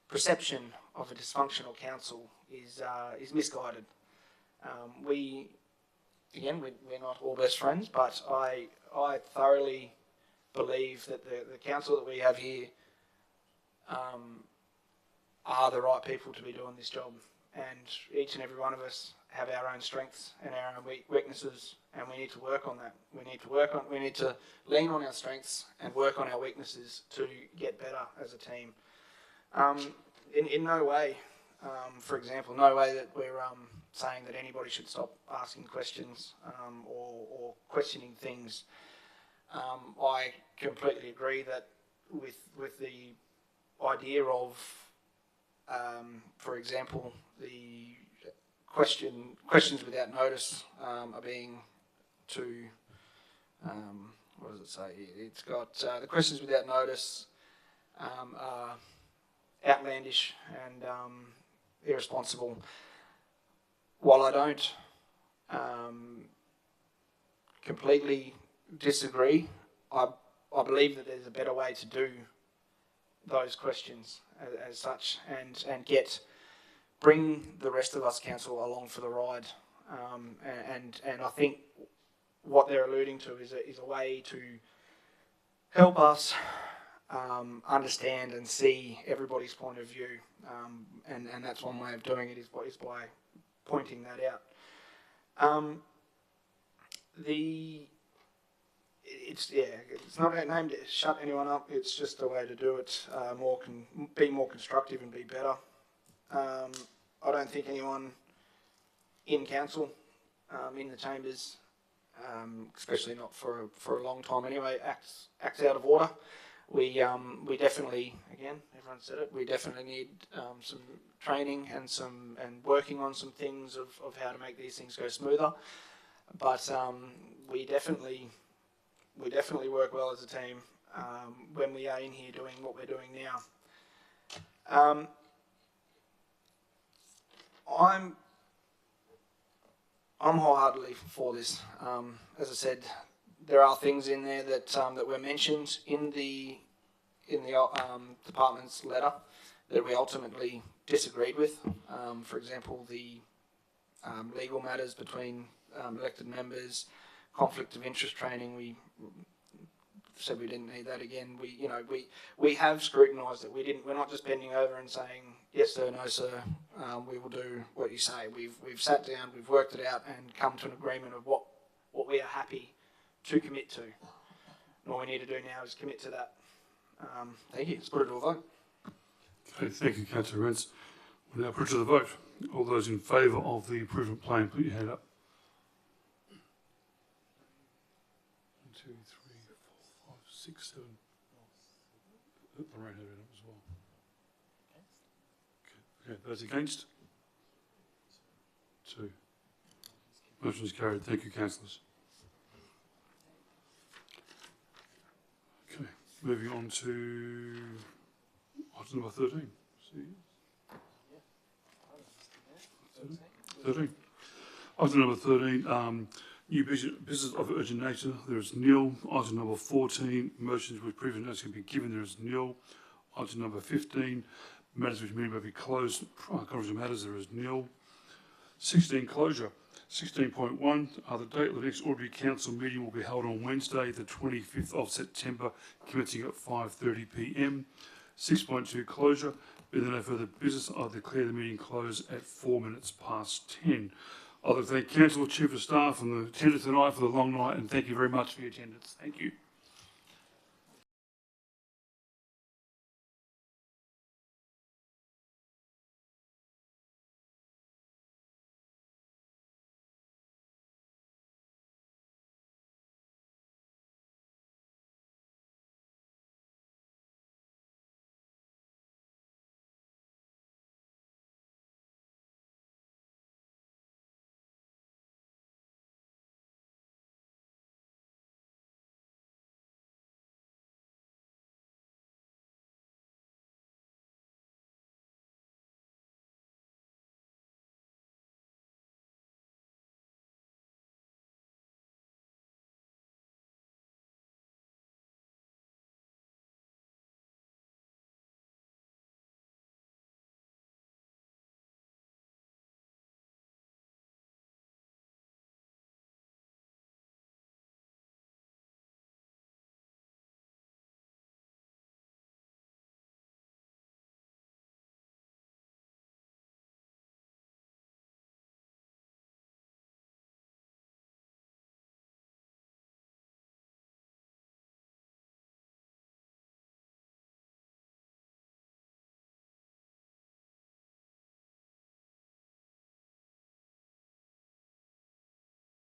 perception of a dysfunctional council is misguided. We're not all best friends, but I thoroughly believe that the council that we have here are the right people to be doing this job, and each and every one of us have our own strengths and our own weaknesses, and we need to work on that. We need to lean on our strengths and work on our weaknesses to get better as a team. In no way, for example, no way that we're saying that anybody should stop asking questions or questioning things. I completely agree that with the idea of, for example, the questions without notice are being too, what does it say here? It's got the questions without notice are outlandish and irresponsible. While I don't completely disagree, I believe that there's a better way to do those questions as such and bring the rest of us council along for the ride. And I think what they're alluding to is a way to help us understand and see everybody's point of view, and that's one way of doing it is by pointing that out. It's not aimed to shut anyone up. It's just a way to do it be more constructive and be better. I don't think anyone in council, in the chambers, especially not for a long time anyway, acts out of order. We definitely, again, everyone said it, we definitely need some training and working on some things of how to make these things go smoother. But we definitely work well as a team. when we are in here doing what we're doing now. I'm wholeheartedly for this. As I said, there are things in there that that were mentioned in the department's letter that we ultimately disagreed with. For example, the legal matters between elected members, conflict of interest training. We said we didn't need that again. We have scrutinised it. We're not just bending over and saying yes sir, no sir. We will do what you say. We've sat down, we've worked it out, and come to an agreement of what we are happy to commit to. And all we need to do now is commit to that. Thank you. Let's put it to a vote. Okay, thank you, Councillor Rents. We'll now put it to the vote. All those in favour of the improvement plan, put your hand up. 1, 2, 3, 4, 5, 6, 7. Lorraine had it up as well. Okay, those against? 2. Motion is carried. Thank you, councillors. Okay, moving on to item number 13. See? 13. Item number 13, new business of urgent nature, there is nil. Item number 14, motions which previous notice can be given, there is nil. Item number 15, matters which may be closed, conference of matters, there is nil. 16, closure. 16.1, the date of the next ordinary council meeting will be held on Wednesday, the 25th of September, commencing at 5:30 p.m. 6.2, closure. Being no further business, I declare the meeting closed at 10:04. I'd like to thank Council, Chief of Staff and the attendants tonight for the long night, and thank you very much for your attendance. Thank you.